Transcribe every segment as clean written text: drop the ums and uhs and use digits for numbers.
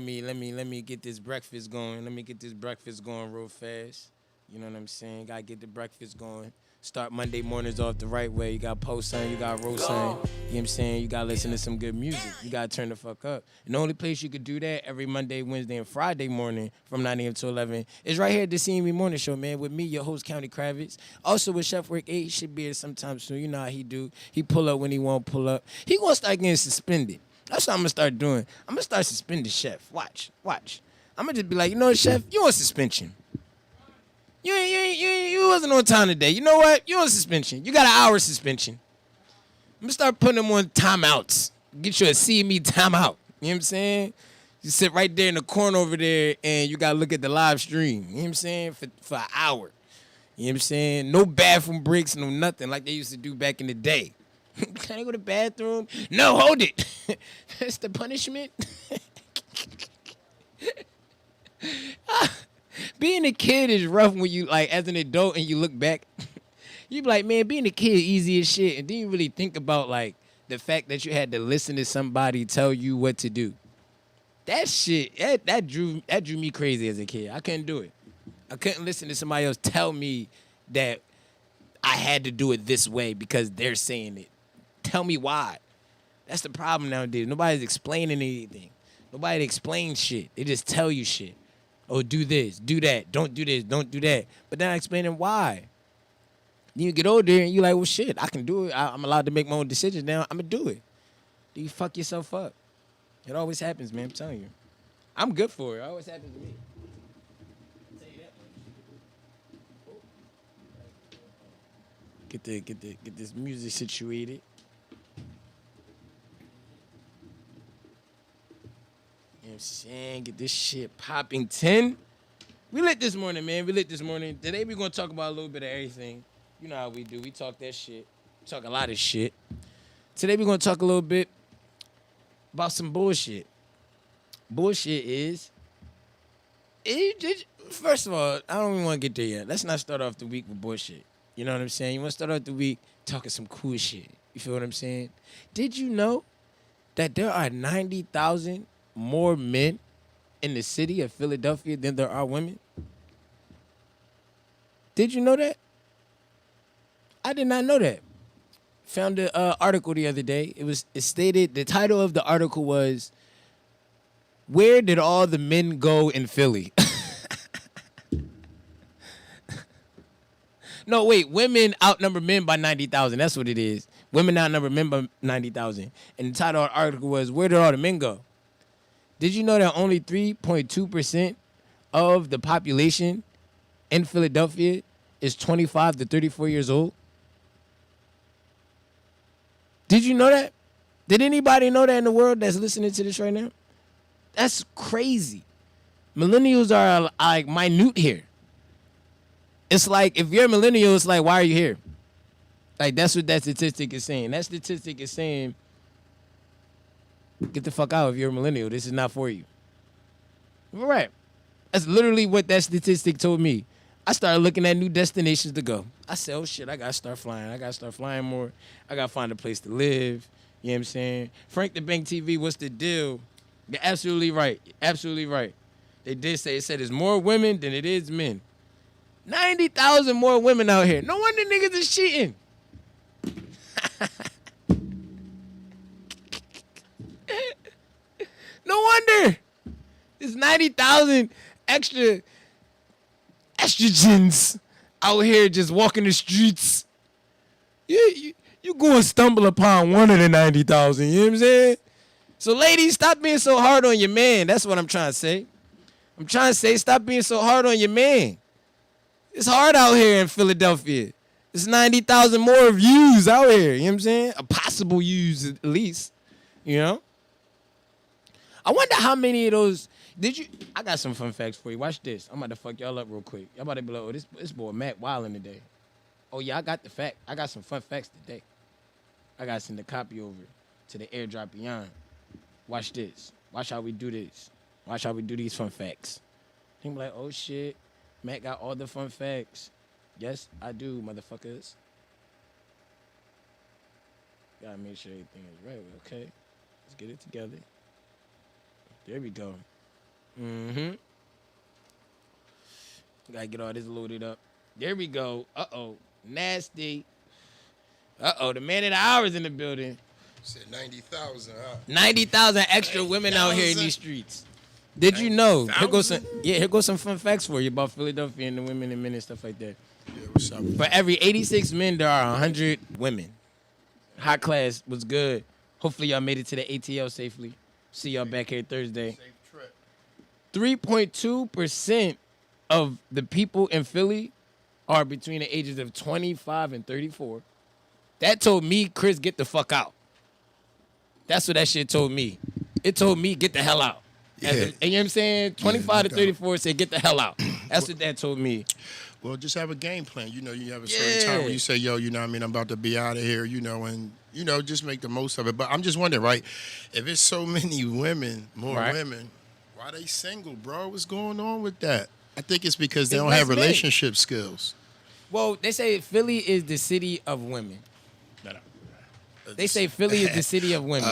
let me get this breakfast going. Let me get this breakfast going real fast. You know what I'm saying? Gotta get the breakfast going. Start Monday mornings off the right way. You got post sign, you got roast sign. You know what I'm saying? You gotta listen to some good music. You gotta turn the fuck up. And the only place you could do that every Monday, Wednesday, and Friday morning from 9 a.m. to 11 is right here at the CME Morning Show, man, with me, your host, County Kravitz. Also with Chef Rick 8. He should be here sometime soon. You know how he do. He pull up when he won't pull up. He gonna start getting suspended. That's what I'm gonna start doing. I'm gonna start suspending Chef. Watch. I'm gonna just be like, you know what, Chef? You on suspension. You wasn't on time today. You know what? You on suspension. You got an hour suspension. I'm gonna start putting them on timeouts. Get you a CME timeout. You know what I'm saying? You sit right there in the corner over there and you gotta look at the live stream. You know what I'm saying? For an hour. You know what I'm saying? No bathroom breaks, no nothing like they used to do back in the day. Can I go to the bathroom? No, hold it. That's the punishment. Being a kid is rough when you, like, as an adult and you look back. You be like, man, being a kid easy as shit. And then you really think about, like, the fact that you had to listen to somebody tell you what to do. That shit, that drew me crazy as a kid. I couldn't do it. I couldn't listen to somebody else tell me that I had to do it this way because they're saying it. Tell me why. That's the problem nowadays. Nobody's explaining anything. Nobody explains shit. They just tell you shit. Oh, do this, do that. Don't do this, don't do that. But then I explain them why. Then you get older and you're like, well, shit, I can do it. I'm allowed to make my own decisions now. I'm going to do it. Then you fuck yourself up. It always happens, man. I'm telling you. I'm good for it. It always happens to me. I'll tell you that much. Get this music situated. You know what I'm saying? Get this shit popping 10. We lit this morning, man. We lit this morning. Today we're going to talk about a little bit of everything. You know how we do. We talk that shit. We talk a lot of shit. Today we're going to talk a little bit about some bullshit. Bullshit is... First of all, I don't even want to get there yet. Let's not start off the week with bullshit. You know what I'm saying? You want to start off the week talking some cool shit. You feel what I'm saying? Did you know that there are 90,000 more men in the city of Philadelphia than there are women? Did you know that? I did not know that. Found an article the other day. It stated, the title of the article was, "Where did all the men go in Philly?" No, wait. Women outnumber men by 90,000. That's what it is. Women outnumber men by 90,000. And the title of the article was, "Where did all the men go?" Did you know that only 3.2% of the population in Philadelphia is 25 to 34 years old? Did you know that? Did anybody know that in the world that's listening to this right now? That's crazy. Millennials are like minute here. It's like, if you're a millennial, it's like, why are you here? Like, that's what that statistic is saying. That statistic is saying, get the fuck out if you're a millennial. This is not for you. All right. That's literally what that statistic told me. I started looking at new destinations to go. I said, oh, shit, I got to start flying. I got to start flying more. I got to find a place to live. You know what I'm saying? Frank the Bank TV, what's the deal? You're absolutely right. Absolutely right. They did say, it said there's more women than it is men. 90,000 more women out here. No wonder niggas is cheating. No wonder. There's 90,000 extra estrogens out here just walking the streets. You going to stumble upon one of the 90,000. You know what I'm saying? So, ladies, stop being so hard on your man. That's what I'm trying to say. I'm trying to say, stop being so hard on your man. It's hard out here in Philadelphia. It's 90,000 more views out here. You know what I'm saying? A possible views at least. You know? I wonder how many of those... I got some fun facts for you. Watch this. I'm about to fuck y'all up real quick. Y'all about to be like, oh, this boy Matt wildin' today. Oh, yeah, I got the fact. I got some fun facts today. I got to send a copy over to the airdrop beyond. Watch this. Watch how we do this. Watch how we do these fun facts. Think like, oh, shit. Matt got all the fun facts. Yes, I do, motherfuckers. Gotta make sure everything is right, okay? Let's get it together. There we go. Mm-hmm. Gotta get all this loaded up. There we go. Uh-oh. Nasty. Uh-oh. The man of the hour is in the building. Said 90,000, huh? 90,000 extra women out here in these streets. Did you know? Here goes some fun facts for you about Philadelphia and the women and men and stuff like that. Yeah, what's up? For every 86 men, there are 100 women. High class was good. Hopefully y'all made it to the ATL safely. See y'all back here Thursday. Safe trip. 3.2% of the people in Philly are between the ages of 25 and 34. That told me, Chris, get the fuck out. That's what that shit told me. It told me, get the hell out. Yeah. And you know what I'm saying? 25 to 34 said, get the hell out. That's what that told me. Well, just have a game plan. You know, you have a certain time where you say, yo, you know what I mean, I'm about to be out of here, you know, and, you know, just make the most of it. But I'm just wondering, right, if it's so many women, women, why they single, bro? What's going on with that? I think it's because they don't have relationship skills. Well, they say Philly is the city of women. They say Philly is the city of women.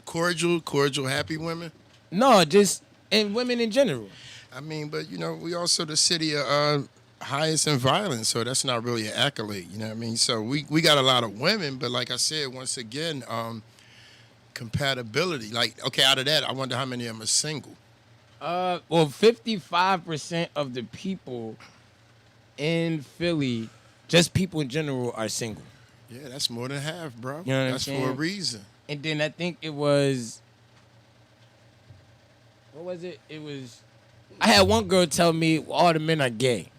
Cordial, happy women? No, just and women in general. I mean, but, you know, we also the city of highest in violence, so that's not really an accolade, you know what I mean? So we got a lot of women, but like I said, once again, compatibility. Like, okay, out of that, I wonder how many of them are single. Well, 55% of the people in Philly, just people in general, are single. Yeah, that's more than half, bro. You know what that's I'm saying? for a reason. And then I think it was, what was it? It was, I had one girl tell me all the men are gay.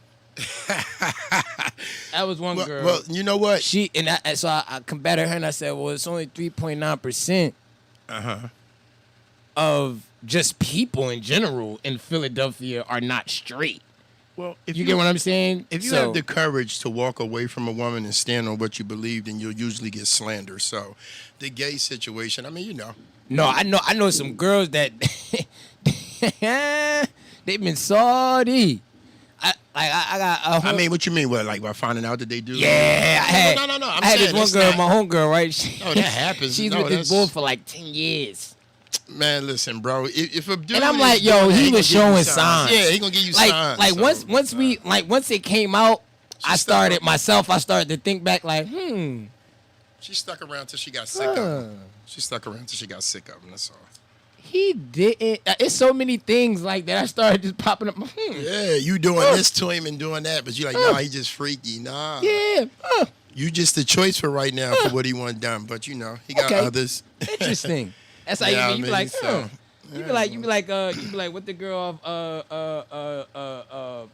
That was one girl. Well, you know what? So I combated her and I said, well, it's only 3.9% of just people in general in Philadelphia are not straight. Well, if you get what I'm saying? If you have the courage to walk away from a woman and stand on what you believe, then you'll usually get slandered. So, the gay situation, I mean, you know. No, I know some girls that they've been salty. I mean, what you mean? What, like by finding out that they do? Yeah, No. I had this one girl, my homegirl, right? No, that happens. She's with this boy for like 10 years. Man, listen, bro. If a dude and I'm like, yo, he was showing signs. Yeah, he gonna give you signs. Like once it came out, I started to think back, like, She stuck around till she got sick of him. She stuck around till she got sick of him. That's all. He didn't. It's so many things like that. I started just popping up. Yeah, you doing this to him and doing that, but you're like, nah, he just freaky. Nah. Yeah. You just the choice for right now for what he want done, but you know he got others. Interesting. That's how you be like, You be like, what the girl of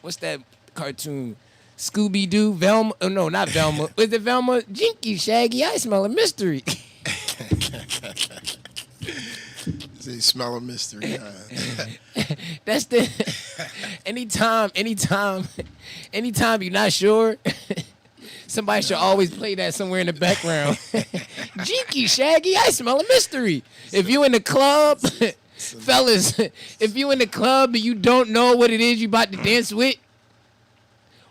what's that cartoon? Scooby Doo, Velma? Oh, no, not Velma. Was it Velma? Jinky, Shaggy, I smell a mystery. They smell a mystery. That's the anytime you're not sure, somebody should always play that somewhere in the background. Jinky, Shaggy, I smell a mystery. If you in the club, fellas, if you in the club and you don't know what it is you about to dance with,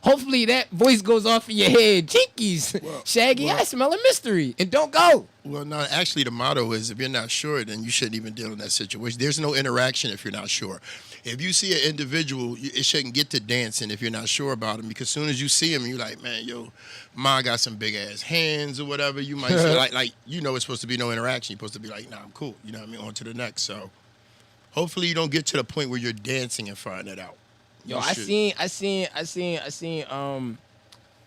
hopefully that voice goes off in your head. Jinkies, Shaggy, I smell a mystery. And don't go. Well, no, actually the motto is if you're not sure, then you shouldn't even deal in that situation. There's no interaction if you're not sure. If you see an individual, it shouldn't get to dancing if you're not sure about him. Because as soon as you see him, you're like, man, yo, Ma got some big-ass hands or whatever. You might say, like, you know it's supposed to be no interaction. You're supposed to be like, nah, I'm cool. You know what I mean? On to the next. So hopefully you don't get to the point where you're dancing and find it out. Yo, I seen, it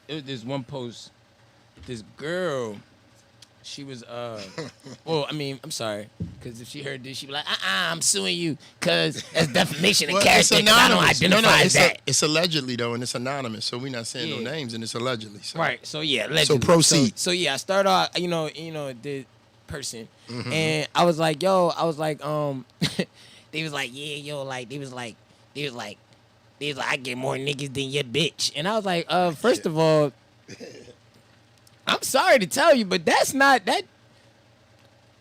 was this one post, this girl, she was, well, I mean, I'm sorry, because if she heard this, she'd be like, I'm suing you, because that's defamation of character, because I don't identify as that. It's allegedly, though, and it's anonymous, so we're not saying no names, and it's allegedly. So. Right, so yeah, allegedly. So proceed. So yeah, I start off, the person, and I was like, they was like, yeah, yo, like, they was like, I get more niggas than your bitch. And I was like, first of all, I'm sorry to tell you, but that's not that.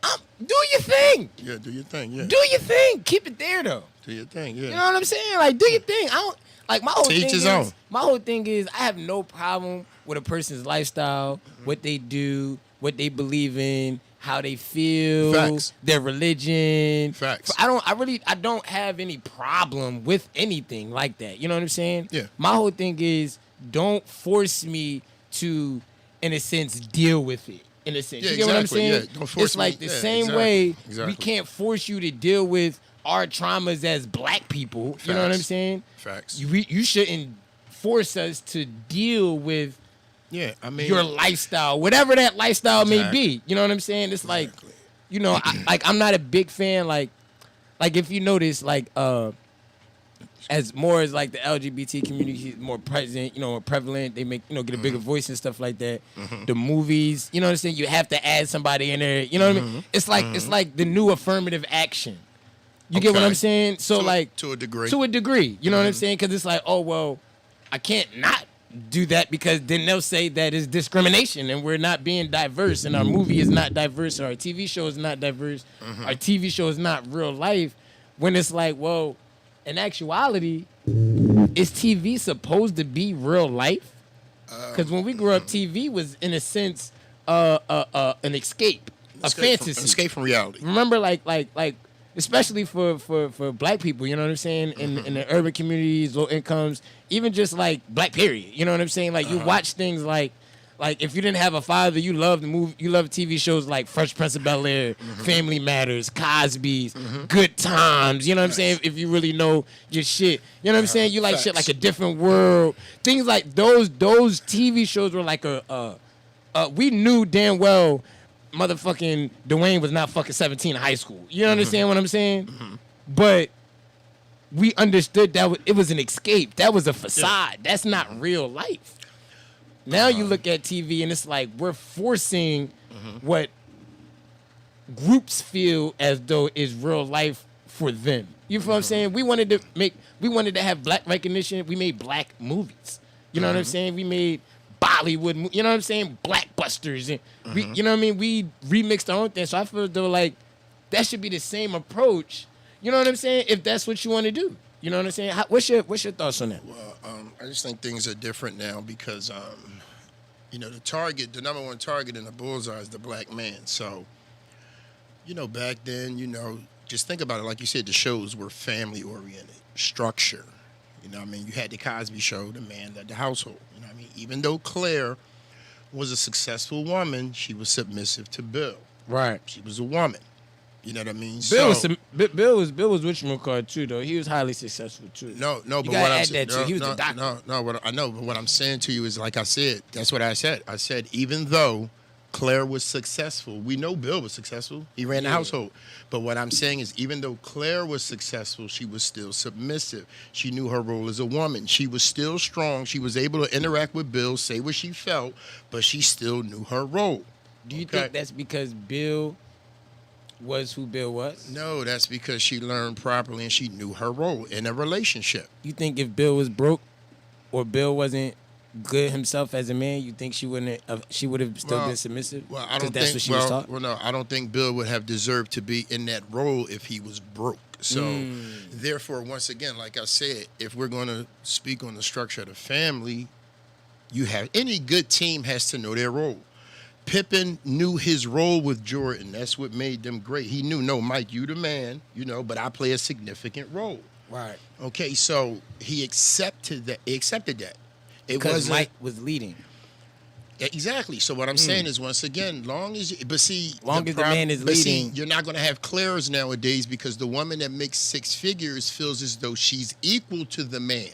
Do your thing. Yeah, do your thing, yeah. Do your thing. Keep it there, though. Do your thing, yeah. You know what I'm saying? Like, do your thing. I don't, like, my whole to thing each his is, own. My whole thing is, I have no problem with a person's lifestyle, what they do, what they believe in, how they feel, Facts. their religion. Facts. I don't have any problem with anything like that. You know what I'm saying? Yeah. My whole thing is don't force me to, in a sense, deal with it. In a sense, Yeah, you get what I'm exactly. saying? Yeah, don't force it's like me. the Yeah, same exactly. way Exactly. we can't force you to deal with our traumas as black people. Facts. You know what I'm saying? Facts. You shouldn't force us to deal with Yeah, I mean, your lifestyle, whatever that lifestyle may Exactly. be. You know what I'm saying? It's like, Exactly. you know, I'm not a big fan. Like if you notice, like as more as like the LGBT community is more present, you know, more prevalent, they make, you know, get a bigger voice and stuff like that. The movies, you know what I'm saying? You have to add somebody in there. You know what I mean? It's like the new affirmative action. You get what Okay. I'm saying? So to a degree. to a degree, you know what I'm saying? Because it's like, oh well, I can't not do that because then they'll say that is discrimination and we're not being diverse and our movie is not diverse or our TV show is not diverse. Our TV show is not real life. When it's like, well, in actuality, is TV supposed to be real life? Because when we grew up, TV was in a sense an escape, a fantasy. Escape from reality. Remember, like especially for black people, you know what I'm saying, in the urban communities, low incomes, even just like black period, you know what I'm saying? Like you watch things like if you didn't have a father, you love TV shows like Fresh Prince of Bel-Air, Family Matters, Cosby's, Good Times, you know what I'm saying? If you really know your shit, you know what I'm saying? You like shit Facts. like A Different World, things like those TV shows were like we knew damn well motherfucking Dwayne was not fucking 17 in high school. You understand what I'm saying? But we understood that it was an escape. That was a facade. That's not real life. Now you look at TV and it's like we're forcing what groups feel as though is real life for them. You feel what I'm saying? We wanted to have black recognition. We made black movies. You know what I'm saying? We made Bollywood, you know what I'm saying? Blackbusters. And we, you know what I mean? We remixed our own thing. So I feel as though like that should be the same approach. You know what I'm saying? If that's what you want to do. You know what I'm saying? What's your thoughts on that? Well, I just think things are different now because, you know, the number one target in the bullseye is the black man. So, you know, back then, you know, just think about it. Like you said, the shows were family oriented, structure. You know what I mean? You had the Cosby Show, the man led the household. You know what I mean? Even though Claire was a successful woman, she was submissive to Bill. Right. She was a woman. You know what I mean? Bill was Richmond card too, though. He was highly successful too. No, You but gotta what I'm add saying, that too. He was the doctor. what I know, but what I'm saying to you is, like I said, that's what I said. I said even though Claire was successful, we know Bill was successful. He ran the household. But what I'm saying is, even though Claire was successful, she was still submissive. She knew her role as a woman. She was still strong. She was able to interact with Bill, say what she felt, but she still knew her role. Do you think that's because Bill was who Bill was? No, that's because she learned properly and she knew her role in a relationship. You think if Bill was broke or Bill wasn't good himself as a man, you think she would have still been submissive? Well, I don't that's think. what she was taught. Well, no, I don't think Bill would have deserved to be in that role if he was broke. So, therefore, once again, like I said, if we're going to speak on the structure of the family, any good team has to know their role. Pippen knew his role with Jordan. That's what made them great. He knew, no, Mike, you the man, you know, but I play a significant role. Right. Okay, so he accepted that. Because Mike was leading. Exactly. So what I'm saying is, once again, long as the man is leading. you're not going to have Claire's nowadays because the woman that makes six figures feels as though she's equal to the man.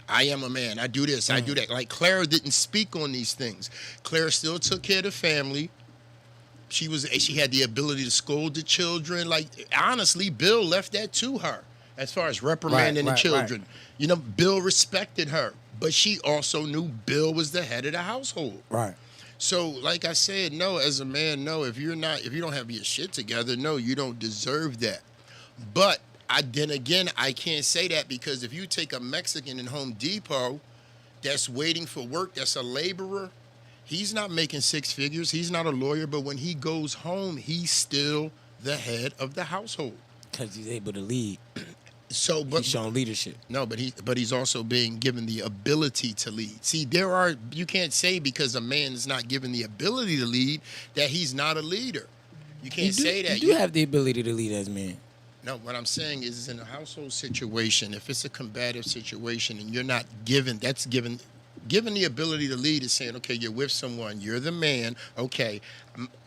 I am a man. I do this. I do that. Like Claire didn't speak on these things. Claire still took care of the family. She had the ability to scold the children. Like honestly, Bill left that to her as far as reprimanding the children. Right. You know, Bill respected her, but she also knew Bill was the head of the household. Right. So, like I said, no, as a man, no, if you don't have your shit together, no, you don't deserve that. But then again, I can't say that because if you take a Mexican in Home Depot that's waiting for work, that's a laborer, he's not making six figures, he's not a lawyer, but when he goes home, he's still the head of the household. Because he's able to lead. So, but he's showing leadership. No, but he's also being given the ability to lead. See, you can't say because a man is not given the ability to lead that he's not a leader. You can't say that. You do have the ability to lead as men. No, what I'm saying is in a household situation, if it's a combative situation and you're not given, given the ability to lead is saying, okay, you're with someone, you're the man, okay,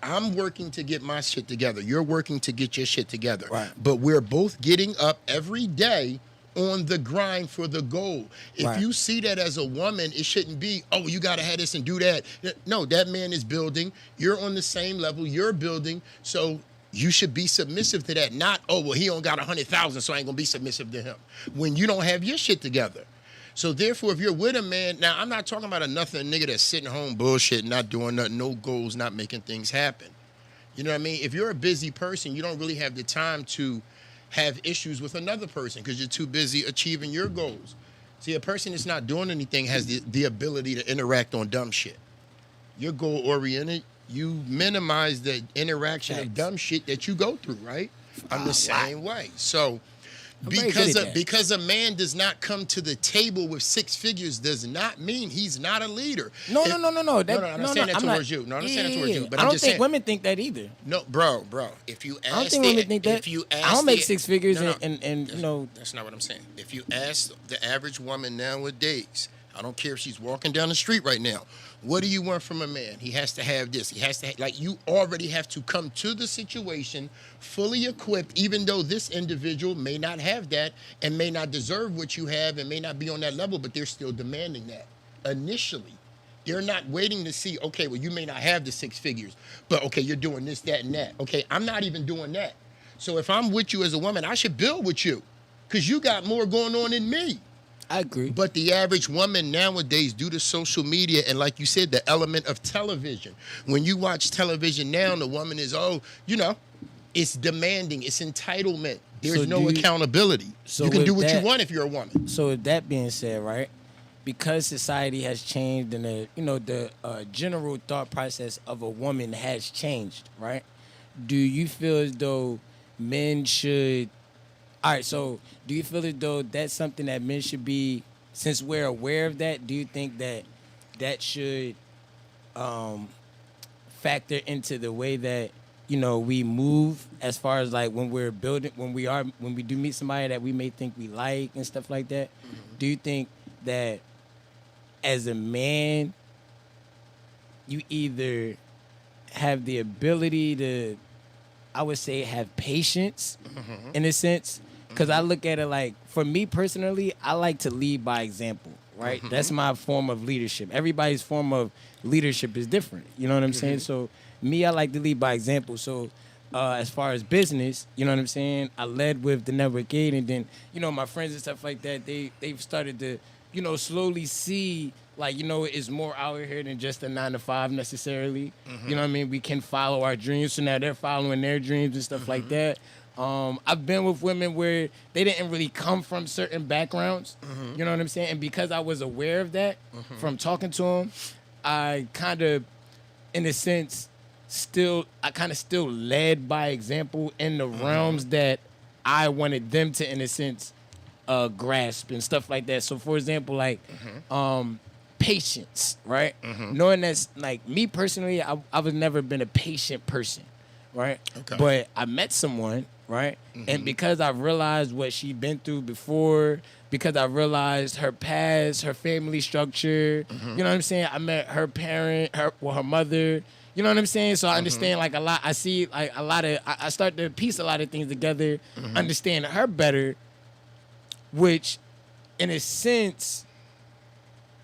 I'm working to get my shit together. You're working to get your shit together. Right. But we're both getting up every day on the grind for the goal. If you see that as a woman, it shouldn't be, oh, you got to have this and do that. No, that man is building. You're on the same level. You're building. So you should be submissive to that. Not, oh, well, he don't got 100,000, so I ain't going to be submissive to him. When you don't have your shit together. So therefore, if you're with a man, now I'm not talking about a nothing nigga that's sitting home bullshit, not doing nothing, no goals, not making things happen. You know what I mean? If you're a busy person, you don't really have the time to have issues with another person because you're too busy achieving your goals. See, a person that's not doing anything has the ability to interact on dumb shit. You're goal-oriented. You minimize the interaction of dumb shit that you go through, right? I'm the same way. So because a man does not come to the table with six figures does not mean he's not a leader. No. I'm not saying that towards you. No, I'm not saying that towards you. But I I'm don't just think saying, women think that either. No, bro. If you ask, I don't think women think that. If you ask I don't make six figures, and you know. That's not what I'm saying. If you ask the average woman nowadays, I don't care if she's walking down the street right now. What do you want from a man? He has to have this. He has to like you already have to come to the situation fully equipped, even though this individual may not have that and may not deserve what you have and may not be on that level, but they're still demanding that initially. They're not waiting to see, okay, well, you may not have the six figures, but okay, you're doing this, that, and that. Okay, I'm not even doing that. So if I'm with you as a woman, I should build with you because you got more going on than me. I agree. But the average woman nowadays, due to social media and like you said, the element of television, when you watch television now, the woman is, it's demanding, it's entitlement. There's no accountability. So you can do what you want if you're a woman. So with that being said, right, because society has changed and the general thought process of a woman has changed, right? Do you feel as though men should... All right, so do you feel as though that's something that men should be, since we're aware of that, do you think that should factor into the way that, we move as far as like when we're building, when we do meet somebody that we may think we like and stuff like that? Mm-hmm. Do you think that as a man, you either have the ability to, I would say, have patience in a sense? Because I look at it like, for me personally, I like to lead by example, right? That's my form of leadership. Everybody's form of leadership is different. You know what I'm saying? So me, I like to lead by example. So as far as business, you know what I'm saying? I led with the network aid, and then, my friends and stuff like that, they've started to, slowly see, like, it's more out here than just a 9-to-5 necessarily. You know what I mean? We can follow our dreams. So now they're following their dreams and stuff like that. I've been with women where they didn't really come from certain backgrounds. You know what I'm saying? And because I was aware of that from talking to them, I kind of, in a sense, still led by example in the realms that I wanted them to, in a sense, grasp and stuff like that. So, for example, like patience, right? Knowing that's, like, me personally, I was never been a patient person, right? Okay. But I met someone, right? And because I realized what she'd been through before, because I realized her past, her family structure, you know what I'm saying? I met her parent, her mother, you know what I'm saying? So I understand like a lot. I see like a lot of, I start to piece a lot of things together, understand her better, which in a sense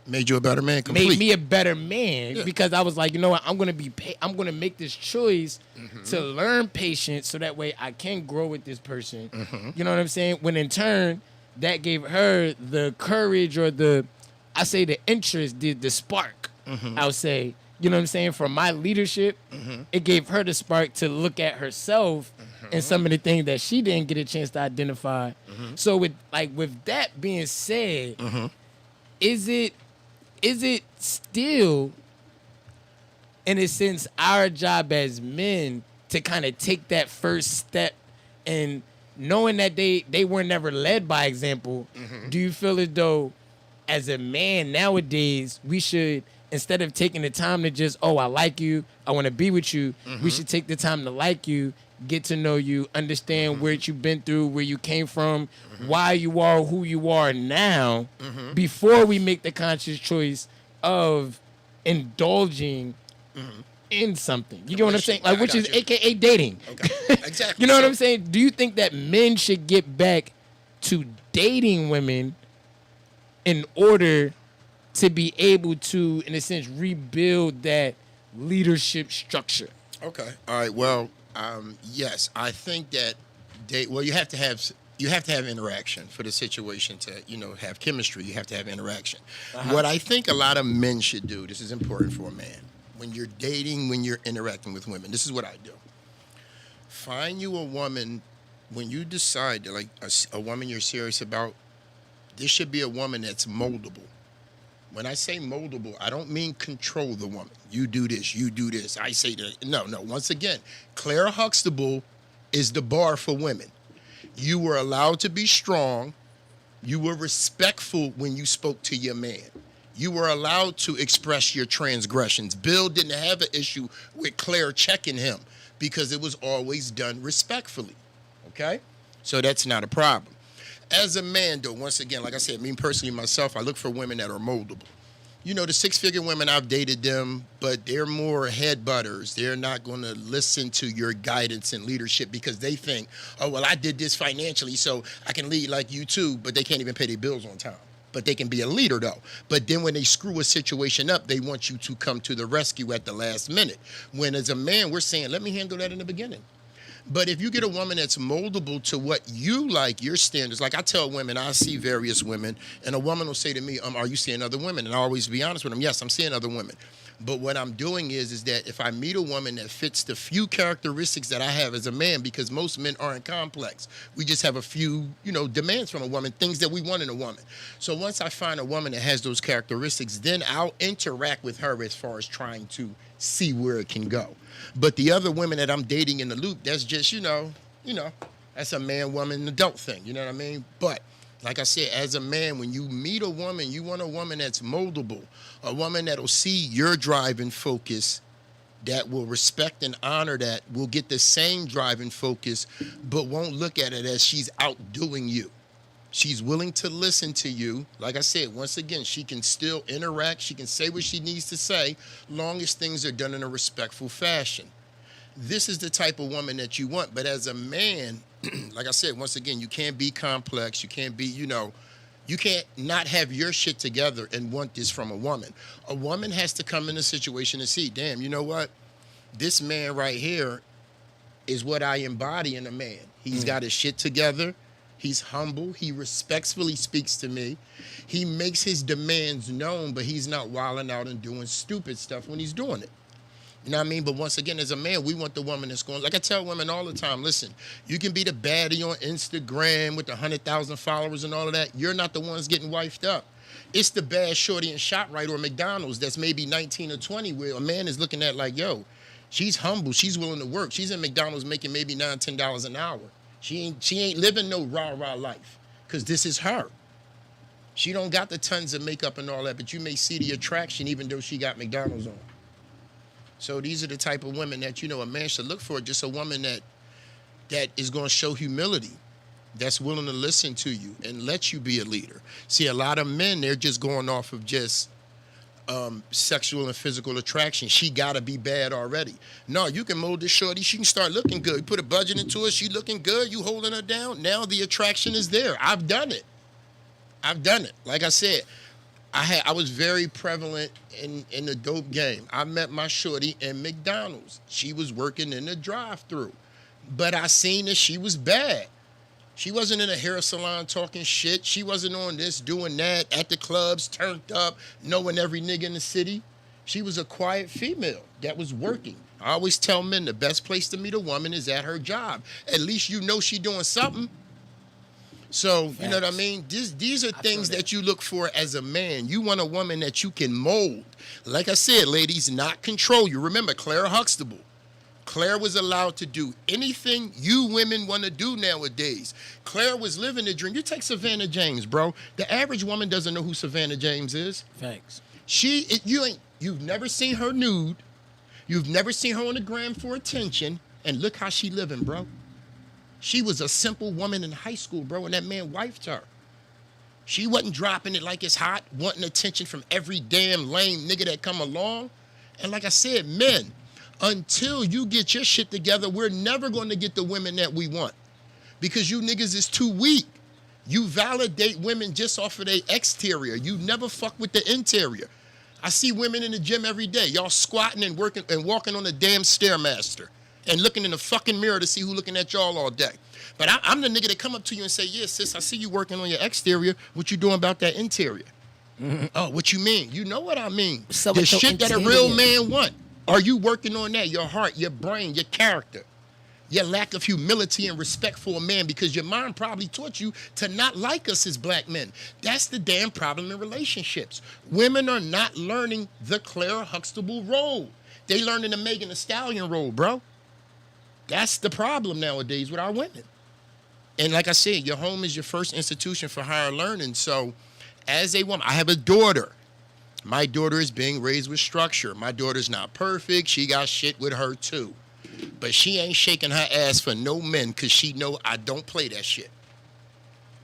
made you a better man. Made me a better man because I was like, you know what? I'm gonna make this choice to learn patience so that way I can grow with this person. You know what I'm saying? When in turn, that gave her the courage or the interest, the spark. I would say, you know what I'm saying? For my leadership, it gave her the spark to look at herself and some of the things that she didn't get a chance to identify. So with that being said, is it still, in a sense, our job as men to kind of take that first step and knowing that they were never led by example? Do you feel as though as a man nowadays we should, instead of taking the time to just, oh, I like you, I want to be with you, we should take the time to like you, get to know you, understand where you've been through, where you came from, why you are who you are now, before we make the conscious choice of indulging in something. You get what I'm saying? Like, which is AKA dating. Okay. Exactly. You know what I'm saying? Do you think that men should get back to dating women in order to be able to, in a sense, rebuild that leadership structure? Okay. All right. Well, yes, I think that you have to have interaction for the situation to, have chemistry. You have to have interaction. What I think a lot of men should do, this is important for a man, when you're dating, when you're interacting with women, this is what I do. Find you a woman, when you decide that, like, a woman you're serious about, this should be a woman that's moldable. When I say moldable, I don't mean control the woman. You do this, I say that. No. Once again, Claire Huxtable is the bar for women. You were allowed to be strong. You were respectful when you spoke to your man. You were allowed to express your transgressions. Bill didn't have an issue with Claire checking him because it was always done respectfully, okay? So that's not a problem. As a man, though, once again, like I said, me personally, myself, I look for women that are moldable. The six-figure women, I've dated them, but they're more head butters. They're not going to listen to your guidance and leadership because they think, oh, well, I did this financially, so I can lead like you too, but they can't even pay their bills on time. But they can be a leader, though. But then when they screw a situation up, they want you to come to the rescue at the last minute. When as a man, we're saying, let me handle that in the beginning. But if you get a woman that's moldable to what you like, your standards, like I tell women, I see various women, and a woman will say to me, are you seeing other women? And I always be honest with them, yes, I'm seeing other women. But what I'm doing is that if I meet a woman that fits the few characteristics that I have as a man, because most men aren't complex. We just have a few, demands from a woman, things that we want in a woman. So once I find a woman that has those characteristics, then I'll interact with her as far as trying to see where it can go. But the other women that I'm dating in the loop, that's just, that's a man, woman, adult thing. You know what I mean? But like I said, as a man, when you meet a woman, you want a woman that's moldable, a woman that'll see your drive and focus, that will respect and honor that, will get the same drive and focus, but won't look at it as she's outdoing you. She's willing to listen to you. Like I said, once again, she can still interact. She can say what she needs to say, long as things are done in a respectful fashion. This is the type of woman that you want. But as a man, like I said, once again, you can't be complex. You can't be, you can't not have your shit together and want this from a woman. A woman has to come in a situation and see, damn, you know what? This man right here is what I embody in a man. He's got his shit together. He's humble. He respectfully speaks to me. He makes his demands known, but he's not wilding out and doing stupid stuff when he's doing it. You know what I mean? But once again, as a man, we want the woman that's going, like I tell women all the time, listen, you can be the baddie on Instagram with the 100,000 followers and all of that. You're not the ones getting wifed up. It's the bad shorty in ShopRite or McDonald's that's maybe 19 or 20 where a man is looking at like, yo, she's humble. She's willing to work. She's in McDonald's making maybe $9, $10 an hour. She ain't living no rah-rah life because this is her. She don't got the tons of makeup and all that, but you may see the attraction even though she got McDonald's on. So these are the type of women that, a man should look for, just a woman that is going to show humility, that's willing to listen to you and let you be a leader. See, a lot of men, they're just going off of just sexual and physical attraction. She got to be bad already. No, you can mold this shorty. She can start looking good. You put a budget into her. She looking good. You holding her down. Now the attraction is there. I've done it. Like I said, I was very prevalent in the dope game. I met my shorty in McDonald's. She was working in the drive-thru. But I seen that she was bad. She wasn't in a hair salon talking shit. She wasn't on this, doing that, at the clubs, turned up, knowing every nigga in the city. She was a quiet female that was working. I always tell men the best place to meet a woman is at her job. At least you know she doing something. So, you know what I mean? These are things that you look for as a man. You want a woman that you can mold. Like I said, ladies, not control you. Remember, Claire Huxtable. Claire was allowed to do anything you women want to do nowadays. Claire was living the dream. You take Savannah James, bro. The average woman doesn't know who Savannah James is. Thanks. You've never seen her nude. You've never seen her on the gram for attention. And look how she living, bro. She was a simple woman in high school, bro, and that man wifed her. She wasn't dropping it like it's hot, wanting attention from every damn lame nigga that come along. And like I said, men, until you get your shit together, we're never going to get the women that we want. Because you niggas is too weak. You validate women just off of their exterior. You never fuck with the interior. I see women in the gym every day. Y'all squatting and working and walking on the damn Stairmaster and looking in the fucking mirror to see who looking at y'all all day. But I'm the nigga that come up to you and say, yeah, sis, I see you working on your exterior. What you doing about that interior? Mm-hmm. Oh, what you mean? You know what I mean. So the shit that a real man want. Are you working on that? Your heart, your brain, your character. Your lack of humility and respect for a man, because your mom probably taught you to not like us as black men. That's the damn problem in relationships. Women are not learning the Clara Huxtable role. They learning the Megan Thee Stallion role, bro. That's the problem nowadays with our women. And like I said, your home is your first institution for higher learning. So as a woman, I have a daughter. My daughter is being raised with structure. My daughter's not perfect. She got shit with her too. But she ain't shaking her ass for no men because she know I don't play that shit.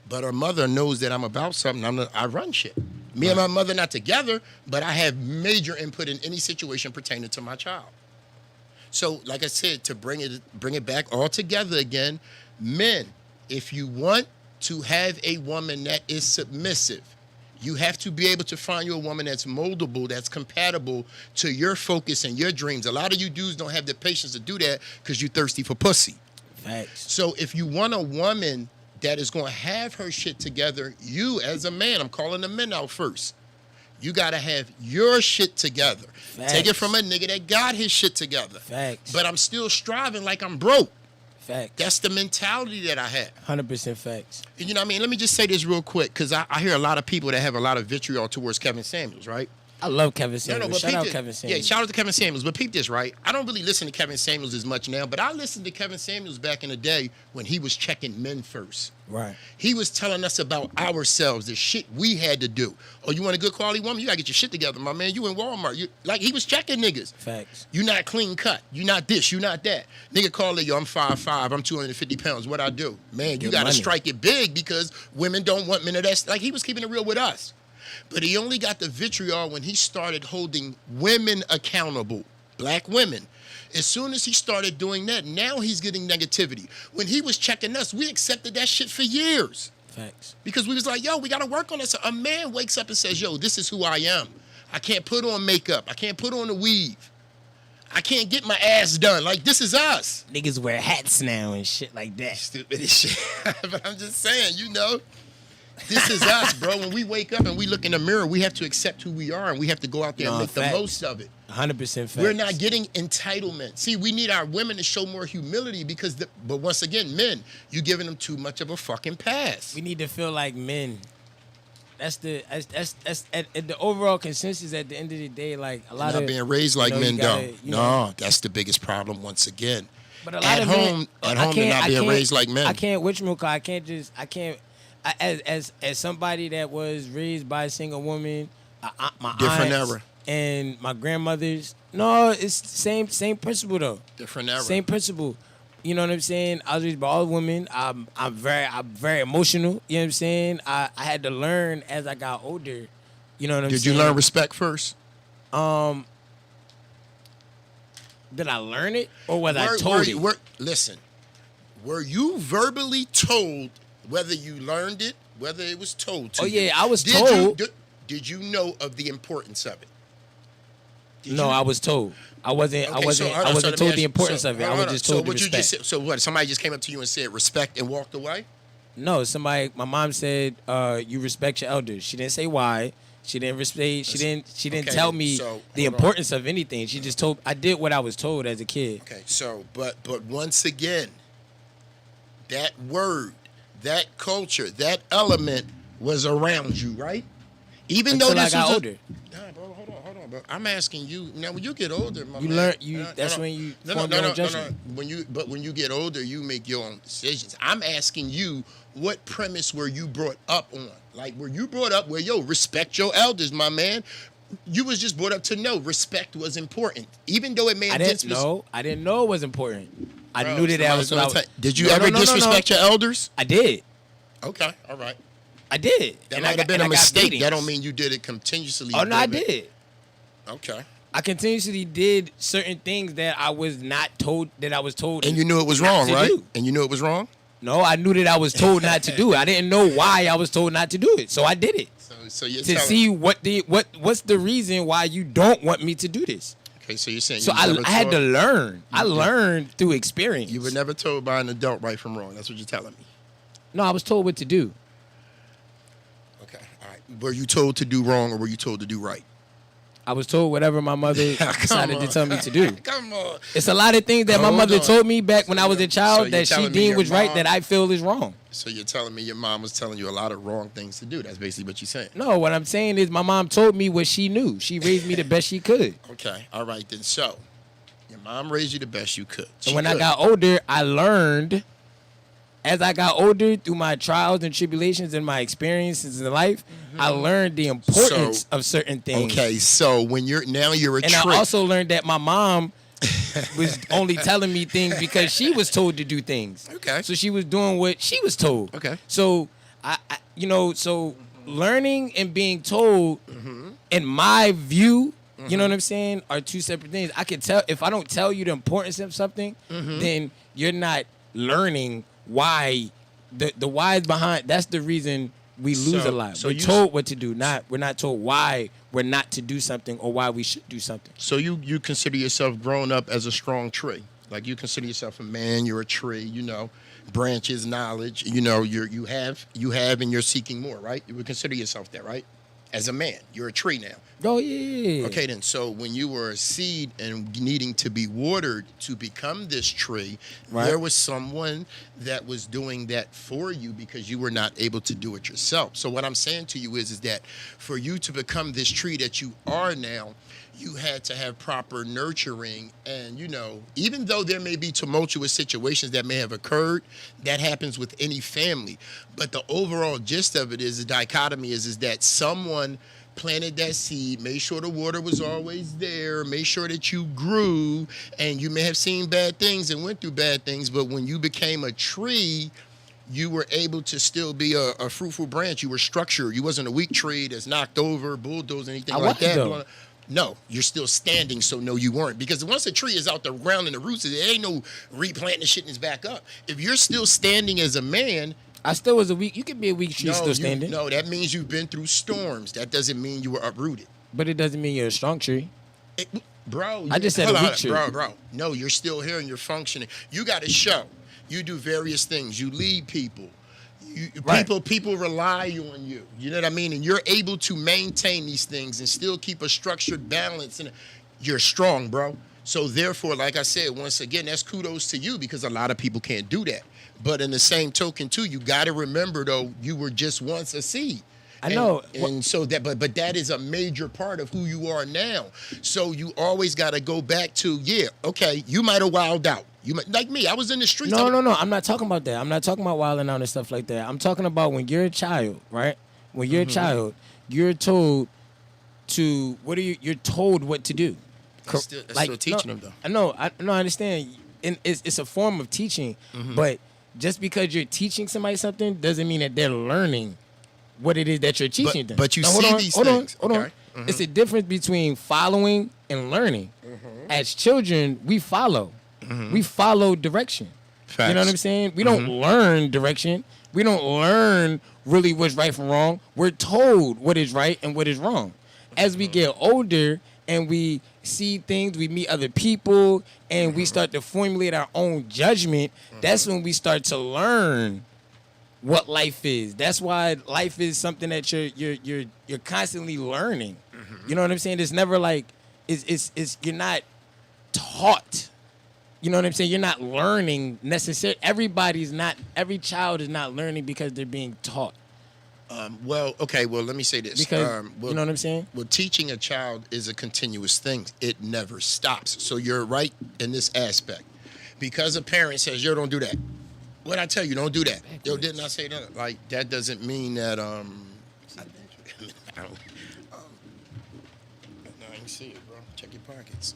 But her mother knows that I'm about something. I run shit. Me and my mother not together, but I have major input in any situation pertaining to my child. So, like I said, to bring it back all together again, men, if you want to have a woman that is submissive, you have to be able to find you a woman that's moldable, that's compatible to your focus and your dreams. A lot of you dudes don't have the patience to do that because you're thirsty for pussy. Facts. So if you want a woman that is going to have her shit together, you as a man, I'm calling the men out first, you got to have your shit together. Facts. Take it from a nigga that got his shit together. Facts. But I'm still striving like I'm broke. Facts. That's the mentality that I have. 100% facts. And you know what I mean? Let me just say this real quick, because I hear a lot of people that have a lot of vitriol towards Kevin Samuels, right? I love Kevin Samuels. But Shout out this. Kevin Samuels. Yeah, shout out to Kevin Samuels. But peep this, right? I don't really listen to Kevin Samuels as much now, but I listened to Kevin Samuels back in the day when he was checking men first. Right. He was telling us about ourselves, the shit we had to do. Oh, you want a good quality woman? You got to get your shit together, my man. You in Walmart. Like, he was checking niggas. Facts. You not clean cut. You not this. You not that. Nigga call it, yo, I'm 5'5". I'm 250 pounds. What I do? Man, you got to strike it big because women don't want men of that. Like, he was keeping it real with us. But he only got the vitriol when he started holding women accountable, black women. As soon as he started doing that, now he's getting negativity. When he was checking us, we accepted that shit for years. Facts. Because we was like, yo, we got to work on this. A man wakes up and says, yo, this is who I am. I can't put on makeup. I can't put on a weave. I can't get my ass done. Like, this is us. Niggas wear hats now and shit like that. Stupid as shit. But I'm just saying, you know. This is us, bro. When we wake up and we look in the mirror, we have to accept who we are and we have to go out there and make the most of it. 100% facts. We're not getting entitlement. See, we need our women to show more humility because, but once again, men, you're giving them too much of a fucking pass. We need to feel like men. That's the overall consensus at the end of the day. Like a lot not of being raised like men don't. No, that's the biggest problem once again. But a lot at of home, men, they're not being raised like men. I can't as somebody that was raised by a single woman, my different aunts era and my grandmothers. No, it's same principle though. Different era. Same principle. You know what I'm saying? I was raised by all women. I'm very emotional. You know what I'm saying? I had to learn as I got older. You know what I'm saying? Did you learn respect first? Did I learn it or was I told it? Listen, were you verbally told? Whether you learned it, whether it was told to you. Oh, yeah, I was told. Did you know of the importance of it? I was told. I wasn't told the importance of it. I was just told the respect. So what, somebody just came up to you and said respect and walked away? No, my mom said, you respect your elders. She didn't say why. She didn't respect, she didn't tell me the importance of anything. She just told, I did what I was told as a kid. Okay, so, but once again, that word, that culture, that element was around you, right? Even Until though this I got was older. Nah, bro, hold on, bro. I'm asking you now. When you get older, my you man, learn. That's when you form your own judgment. When you get older, you make your own decisions. I'm asking you, what premise were you brought up on? Like, were you brought up where, yo, respect your elders, my man? You was just brought up to know respect was important, even though it may. I didn't know it was important. I knew that was. Did you ever disrespect your elders? I did. Okay, all right. I did. That might have been a mistake. That don't mean you did it continuously. Oh no, I did. Okay. I continuously did certain things that I was not told that I was told. And you knew it was wrong, right? And you knew it was wrong? No, I knew that I was told not to do it. I didn't know why I was told not to do it, so I did it. So you're to see what's the reason why you don't want me to do this. Okay, so you're saying. So I had to learn. I learned through experience. You were never told by an adult right from wrong. That's what you're telling me. No, I was told what to do. Okay, all right. Were you told to do wrong or were you told to do right? I was told whatever my mother decided to tell me to do. Come on. It's a lot of things that my mother told me back when I was a child that she deemed was right that I feel is wrong. So you're telling me your mom was telling you a lot of wrong things to do. That's basically what you're saying. No, what I'm saying is my mom told me what she knew. She raised me the best she could. Okay, all right then. So your mom raised you the best you could. And when I got older, I learned. As I got older, through my trials and tribulations and my experiences in life, I learned the importance of certain things. Okay, so when you're a and I also learned that my mom was only telling me things because she was told to do things. Okay. So she was doing what she was told. Okay. So so learning and being told, in my view, you know what I'm saying, are two separate things. I can tell if I don't tell you the importance of something, then you're not learning why the whys behind. That's the reason we lose a lot. We're told what to do, we're not told why we're not to do something or why we should do something. So you consider yourself grown up as a strong tree. Like you consider yourself a man, you're a tree, branches, knowledge, you have and you're seeking more, right? You would consider yourself that, right? As a man, you're a tree now. Oh, yeah. Okay, then. So when you were a seed and needing to be watered to become this tree, there was someone that was doing that for you because you were not able to do it yourself. So what I'm saying to you is that for you to become this tree that you are now, you had to have proper nurturing. And, even though there may be tumultuous situations that may have occurred, that happens with any family. But the overall gist of it is, the dichotomy is that someone planted that seed, made sure the water was always there, made sure that you grew, and you may have seen bad things and went through bad things, but when you became a tree, you were able to still be a fruitful branch. You were structured. You wasn't a weak tree that's knocked over, bulldozed, anything like that. Though. No, you're still standing, so no, you weren't. Because once a tree is out the ground and the roots, there ain't no replanting the shit and it's back up. If you're still standing as a man, I still was a weak. You could be a weak tree still standing. No, that means you've been through storms. That doesn't mean you were uprooted. But it doesn't mean you're a strong tree. Bro, I just said a weak tree. Bro. No, you're still here and you're functioning. You got a show. You do various things. You lead people. People rely on you. You know what I mean? And you're able to maintain these things and still keep a structured balance. And you're strong, bro. So therefore, like I said, once again, that's kudos to you because a lot of people can't do that. But in the same token, too, you got to remember, though, you were just once a seed. I know. And so that, but that is a major part of who you are now. So you always got to go back to, okay, you might have wilded out. You might, like me, I was in the streets. No. I'm not talking about that. I'm not talking about wilding out and stuff like that. I'm talking about when you're a child, right? When you're a child, you're told to, you're told what to do. That's still teaching them, though. I understand. And it's a form of teaching, but just because you're teaching somebody something doesn't mean that they're learning what it is that you're teaching them. But you see these things. Hold on. It's a difference between following and learning. As children, we follow. We follow direction. Facts. You know what I'm saying? We don't learn direction. We don't learn really what's right from wrong. We're told what is right and what is wrong. As we get older and we see things, we meet other people, and we start to formulate our own judgment, that's when we start to learn what life is. That's why life is something that you're constantly learning. You know what I'm saying? It's never like it's you're not taught. You know what I'm saying? You're not learning necessarily. Every child is not learning because they're being taught. Well, let me say this. Because, you know what I'm saying? Well, teaching a child is a continuous thing. It never stops. So you're right in this aspect. Because a parent says, yo, don't do that. What'd I tell you? Don't do that. Yo, didn't I say that? Like, that doesn't mean that, I ain't see it, bro. Check your pockets.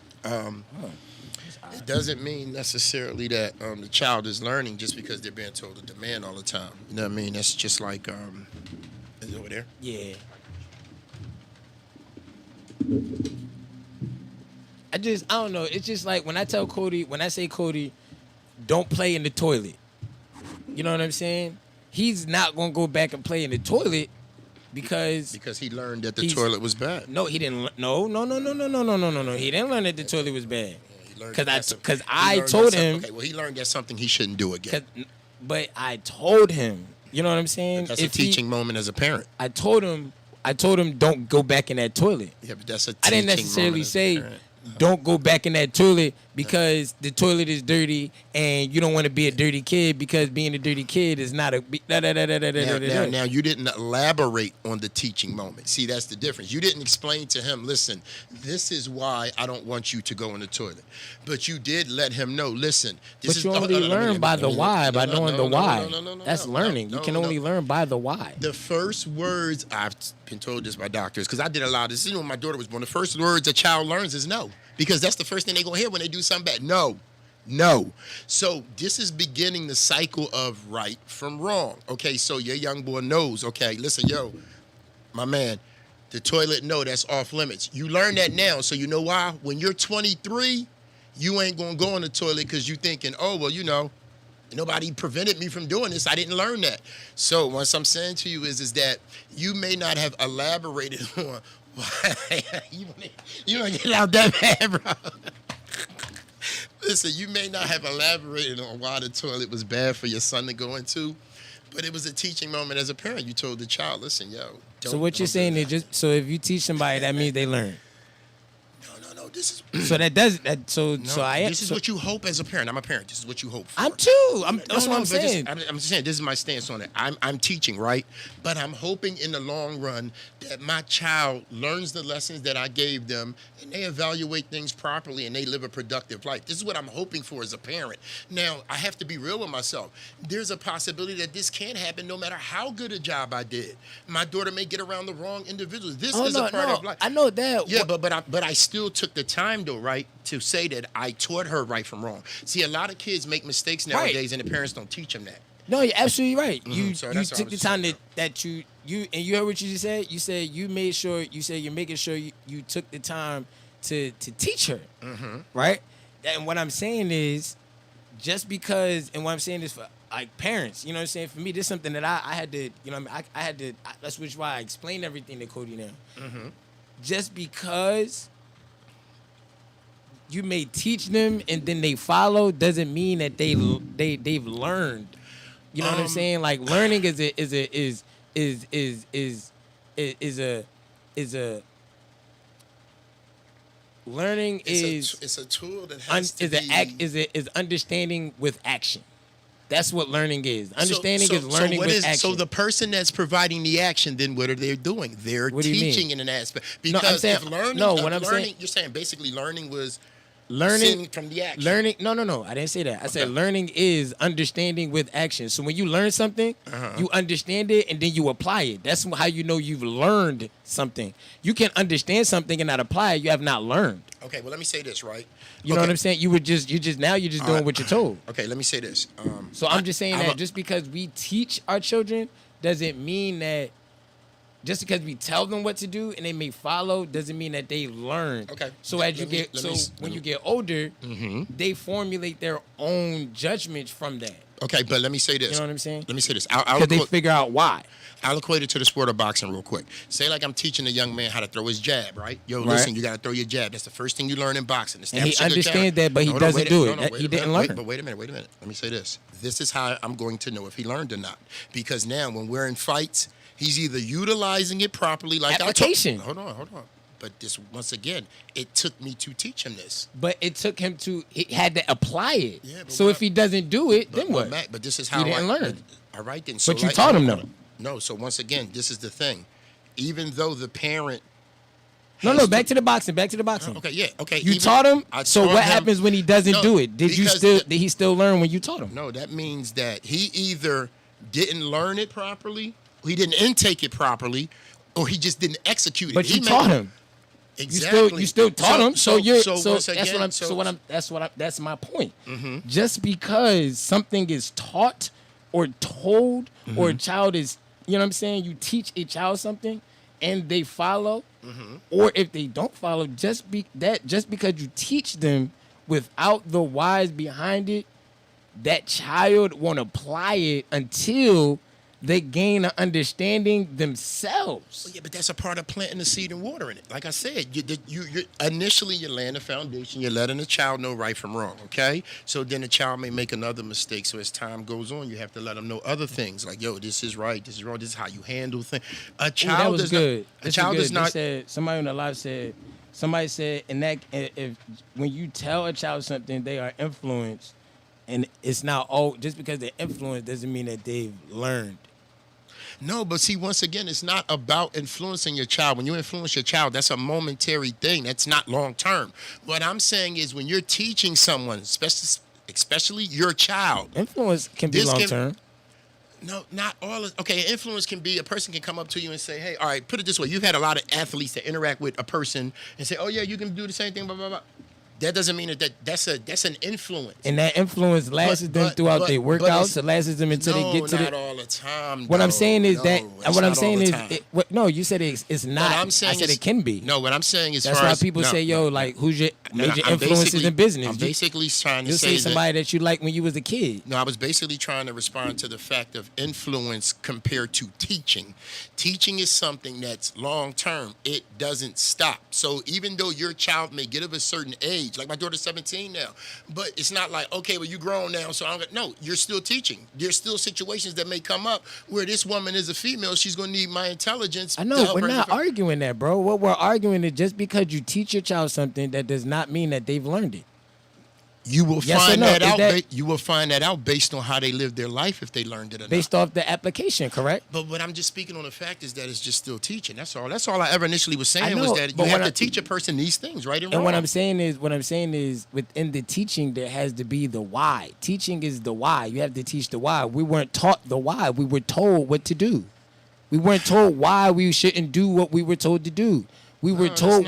It doesn't mean necessarily that the child is learning just because they're being told to demand all the time. You know what I mean? That's just like, is it over there? Yeah. I don't know. It's just like when I say Cody, don't play in the toilet. You know what I'm saying? He's not gonna go back and play in the toilet because he learned that the toilet was bad. No, he didn't. No. He didn't learn that the toilet was bad. Because I told him. Okay, well, he learned that's something he shouldn't do again. But I told him. You know what I'm saying? That's a teaching moment as a parent. I told him don't go back in that toilet. Yeah, but that's a teaching I didn't necessarily moment say as a parent. don't go back in that toilet because the toilet is dirty and you don't want to be a dirty kid because being a dirty kid is not a... Now, you didn't elaborate on the teaching moment. See, that's the difference. You didn't explain to him, listen, this is why I don't want you to go in the toilet. But you did let him know, listen... But you only learn by the why, by knowing the why. That's learning. You can only learn by the why. The first words, I've been told this by doctors, because I did a lot of this. This is when my daughter was born. The first words a child learns is no. Because that's the first thing they're going to hear when they do something bad. No. So this is beginning the cycle of right from wrong. Okay, so your young boy knows, okay, listen, yo, my man, the toilet, no, that's off limits. You learn that now, so you know why? When you're 23, you ain't going to go in the toilet because you thinking, oh, well, you know, nobody prevented me from doing this. I didn't learn that. So what I'm saying to you is that you may not have elaborated on why you want to get out that bad, bro. Listen, you may not have elaborated on why the toilet was bad for your son to go into, but it was a teaching moment as a parent. You told the child, listen, yo. So what you're saying is just so if you teach somebody, that means they learn. No, this is so that does that. So I am. This is what you hope as a parent. I'm a parent. This is what you hope for. I'm too. That's what I'm saying. I'm just saying. This is my stance on it. I'm teaching, right? But I'm hoping in the long run that my child learns the lessons that I gave them, and they evaluate things properly, and they live a productive life. This is what I'm hoping for as a parent. Now I have to be real with myself. There's a possibility that this can happen, no matter how good a job I did. My daughter may get around the wrong individuals. This is a part of life. I know that. Yeah, but I still took the time though, right, to say that I taught her right from wrong. See, a lot of kids make mistakes nowadays, and the parents don't teach them that. No, you're absolutely right. You So you took the time that you and you heard what you just said. You said you made sure. You said you're making sure you took the time to teach her, right? And what I'm saying is, just because, and what I'm saying is for like parents, you know what I'm saying. For me, this is something that I had to, you know, what I mean, I had to. That's why I explained everything to Cody now. Just because you may teach them and then they follow doesn't mean that they've learned. You know what I'm saying? Like learning is a learning it's a tool that has to be is understanding with action. That's what learning is. Understanding is learning with action. So the person that's providing the action, then what are they doing? They're teaching in an aspect. Because I'm saying, if learning, saying, you're saying basically learning was learning from the action. Learning, no, I didn't say that. I said learning is understanding with action. So when you learn something, you understand it and then you apply it. That's how you know you've learned something. You can understand something and not apply it. You have not learned. Okay, well, let me say this, right? You know what I'm saying? You're just doing what you're told. Okay, let me say this. So I'm just saying that just because we teach our children doesn't mean that just because we tell them what to do and they may follow doesn't mean that they learn. Okay. So when you get older, they formulate their own judgment from that. Okay, but let me say this. You know what I'm saying? Let me say this. Because they figure out why. I'll equate it to the sport of boxing real quick. Say like I'm teaching a young man how to throw his jab, right? Yo, listen, you got to throw your jab. That's the first thing you learn in boxing. And he understands that, but he doesn't do it. He didn't learn. But wait a minute. Let me say this. This is how I'm going to know if he learned or not. Because now when we're in fights, he's either utilizing it properly like application. Hold on. But this, once again, it took me to teach him this. But it took him he had to apply it. Yeah, so if he doesn't do it, then what? But this is how he didn't learn. All right, then. So but you taught him, though. No, so once again, this is the thing. Even though the parent... Back to the boxing. Okay, yeah, okay. You taught him, so what happens when he doesn't do it? Did he still learn when you taught him? No, that means that he either didn't learn it properly, he didn't intake it properly, or he just didn't execute it. But you taught him. Exactly. You still taught them. So once again, that's my point. Just because something is taught or told or a child is, you know what I'm saying, you teach a child something and they follow, or if they don't follow, just because you teach them without the whys behind it, that child won't apply it until they gain an understanding themselves. Well, yeah, but that's a part of planting the seed and watering it. Like I said, you initially you're laying the foundation. You're letting the child know right from wrong, okay? So then the child may make another mistake. So as time goes on, you have to let them know other things. Like, yo, this is right, this is wrong, this is how you handle things. A child that was does good. not... A child does not... Somebody on the live said, when you tell a child something, they are influenced. And it's not just because they're influenced doesn't mean that they've learned. No, but see, once again, it's not about influencing your child. When you influence your child, that's a momentary thing. That's not long term. What I'm saying is when you're teaching someone, especially your child. Influence can be long term. No, not all. Okay, influence can be a person can come up to you and say, hey, all right, put it this way. You've had a lot of athletes that interact with a person and say, oh, yeah, you can do the same thing, blah, blah, blah. That doesn't mean that's an influence. And that influence lasts them throughout their workouts. It lasts them until they get to not all the time. What I'm saying is no, you said it's not. I said it can be. No, what I'm saying is that's why people say, yo, like, who's your major influences in business? I'm basically trying to You'll say somebody that you liked when you was a kid. No, I was basically trying to respond to the fact of influence compared to teaching. Teaching is something that's long term. It doesn't stop. So even though your child may get of a certain age, like my daughter's 17 now, but it's not like, okay, well, you grown now, so I'm gonna... No, you're still teaching. There's still situations that may come up where this woman is a female, she's gonna need my intelligence. I know, we're not arguing that, bro. What we're arguing is just because you teach your child something, that does not mean that they've learned it. You will find that out. You will find that out based on how they live their life, if they learned it or not. Based off the application, correct? But what I'm just speaking on the fact is that it's just still teaching. That's all. That's all I ever initially was saying, was that you have to teach a person these things, right and wrong. And what I'm saying is within the teaching there has to be the why. Teaching is the why. You have to teach the why. We weren't taught the why. We were told what to do. We weren't told why we shouldn't do what we were told to do. We were told.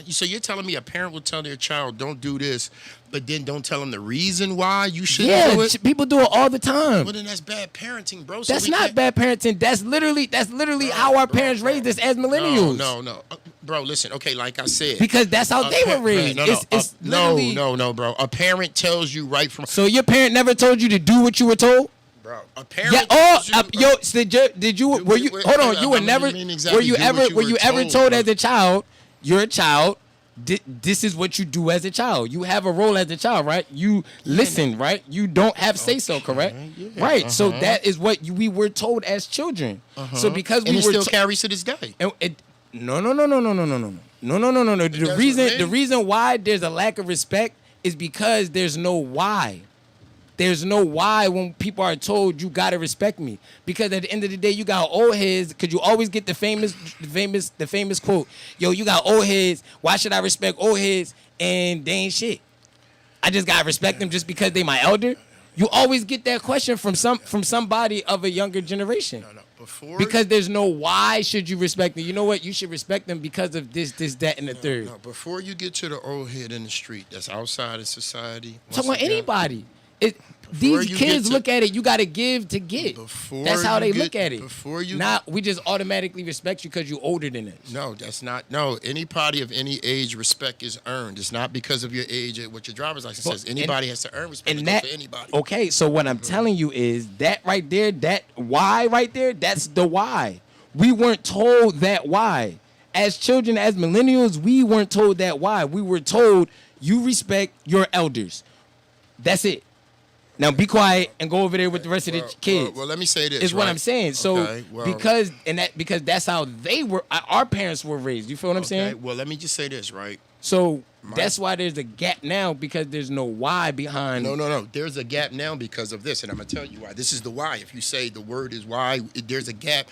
So you're telling me a parent will tell their child, "Don't do this," but then don't tell them the reason why you shouldn't do it? Yeah, people do it all the time. Well, then that's bad parenting, bro. That's not bad parenting. That's literally how our parents raised us as millennials. No. Bro, listen. Okay, like I said. Because that's how they were raised. No, bro. A parent tells you right from... So your parent never told you to do what you were told? Bro, a parent... Were you ever told as a child, you're a child, this is what you do as a child. You have a role as a child, right? You listen, right? You don't have say-so, correct? Yeah. Right. So that is what we were told as children. So because we were... still carries to this day. No. The reason why there's a lack of respect is because there's no why. There's no why when people are told you gotta respect me. Because at the end of the day, you got old heads. Because you always get the famous quote. Yo, you got old heads. Why should I respect old heads? And they ain't shit. I just gotta respect them just because they my elder. You always get that question from somebody of a younger generation. No. Because there's no why should you respect them. You know what? You should respect them because of this, that, and the third. No. Before you get to the old head in the street that's outside of society. Talking about anybody. These kids look at it, you got to give to get. That's how they look at it. We just automatically respect you because you're older than us. No, that's not. No, anybody of any age, respect is earned. It's not because of your age or what your driver's license says. Anybody has to earn respect for anybody. Okay, so what I'm telling you is that right there, that why right there, that's the why. We weren't told that why. As children, as millennials, we weren't told that why. We were told you respect your elders. That's it. Now be quiet and go over there with the rest of the kids. Well, let me say this. Is what I'm saying. So because that's how our parents were raised. You feel what I'm saying? Well, let me just say this, right? So that's why there's a gap now, because there's no why behind. No. There's a gap now because of this, and I'm gonna tell you why. This is the why. If you say the word is why, there's a gap.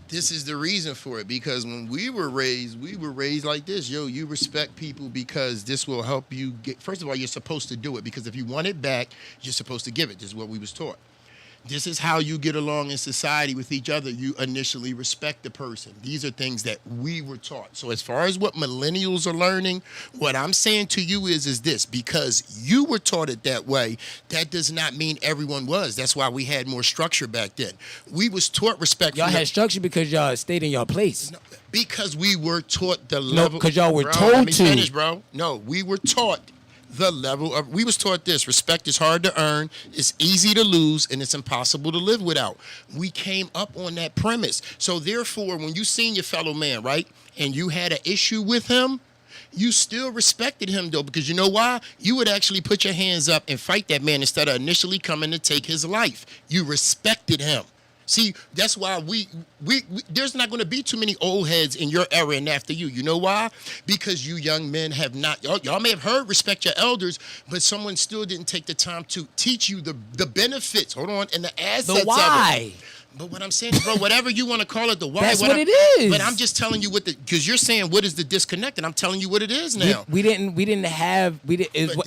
This is the reason for it. Because when we were raised like this. Yo, you respect people because this will help you get. First of all, you're supposed to do it because if you want it back, you're supposed to give it. This is what we was taught. This is how you get along in society with each other. You initially respect the person. These are things that we were taught. So as far as what millennials are learning, what I'm saying to you is this: because you were taught it that way, that does not mean everyone was. That's why we had more structure back then. We was taught respect. Y'all had structure because y'all stayed in your place. No, because we were taught the level. No, because y'all were bro, told let me to. finish, bro. No, we were taught the level of, we was taught this: respect is hard to earn, it's easy to lose, and it's impossible to live without. We came up on that premise. So therefore, when you seen your fellow man, right, and you had an issue with him, you still respected him, though, because you know why? You would actually put your hands up and fight that man instead of initially coming to take his life. You respected him. See, that's why we there's not going to be too many old heads in your era and after you. You know why? Because you young men have not, y'all may have heard respect your elders, but someone still didn't take the time to teach you the benefits, hold on, and the assets The why. of it. But what I'm saying is, bro, whatever you want to call it, the why. That's what it is. But I'm just telling you because you're saying what is the disconnect, and I'm telling you what it is now. That's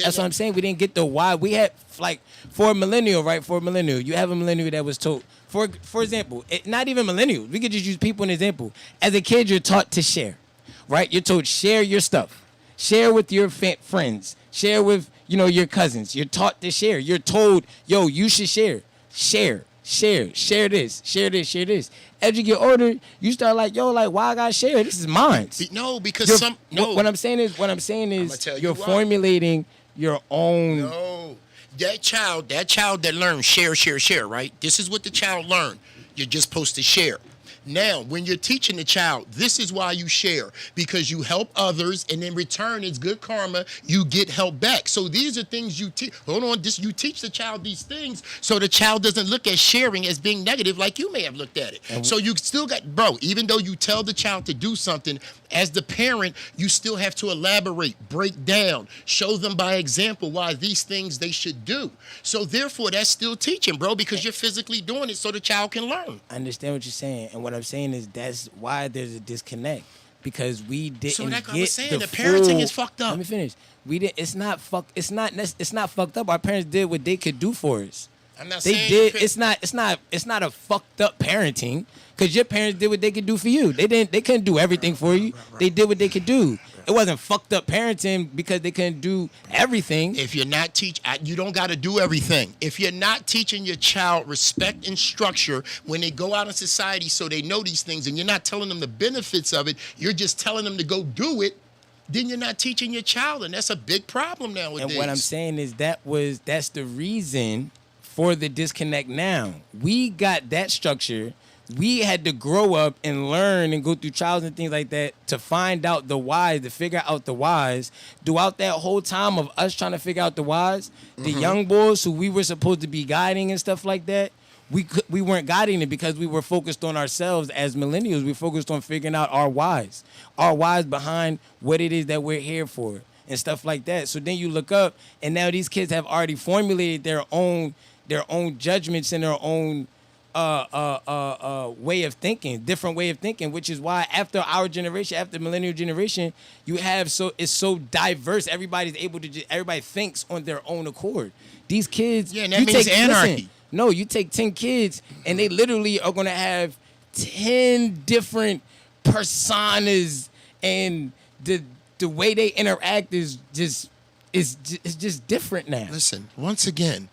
what I'm saying. We didn't get the why. We had, like, for a millennial, right? For a millennial, you have a millennial that was told, for example, not even millennials. We could just use people an example. As a kid, you're taught to share, right? You're told share your stuff, share with your friends, share with your cousins. You're taught to share. You're told, yo, you should share this. As you get older, you start like, yo, like, why I gotta share? This is mine. No, because What I'm saying is you're formulating your own. No, that child that learns share, right? This is what the child learned. You're just supposed to share. Now, when you're teaching the child, this is why you share, because you help others, and in return, it's good karma. You get help back. So these are things you teach. Hold on, you teach the child these things, so the child doesn't look at sharing as being negative, like you may have looked at it. So you still got, bro. Even though you tell the child to do something, as the parent, you still have to elaborate, break down, show them by example why these things they should do. So therefore, that's still teaching, bro, because you're physically doing it, so the child can learn. I understand what you're saying, and what I'm saying is that's why there's a disconnect, because we didn't so like get I was saying, the parenting is fucked up. Let me finish. We did. It's not fucked up. Our parents did what they could do for us. I'm not They saying did. It's not a fucked up parenting, because your parents did what they could do for you. They couldn't do everything for you. They did what they could do. It wasn't fucked up parenting because they couldn't do everything. If you're not you don't got to do everything. If you're not teaching your child respect and structure when they go out in society, so they know these things, and you're not telling them the benefits of it, you're just telling them to go do it, then you're not teaching your child, and that's a big problem nowadays. And what I'm saying is that's the reason for the disconnect now. We got that structure. We had to grow up and learn and go through trials and things like that to find out the whys, to figure out the whys. Throughout that whole time of us trying to figure out the whys, the young boys who we were supposed to be guiding and stuff like that, we weren't guiding it because we were focused on ourselves as millennials. We focused on figuring out our whys behind what it is that we're here for and stuff like that. So then you look up, and now these kids have already formulated their own judgments and their own way of thinking, different way of thinking, which is why after our generation, after the millennial generation, it's so diverse. Everybody thinks on their own accord. These kids, and that means anarchy. Listen, no, you take 10 kids and they literally are gonna have 10 different personas, and the way they interact is just different now. Listen, once again,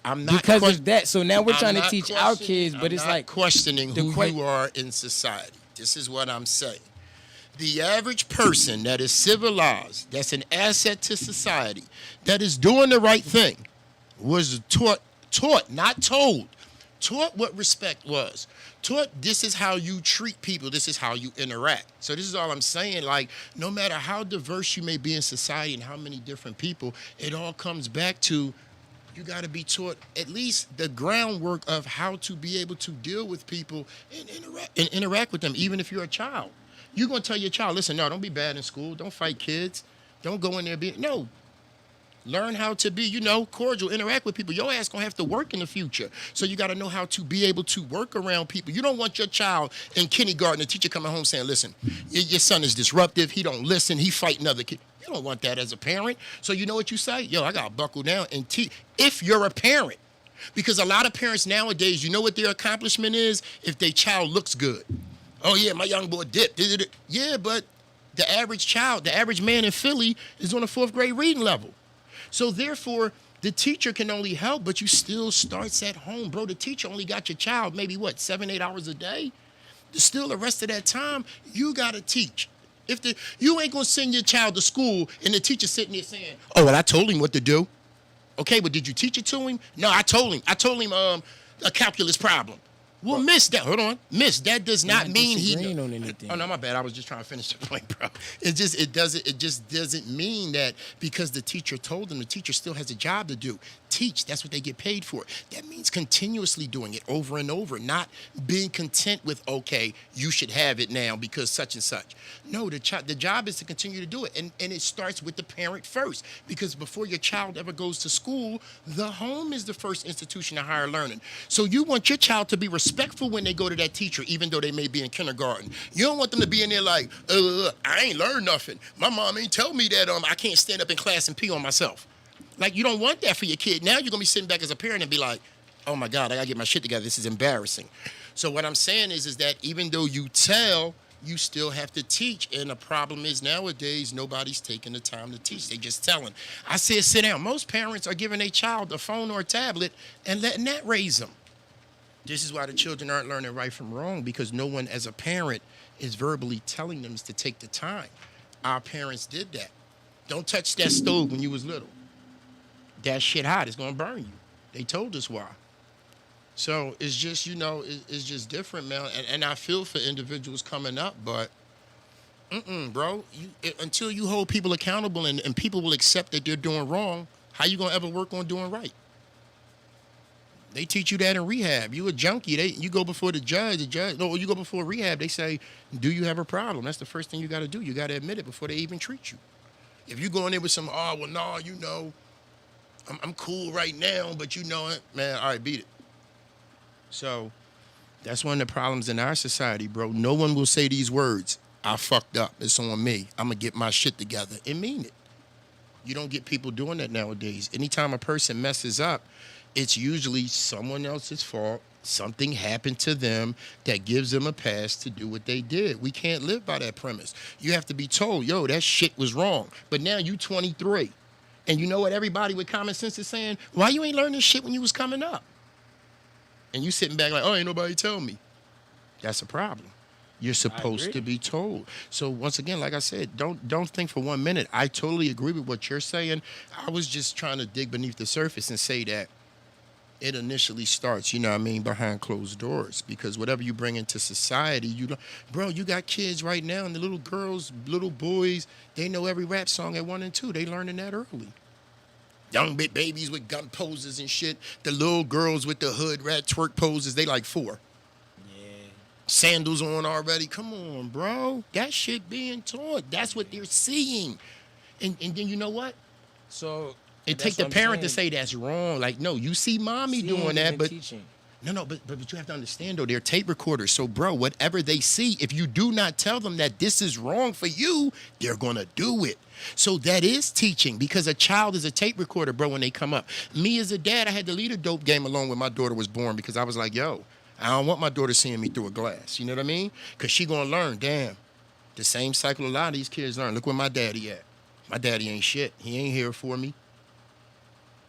I'm not because of that. So now we're trying to teach our kids, but it's like questioning who you are in society. This is what I'm saying. The average person that is civilized, that's an asset to society, that is doing the right thing, was taught, not told, taught what respect was. Taught this is how you treat people, this is how you interact. So this is all I'm saying. Like, no matter how diverse you may be in society and how many different people, it all comes back to you got to be taught at least the groundwork of how to be able to deal with people and interact with them, even if you're a child. You're going to tell your child, listen, no, don't be bad in school. Don't fight kids. Don't go in there no. Learn how to be, cordial, interact with people. Your ass going to have to work in the future. So you got to know how to be able to work around people. You don't want your child in kindergarten, the teacher coming home saying, listen, your son is disruptive. He don't listen. He fighting other kids. You don't want that as a parent. So you know what you say? Yo, I got to buckle down and teach. If you're a parent, Because a lot of parents nowadays, you know what their accomplishment is? If their child looks good. Oh, yeah, my young boy dipped. Yeah, but the average child, the average man in Philly is on a 4th grade reading level. So therefore, the teacher can only help, but you still starts at home. Bro, the teacher only got your child maybe, 7-8 hours a day? Still the rest of that time, you got to teach. You ain't going to send your child to school and the teacher sitting there saying, oh, well, I told him what to do. Okay, but did you teach it to him? No, I told him. A calculus problem. Well, miss, that. Hold on, miss. That does not mean he. On anything. Oh no, my bad. I was just trying to finish the point, bro. It just doesn't mean that because the teacher told them. The teacher still has a job to do. Teach. That's what they get paid for. That means continuously doing it over and over, not being content with okay, you should have it now because such and such. No, the job is to continue to do it, and it starts with the parent first. Because before your child ever goes to school, the home is the first institution of higher learning. So you want your child to be respectful when they go to that teacher, even though they may be in kindergarten. You don't want them to be in there like, I ain't learned nothing. My mom ain't tell me that I can't stand up in class and pee on myself. Like, you don't want that for your kid. Now you're going to be sitting back as a parent and be like, oh, my God, I got to get my shit together. This is embarrassing. So what I'm saying is that even though you tell, you still have to teach. And the problem is nowadays, nobody's taking the time to teach. They just telling. I said sit down. Most parents are giving their child a phone or a tablet and letting that raise them. This is why the children aren't learning right from wrong, because no one as a parent is verbally telling them to take the time. Our parents did that. Don't touch that stove when you was little. That shit hot, it's gonna burn you. They told us why. So it's just, it's just different, man. And I feel for individuals coming up, but bro, until you hold people accountable and people will accept that they're doing wrong, how you gonna ever work on doing right? They teach you that in rehab. You a junkie. You go before the judge. You go before rehab. They say, do you have a problem? That's the first thing you got to do. You got to admit it before they even treat you. If you go in there with some, I'm cool right now, but man, all right, beat it. So that's one of the problems in our society, bro. No one will say these words, I fucked up. It's on me. I'm going to get my shit together and mean it. You don't get people doing that nowadays. Anytime a person messes up, it's usually someone else's fault. Something happened to them that gives them a pass to do what they did. We can't live by that premise. You have to be told, yo, that shit was wrong. But now you 23. And you know what everybody with common sense is saying? Why you ain't learn this shit when you was coming up? And you sitting back like, oh, ain't nobody tell me. That's a problem. You're supposed to be told. So once again, like I said, don't think for 1 minute. I totally agree with what you're saying. I was just trying to dig beneath the surface and say that it initially starts, behind closed doors. Because whatever you bring into society, you got kids right now, and the little girls, little boys, they know every rap song at 1 and 2. They learning that early. Young babies with gun poses and shit. The little girls with the hood rat twerk poses, they like 4. Yeah. Sandals on already. Come on, bro. That shit being taught. That's what they're seeing. And then you know what? So it take the parent to say that's wrong. Like, no, you see mommy doing that, but teaching. But you have to understand though, they're tape recorders. So, bro, whatever they see, if you do not tell them that this is wrong for you, they're gonna do it. So that is teaching, because a child is a tape recorder, bro. When they come up, me as a dad, I had to lead a dope game along when my daughter was born, because I was like, yo, I don't want my daughter seeing me through a glass. You know what I mean? Because she gonna learn. Damn, the same cycle a lot of these kids learn. Look where my daddy at. My daddy ain't shit. He ain't here for me.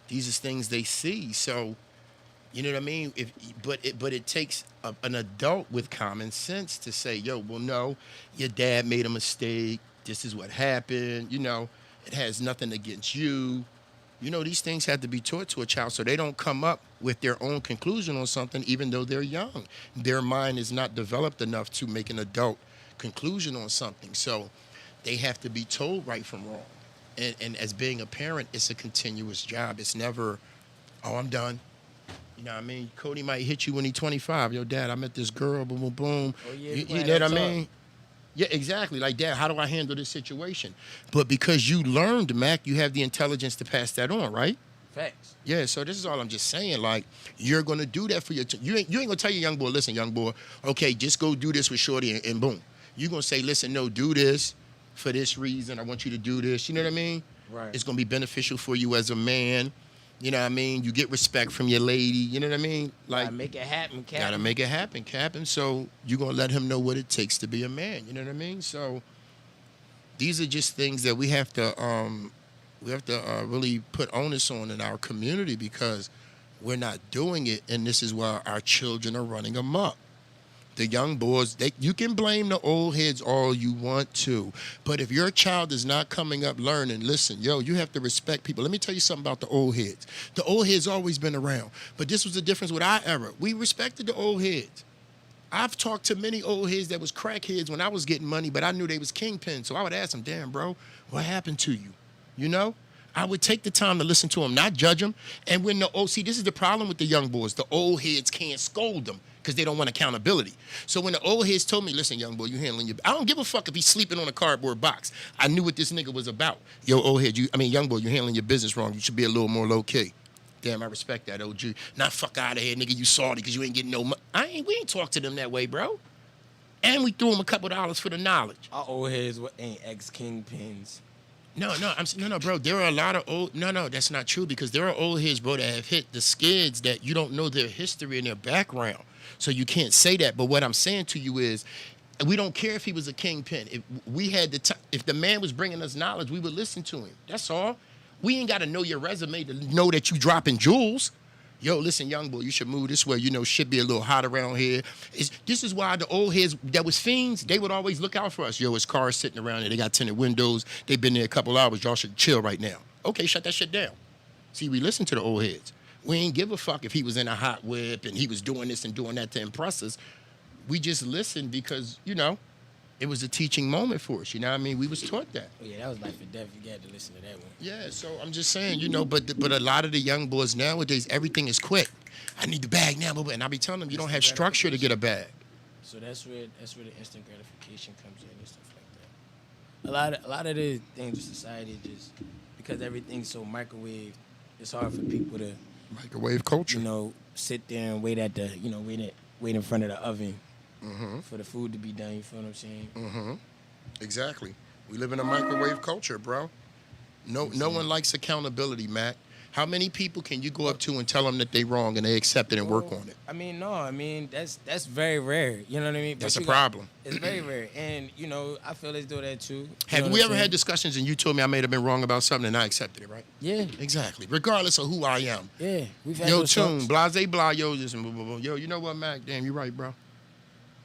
These are things they see. So, you know what I mean? But it takes an adult with common sense to say, yo, well, no, your dad made a mistake. This is what happened. It has nothing against you. These things have to be taught to a child so they don't come up with their own conclusion on something, even though they're young. Their mind is not developed enough to make an adult conclusion on something. So they have to be told right from wrong. And as being a parent, it's a continuous job. It's never, oh, I'm done. You know what I mean? Cody might hit you when he's 25. Yo, Dad, I met this girl, boom, boom, boom. Oh, yeah, you know what I mean? Yeah, exactly. Like, Dad, how do I handle this situation? But because you learned, Mac, you have the intelligence to pass that on, right? Facts. Yeah, so this is all I'm just saying. Like, you're going to do that for you ain't going to tell your young boy, listen, young boy, okay, just go do this with Shorty and boom. You're going to say, listen, no, do this for this reason. I want you to do this. You know what I mean? Right. It's going to be beneficial for you as a man. You know what I mean? You get respect from your lady. You know what I mean? Like, Gotta make it happen, Captain. gotta make it happen, Captain. So you're gonna let him know what it takes to be a man. You know what I mean? So these are just things that we have to really put onus on in our community because we're not doing it, and this is why our children are running amok. The young boys, you can blame the old heads all you want to, but if your child is not coming up learning, listen, you have to respect people. Let me tell you something about the old heads. The old heads always been around, but this was the difference with our era. We respected the old heads. I've talked to many old heads that was crackheads when I was getting money, but I knew they was kingpins, so I would ask them, damn, bro, what happened to you? You know? I would take the time to listen to them, not judge them. And when see, this is the problem with the young boys. The old heads can't scold them because they don't want accountability. So when the old heads told me, listen, young boy, you handling I don't give a fuck if he's sleeping on a cardboard box. I knew what this nigga was about. Yo, old head, young boy, you're handling your business wrong. You should be a little more low-key. Damn, I respect that, OG. Not fuck out of here, nigga, you salty because you ain't getting no money. We ain't talk to them that way, bro. And we threw them a couple $2 for the knowledge. Our old heads ain't ex-kingpins. No, bro. There are a lot of old. No, that's not true because there are old heads, bro, that have hit the skids that you don't know their history and their background, so you can't say that. But what I'm saying to you is, we don't care if he was a kingpin. If we had if the man was bringing us knowledge, we would listen to him. That's all. We ain't got to know your resume to know that you dropping jewels. Yo, listen, young boy, you should move this way. You know, shit be a little hot around here. This is why the old heads that was fiends, they would always look out for us. Yo, it's cars sitting around there. They got tinted windows. They've been there a couple hours. Y'all should chill right now. Okay, shut that shit down. See, we listen to the old heads. We ain't give a fuck if he was in a hot whip and he was doing this and doing that to impress us. We just listened because, it was a teaching moment for us. You know what I mean? We was taught that. Oh, yeah, that was life or death. You got to listen to that one. Yeah, so I'm just saying, but a lot of the young boys nowadays, everything is quick. I need the bag now, and I be telling them you don't have structure to get a bag. So that's where the instant gratification comes in and stuff like that. A lot of the things in society just because everything's so microwave, it's hard for people to microwave culture. Sit there and wait in front of the oven. Mm-hmm. For the food to be done, you feel what I'm saying? Mm-hmm. Exactly. We live in a microwave culture, bro. No one likes accountability, Mac. How many people can you go up to and tell them that they wrong and they accept it and work on it? That's very rare. You know what I mean? That's a problem. It's very rare, and I feel as though that too. Have we ever had discussions and you told me I may have been wrong about something and I accepted it, right? Yeah. Exactly. Regardless of who I am. Yeah. We've had yo, tune, blase, blah, yo, this and blah, blah, blah. Yo, you know what, Mac? Damn, you're right, bro.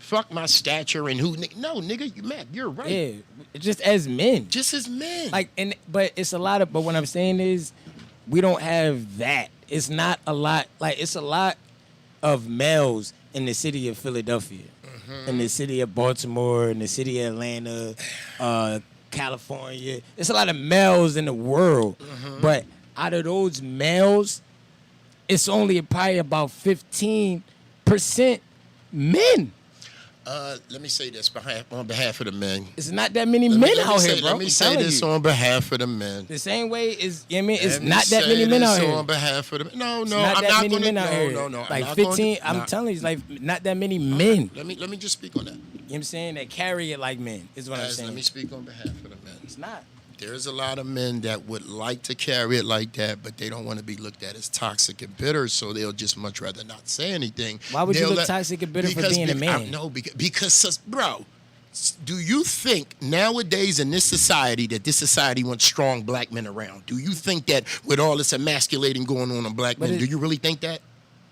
Fuck my stature and who. No, nigga, Mac, you're right. Yeah, just as men. Just as men. But it's a lot of. But what I'm saying is, we don't have that. It's not a lot. It's a lot of males in the city of Philadelphia, in the city of Baltimore, in the city of Atlanta, California. It's a lot of males in the world, but out of those males, it's only probably about 15% men. Let me say this on behalf of the men. It's not that many men out here, bro. Let me say this on behalf of the men. The same way is, it's not that many men out here. On behalf of the men. No, I'm not that many men out here. No. Like 15, I'm telling you, it's not that many men. Let me just speak on that. You know what I'm saying? That carry it like men is what I'm saying. Let me speak on behalf of the men. It's not. There's a lot of men that would like to carry it like that, but they don't want to be looked at as toxic and bitter, so they'll just much rather not say anything. Why would you look toxic and bitter for being a man? No, because, bro, do you think nowadays in this society that this society wants strong black men around? Do you think that with all this emasculating going on black men, do you really think that?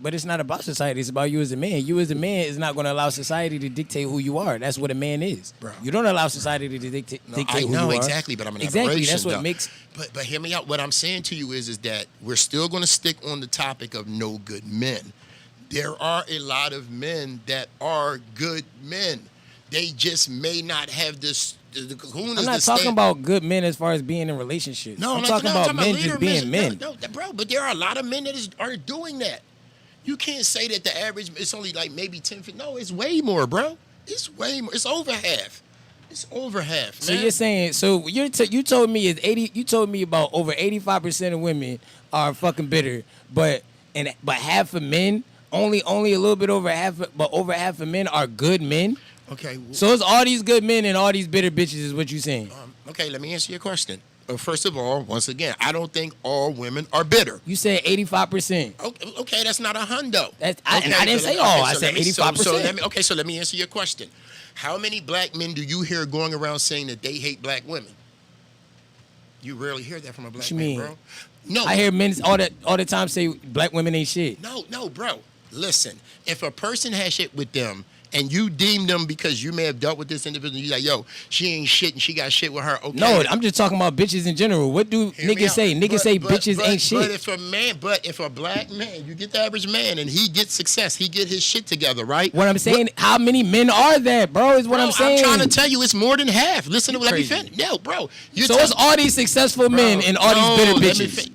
But it's not about society. It's about you as a man. You as a man is not going to allow society to dictate who you are. That's what a man is. Bro. You don't allow society to dictate who you are. No, exactly, but I'm an aberration. That's what makes... But hear me out. What I'm saying to you is that we're still going to stick on the topic of no good men. There are a lot of men that are good men. They just may not have this... I'm not talking about good men as far as being in relationships. No, I'm talking about men just being men. No, bro, but there are a lot of men that are doing that. You can't say that the average, it's only like maybe 10 feet. No, it's way more, bro. It's way more. It's over half. It's over half, man. So you're saying, you told me it's 80, you told me about over 85% of women are fucking bitter, but half of men, only a little bit over half, but over half of men are good men? Okay. So it's all these good men and all these bitter bitches is what you're saying? Okay, let me answer your question. First of all, once again, I don't think all women are bitter. You said 85%. Okay, that's not a hundo. And I didn't say all. I said 85%. So let me answer your question. How many black men do you hear going around saying that they hate black women? You rarely hear that from a black man, bro. No, I hear men all the time say black women ain't shit. No, bro. Listen, if a person has shit with them and you deem them because you may have dealt with this individual, you're like, yo, she ain't shit and she got shit with her. Okay. No, I'm just talking about bitches in general. What do niggas say? Niggas say bitches ain't shit. But if a black man, you get the average man and he gets success, he get his shit together, right? What I'm saying, how many men are that, bro? Is what I'm saying. I'm trying to tell you, it's more than half. Listen to let me finish. No, bro. So it's all these successful men and all these bitter bitches.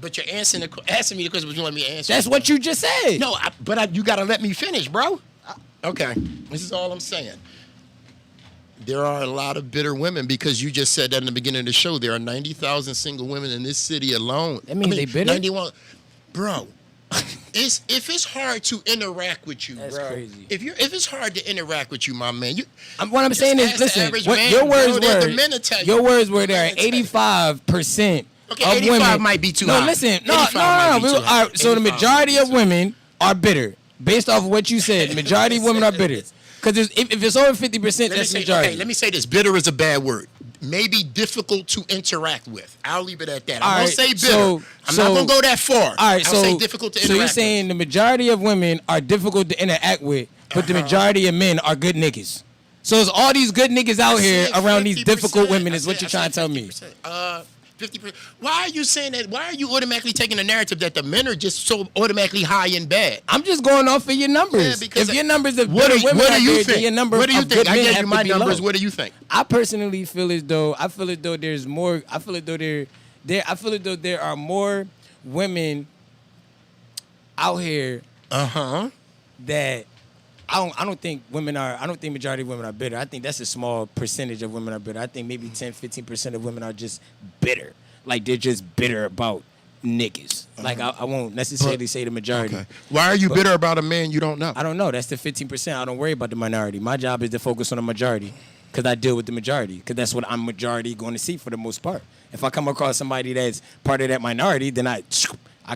But you're asking me the question, but you let me answer. That's what you just said. No, you got to let me finish, bro. Okay, this is all I'm saying. There are a lot of bitter women because you just said that in the beginning of the show. There are 90,000 single women in this city alone. That means they bitter? 91. Bro, if it's hard to interact with you, that's bro. Crazy. If it's hard to interact with you, my man, what I'm saying is, listen, your words were there are 85% okay, of 85 women might be too high. No, listen, no. So the majority of women are bitter. Based off of what you said, majority of women are bitter. Because if it's over 50%, that's majority. Okay, let me say this. Bitter is a bad word. Maybe difficult to interact with. I'll leave it at that. I won't say bitter. I'm not going to go that far. All right, I'll say difficult to interact with. So you're saying the majority of women are difficult to interact with, but the majority of men are good niggas. So it's all these good niggas out here around these difficult women is what you're trying to tell me. 50%. Why are you saying that? Why are you automatically taking the narrative that the men are just so automatically high and bad? I'm just going off of your numbers. Yeah, if your numbers of bitter women are there, then your number what do you of think? good men I gave have you my to be numbers. low. What do you think? I personally feel as though there's more. I feel as though there are more women out here. That I don't think majority of women are bitter. I think that's a small percentage of women are bitter. I think maybe 10-15% of women are just bitter. Like they're just bitter about niggas. Like I won't necessarily say the majority. Okay. Why are you bitter about a man you don't know? I don't know. That's the 15%. I don't worry about the minority. My job is to focus on the majority because I deal with the majority because that's what I'm majority going to see for the most part. If I come across somebody that's part of that minority, then I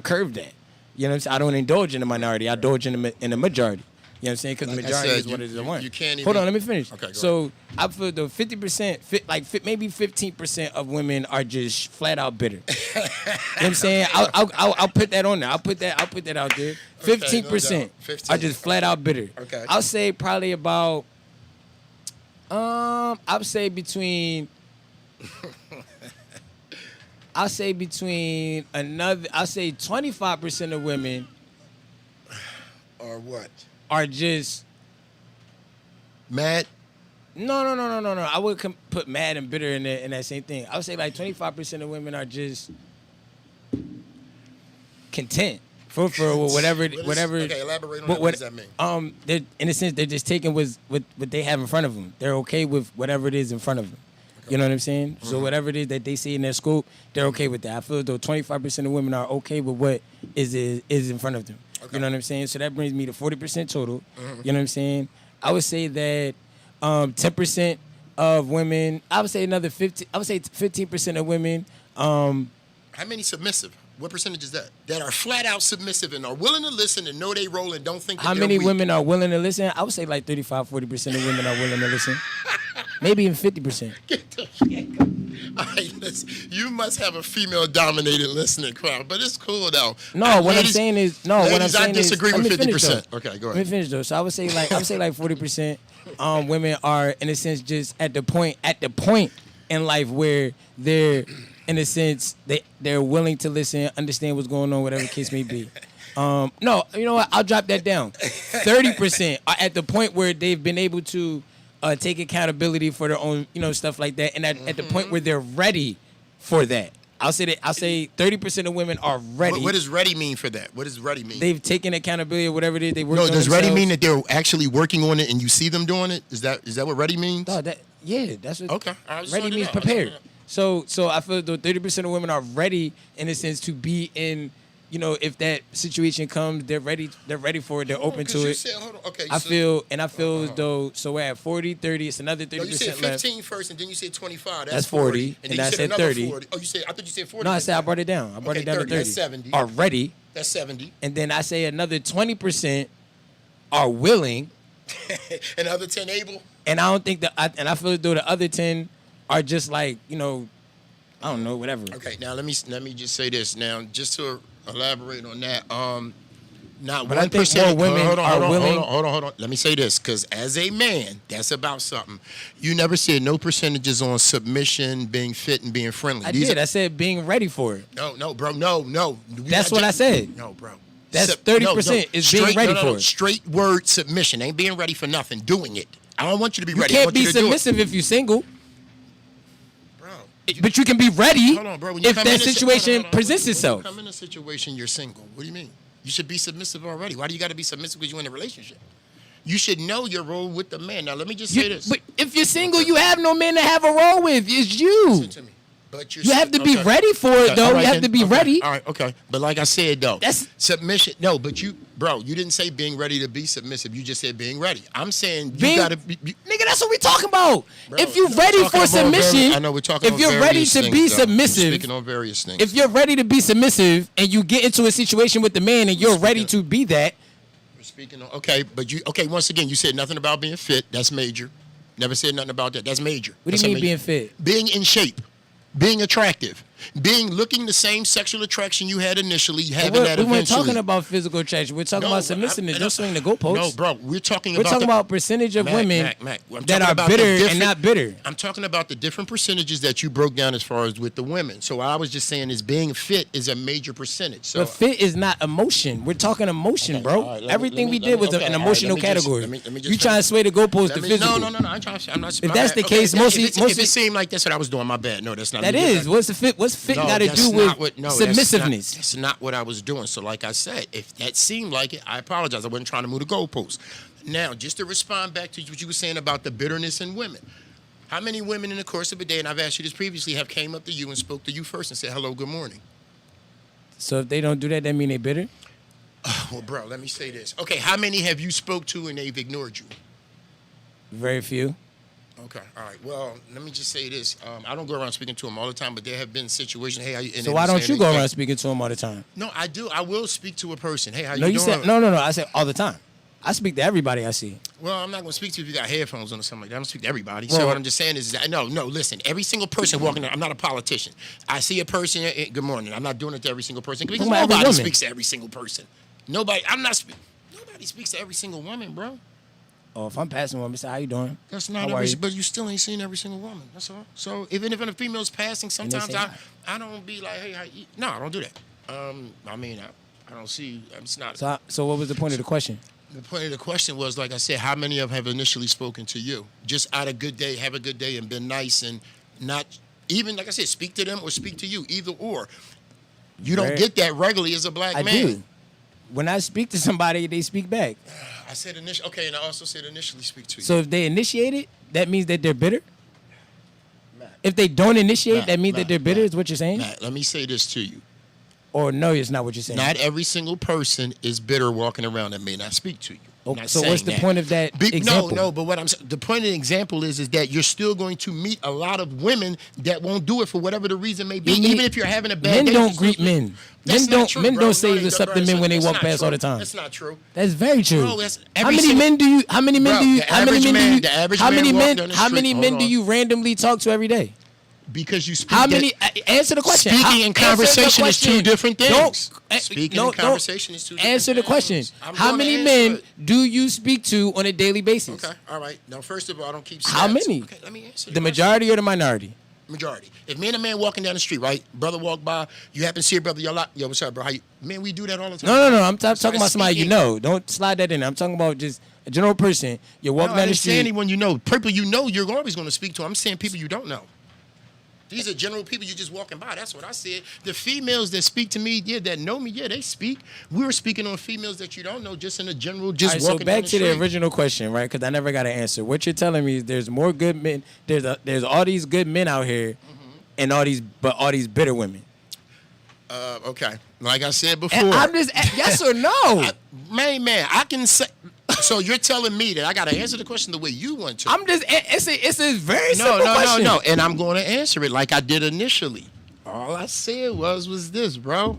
curve that. You know what I'm saying? I don't indulge in the minority. I indulge in the majority. You know what I'm saying? Because the majority is what it is I want. You can't even... Hold on, let me finish. Okay, so I feel the 50%, maybe 15% of women are just flat out bitter. You know what I'm saying? I'll put that on there. I'll put that out there. 15% are just flat out bitter. Okay. I'll say probably about I'll say between 25% of women or what? Are just mad? No. I would put mad and bitter in that same thing. I would say like 25% of women are just content for whatever. Okay, elaborate on that. What does that mean? They're, in a sense, they're just taking what they have in front of them. They're okay with whatever it is in front of them. Okay. You know what I'm saying? Mm-hmm. So whatever it is that they see in their scope, they're okay with that. I feel though 25% of women are okay with what is in front of them. Okay. You know what I'm saying? So that brings me to 40% total. Mm-hmm. You know what I'm saying? I would say that 10% of women. I would say another 50. I would say 15% of women. How many submissive? What percentage is that? That are flat out submissive and are willing to listen and know they role and don't think that how they're many weak. Women are willing to listen? I would say like 35-40% of women are willing to listen. Maybe even 50%. Get the shit. All right, listen. You must have a female-dominated listening crowd, but it's cool though. No, what I'm saying is I disagree with 50%. Okay, go ahead. Let me finish though. So I would say like 40% women are in a sense just at the point in life where they're in a sense they're willing to listen, understand what's going on, whatever the case may be. No, you know what? I'll drop that down. 30% are at the point where they've been able to take accountability for their own, stuff like that, and at the point where they're ready for that. I'll say 30% of women are ready. What does ready mean for that? What does ready mean? They've taken accountability or whatever it is they work on. No, does ready mean that they're actually working on it and you see them doing it? Is that what ready means? No, that's what. Okay. Ready means prepared. So I feel though 30% of women are ready in a sense to be in if that situation comes, they're ready for it. They're open to it. Said, hold on. Okay, I feel as though, so we're at 40, 30, it's another 30% left. You said 15 left. first, and then you said 25. That's 40. And And then I you said another 30. 40. Oh, I thought you said 40. No, I said I brought it down. I brought it down 30. to 30. That's 70. Already. That's 70. And then I say another 20% are willing. And the other 10 able? And I don't think and I feel as though the other 10 are just like, I don't know, whatever. Okay, now let me just say this. Now, just to elaborate on that, not But I 1%. think more women are willing. Hold on. Let me say this, because as a man, that's about something. You never said no percentages on submission, being fit, and being friendly. I said being ready for it. No, bro, no. That's what I said. No, bro. That's 30% is being ready for it. Straight word submission. Ain't being ready for nothing. Doing it. I don't want you to be ready. You I can't want be you to do it. submissive if you're single. Bro. But you can be ready Hold on, bro. if that situation presents When itself. you come in a situation, you're single. What do you mean? You should be submissive already. Why do you got to be submissive because you're in a relationship? You should know your role with the man. Now, let me just say this. But if you're single, you have no man to have a role with. It's you. Listen to me. But You have to be ready for it, though. You have to be ready. All right, okay. But like I said, though, That's- submission. No, but you didn't say being ready to be submissive. You just said being ready. I'm saying you Being- got to be. Nigga, that's what we're talking about. Bro, if you're we're ready talking for about submission, I know we're talking if about you're ready various to things, be though. submissive, We're speaking on various things. if you're ready to be submissive and you get into a situation with the man and you're ready to be that, We're speaking on once again, you said nothing about being fit. That's major. Never said nothing about that. That's major. what do That's you a mean major- being fit? Being in shape, being attractive, looking the same sexual attraction you had initially, having that We eventually. weren't talking about physical attraction. We're talking No, about but submissiveness. I- Don't swing the goalposts. No, bro, we're talking We're about talking about percentage of women Mac, I'm that talking are about the bitter and different- not bitter. I'm talking about the different percentages that you broke down as far as with the women. So what I was just saying is being fit is a major percentage. So But fit is not emotion. We're talking emotion, bro. all right, let me- Everything let me- we did was okay, an all right, emotional let me just- category. let me just You trying to sway the goalpost to Let me- physical. No. I'm not. If that's the case, if mostly- it seemed like that's what I was doing, my bad. No, that's not. That let me get is. back. What's fit No, got to that's do not with that's submissiveness? That's not what I was doing. So, like I said, if that seemed like it, I apologize. I wasn't trying to move the goalposts. Now, just to respond back to what you were saying about the bitterness in women. How many women in the course of a day, and I've asked you this previously, have came up to you and spoke to you first and said, hello, good morning? So if they don't do that mean they bitter? Well, bro, let me say this. Okay, how many have you spoke to and they've ignored you? Very few. Okay, all right. Well, let me just say this. I don't go around speaking to them all the time, but there have been situations. Hey, how you? And So they why don't don't say you go anything. around speaking to them all the time? No, I do. I will speak to a person. Hey, how No, you you doing? said no. I said all the time. I speak to everybody I see. Well, I'm not going to speak to you if you got headphones on or something like that. I'm going to speak to everybody. Well- So what I'm just saying is that, no, listen. Every single person walking there, I'm not a politician. I see a person, good morning. I'm not doing it to every single person because Who am I, every nobody woman? speaks to every single person. Nobody speaks to every single woman, bro. Oh, if I'm passing one, say how you doing? That's not How are every, you? but you still ain't seen every single woman. That's all. So even if a female's passing, they sometimes say hi. I don't be like, hey, how you? No, I don't do that. I mean, I don't see. It's not. So what was the point of the question? The point of the question was, like I said, how many of them have initially spoken to you? Just out of good day, have a good day, and been nice, and not even, like I said, speak to them or speak to you, either or. You don't Right. get that regularly as a black I man. do. When I speak to somebody, they speak back. I said initially, okay, and I also said initially speak to you. So if they initiate it, that means that they're bitter? If they don't initiate, Matt, that means that Matt, they're bitter, Matt, is what you're saying? Matt, let me say this to you. Or no, it's not what you're saying. Not every single person is bitter walking around that may not speak to you. Oh, Not so what's saying the that. point of that example? No, but what I'm saying, the point of the example is that you're still going to meet a lot of women that won't do it for whatever the reason may be, You meet- even if you're having a bad Men day. don't greet men. That's Men not don't true, men bro. don't say No, what's up to men when they that's walk not past true. all the time. That's not true. That's very true. Bro, that's how every many single- men do you how many men Bro, do you the how many average men do man- you the average how man many walk men down the how street- many men hold do on. you randomly talk to every day? Because you speak. How that- many answer the question. Speaking and Answer the conversation is question. two different things. Don't Speaking no, and conversation is two different Answer the question. things. I'm How gonna many answer men it. do you speak to on a daily basis? Okay, all right. Now, first of all, I don't keep. How stats. many? Okay, let me answer The question. majority or the minority? Majority. If me and a man walking down the street, right? Brother walk by, you happen to see a brother, yo, what's up, bro? How you? Man, we do that all the time. No. I'm talking about somebody you speaking. know. Don't slide that in. I'm talking about just a general person. You're walking No, I down the didn't say street. anyone you know. People you know, you're always going to speak to. I'm saying people you don't know. These are general people you just walking by. That's what I said. The females that speak to me, yeah, that know me, yeah, they speak. We were speaking on females that you don't know, just in a general, just All right, so walking back down to the the street. original question, right? Because I never got an answer. What you're telling me is there's more good men. There's all these good men out here, and all these bitter women. Okay. Like I said before. And I'm just yes or no. Man, I can say. So you're telling me that I got to answer the question the way you want to? I'm just. It's a very simple question. No. And I'm going to answer it like I did initially. All I said was this, bro.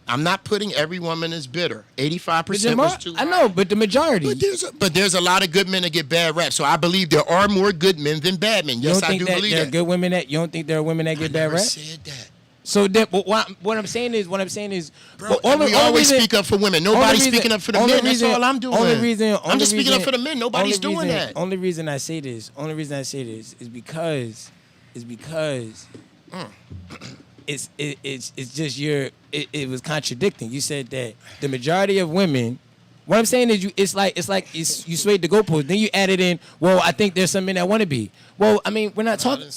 I'm not putting every woman as bitter. 85% was too high. I know, but the majority. But there's a lot of good men that get bad rap. So I believe there are more good men than bad men. Yes, I do believe that. Good women that you don't think there are women that get bad rap? I said that. So that, but what I'm saying is, bro, we always speak up for women. Nobody's speaking up for the men. That's all I'm doing. I'm just speaking up for the men. Nobody's doing that. Only reason I say this is because it's just it was contradicting. You said that the majority of women. What I'm saying is, it's like you swayed the goalpost. Then you added in, well, I think there's some men that want to be. Well, I mean, we're not talking.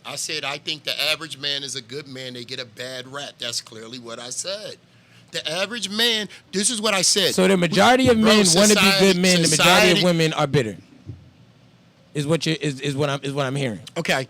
I said I think the average man is a good man. They get a bad rap. That's clearly what I said. The average man. This is what I said. So the majority of men want to be good men. The majority of women are bitter. Is what I'm hearing. Okay.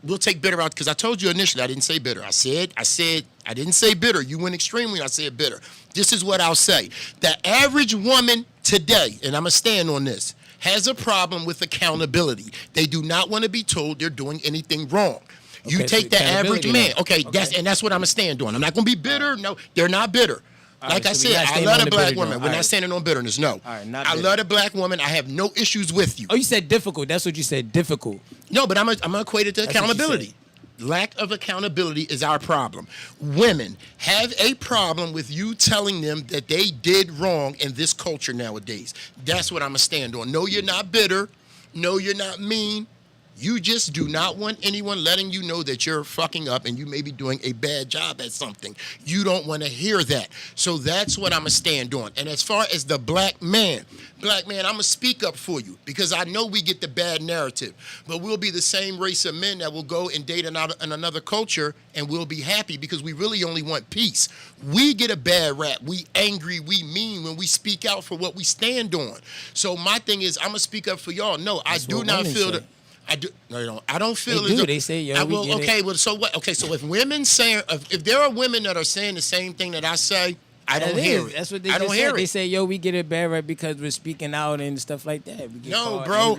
We'll take bitter out because I told you initially I didn't say bitter. I said I didn't say bitter. You went extremely. I said bitter. This is what I'll say. The average woman today, and I'm going to stand on this, has a problem with accountability. They do not want to be told they're doing anything wrong. You take the average man. Okay. That's what I'm going to stand on. I'm not going to be bitter. No, they're not bitter. Like I said, I love a black woman. We're not standing on bitterness. No. I love a black woman. I have no issues with you. Oh, you said difficult. That's what you said, difficult. No, but I'm going to equate it to accountability. Lack of accountability is our problem. Women have a problem with you telling them that they did wrong in this culture nowadays. That's what I'm going to stand on. No, you're not bitter. No, you're not mean. You just do not want anyone letting you know that you're fucking up and you may be doing a bad job at something. You don't want to hear that. So that's what I'm going to stand on. And as far as the black man, I'm going to speak up for you because I know we get the bad narrative. But we'll be the same race of men that will go and date in another culture and we'll be happy because we really only want peace. We get a bad rap. We angry, we mean when we speak out for what we stand on. So my thing is I'm going to speak up for y'all. No, I do not feel that. I do. No, you don't. I don't feel it. They say, yo, we get okay, it. well, so what? Okay, so if women say, if there are women that are saying the same thing that I say, I don't hear it. That's what they just said. They say, yo, we get it bad right because we're speaking out and stuff like that. No, bro.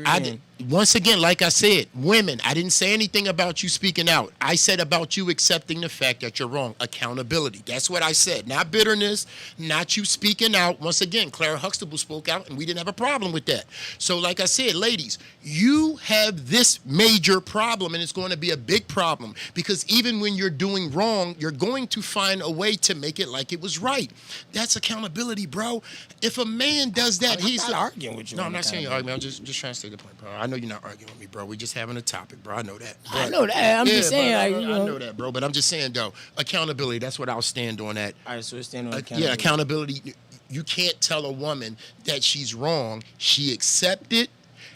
Once again, like I said, women, I didn't say anything about you speaking out. I said about you accepting the fact that you're wrong. Accountability. That's what I said. Not bitterness, not you speaking out. Once again, Clara Huxtable spoke out, and we didn't have a problem with that. So like I said, ladies, you have this major problem, and it's going to be a big problem because even when you're doing wrong, you're going to find a way to make it like it was right. That's accountability, bro. If a man does that, he's not arguing with you. No, I'm not saying you're arguing. I'm just trying to say the point, bro. I know you're not arguing with me, bro. We're just having a topic, bro. I know that. But, I know that. I'm just saying. I know that, bro. But I'm just saying, though, accountability, that's what I'll stand on that. All right, so stand on accountability. Yeah, accountability. You can't tell a woman that she's wrong. She accept it,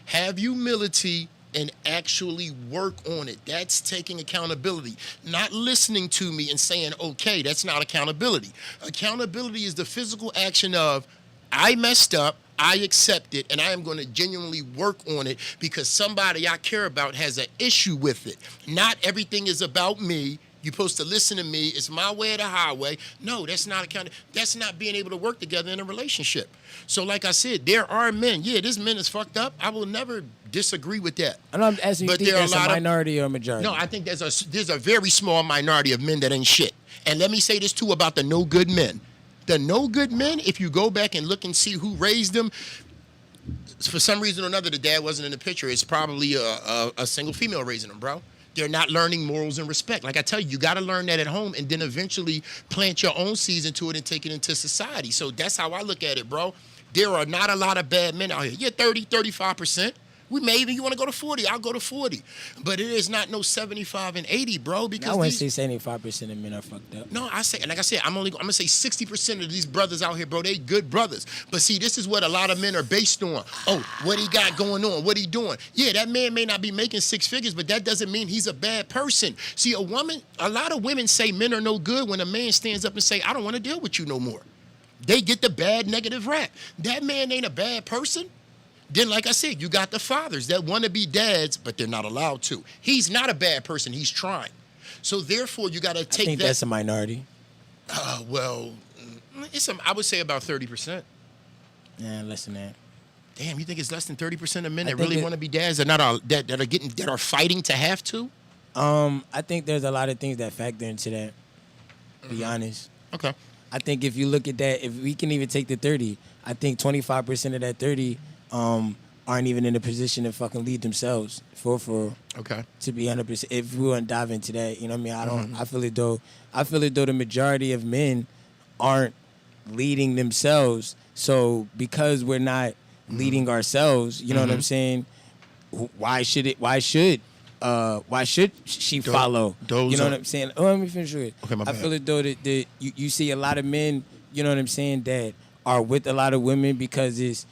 have humility, and actually work on it. That's taking accountability. Not listening to me and saying, okay, that's not accountability. Accountability is the physical action of, I messed up, I accept it, and I am going to genuinely work on it because somebody I care about has an issue with it. Not everything is about me. You're supposed to listen to me. It's my way or the highway. No, that's not that's not being able to work together in a relationship. So like I said, there are men. Yeah, this man is fucked up. I will never disagree with that. And I'm asking you, think there's a minority or a majority? No, I think there's a very small minority of men that ain't shit. And let me say this too about the no good men. The no good men, if you go back and look and see who raised them, for some reason or another, the dad wasn't in the picture. It's probably a single female raising them, bro. They're not learning morals and respect. Like I tell you, you got to learn that at home and then eventually plant your own seeds into it and take it into society. So that's how I look at it, bro. There are not a lot of bad men out here. Yeah, 30, 35%. We may even, you want to go to 40, I'll go to 40. But it is not no 75 and 80, bro. Because I wouldn't say 75% of men are fucked up. No, I say, and like I said, I'm going to say 60% of these brothers out here, bro, they good brothers. But see, this is what a lot of men are based on. Oh, what he got going on, what he doing. Yeah, that man may not be making six figures, but that doesn't mean he's a bad person. See, a lot of women say men are no good when a man stands up and say, I don't want to deal with you no more. They get the bad negative rap. That man ain't a bad person. Then, like I said, you got the fathers that want to be dads, but they're not allowed to. He's not a bad person. He's trying. So, therefore, you got to take that. I think that's a minority. Well, I would say about 30%. Yeah, less than that. Damn, you think it's less than 30% of men that think really want to be dads that are fighting to have to? I think there's a lot of things that factor into that. To be honest. Okay. I think if you look at that, if we can even take the 30, I think 25% of that 30 aren't even in a position to fucking lead themselves. For Okay. to be 100%. If we want to dive into that, you know what I mean? I don't. I feel it though the majority of men aren't leading themselves. So because we're not leading ourselves, you know what I'm saying? Why should she follow? You know what I'm saying? Oh, let me finish with it. Okay, my I bad. feel it though that you see a lot of men, you know what I'm saying, that are with a lot of women because they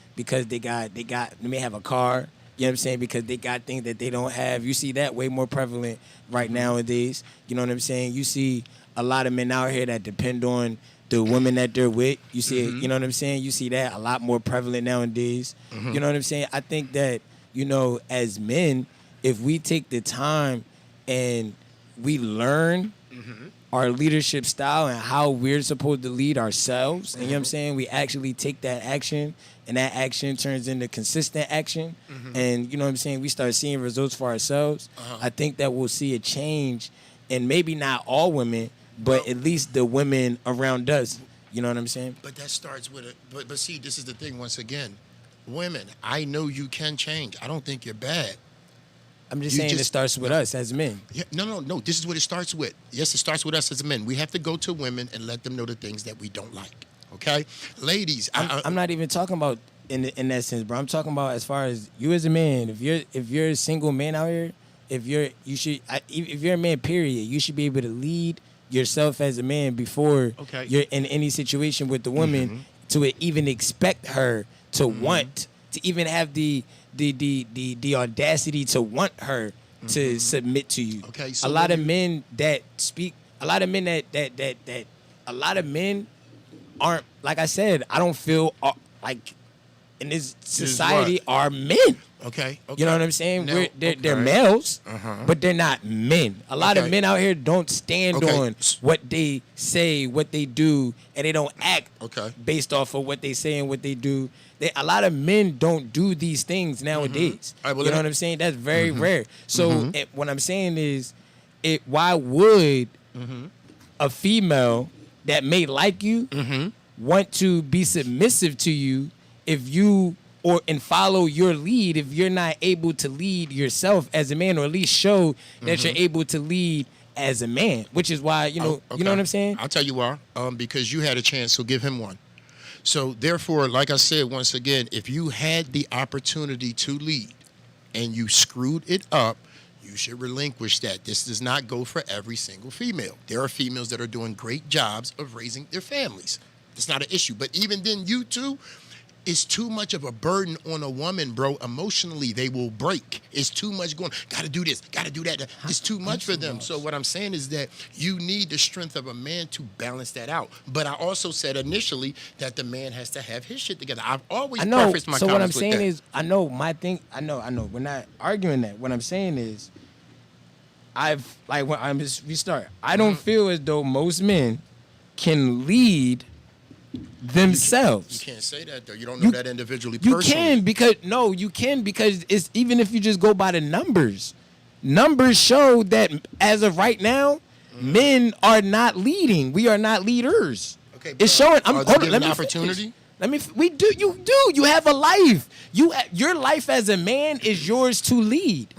may have a car, you know what I'm saying, because they got things that they don't have. You see that way more prevalent right nowadays. You know what I'm saying? You see a lot of men out here that depend on the women that they're with. You see it, you know what I'm saying? You see that a lot more prevalent nowadays. You know what I'm saying? I think that, you know, as men, if we take the time and we learn our leadership style and how we're supposed to lead ourselves, and you know what I'm saying, we actually take that action, and that action turns into consistent action, and you know what I'm saying, we start seeing results for ourselves, I think that we'll see a change, and maybe not all women, but at least the women around us. You know what I'm saying? But that starts with but see, this is the thing once again. Women, I know you can change. I don't think you're bad. I'm just saying it starts with us as men. Yeah, no. This is what it starts with. Yes, it starts with us as men. We have to go to women and let them know the things that we don't like. Okay, ladies. I'm not even talking about in that sense, bro. I'm talking about as far as you as a man. If you're a single man out here, if you're a man, period, you should be able to lead yourself as a man before you're in any situation with the woman to even expect her to want to even have the audacity to want her to submit to you. Okay, so a lot of men that speak, a lot of men that a lot of men aren't, like I said, I don't feel like in this society are men. Okay. You know what I'm saying? Now, They're males, but they're not men. A lot of men out here don't stand on what they say, what they do, and they don't act based off of what they say and what they do. A lot of men don't do these things nowadays. You know what I'm saying? That's very rare. So what I'm saying is, why would a female that may like you want to be submissive to you if you and follow your lead if you're not able to lead yourself as a man, or at least show that you're able to lead as a man, which is why, you know what I'm saying? I'll tell you why. Because you had a chance, so give him one. So therefore, like I said, once again, if you had the opportunity to lead and you screwed it up, you should relinquish that. This does not go for every single female. There are females that are doing great jobs of raising their families. It's not an issue. But even then, you too, it's too much of a burden on a woman, bro. Emotionally, they will break. It's too much going, gotta do this, gotta do that. It's too much for them. So what I'm saying is that you need the strength of a man to balance that out. But I also said initially that the man has to have his shit together. I've always prefaced my comments with that. So what I'm saying is, I know. We're not arguing that. What I'm saying is, I don't feel as though most men can lead themselves. You can't say that though. You don't know that individually personally. You can because it's, even if you just go by the numbers show that as of right now, men are not leading. We are not leaders. Okay, it's showing. Let me opportunity. You have a life. Your life as a man is yours to lead.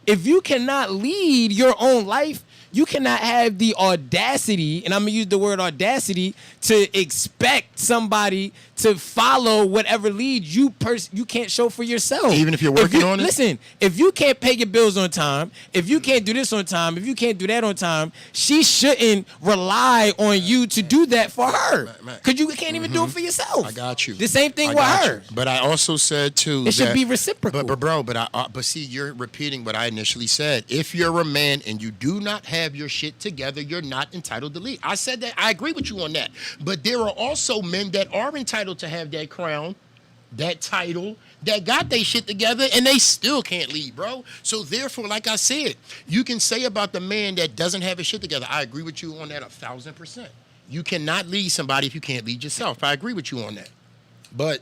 If you cannot lead your own life, you cannot have the audacity, and I'm going to use the word audacity, to expect somebody to follow whatever lead you can't show for yourself. Even if you're working on it? Listen, if you can't pay your bills on time, if you can't do this on time, if you can't do that on time, she shouldn't rely on you to do that for her. Because you can't even do it for yourself. I got you. The same thing with her. But I also said, too, it should be reciprocal. But see, you're repeating what I initially said. If you're a man and you do not have your shit together, you're not entitled to lead. I said that. I agree with you on that. But there are also men that are entitled to have that crown, that title, that got their shit together, and they still can't lead, bro. So therefore, like I said, you can say about the man that doesn't have his shit together, I agree with you on that 1,000%. You cannot lead somebody if you can't lead yourself. I agree with you on that. But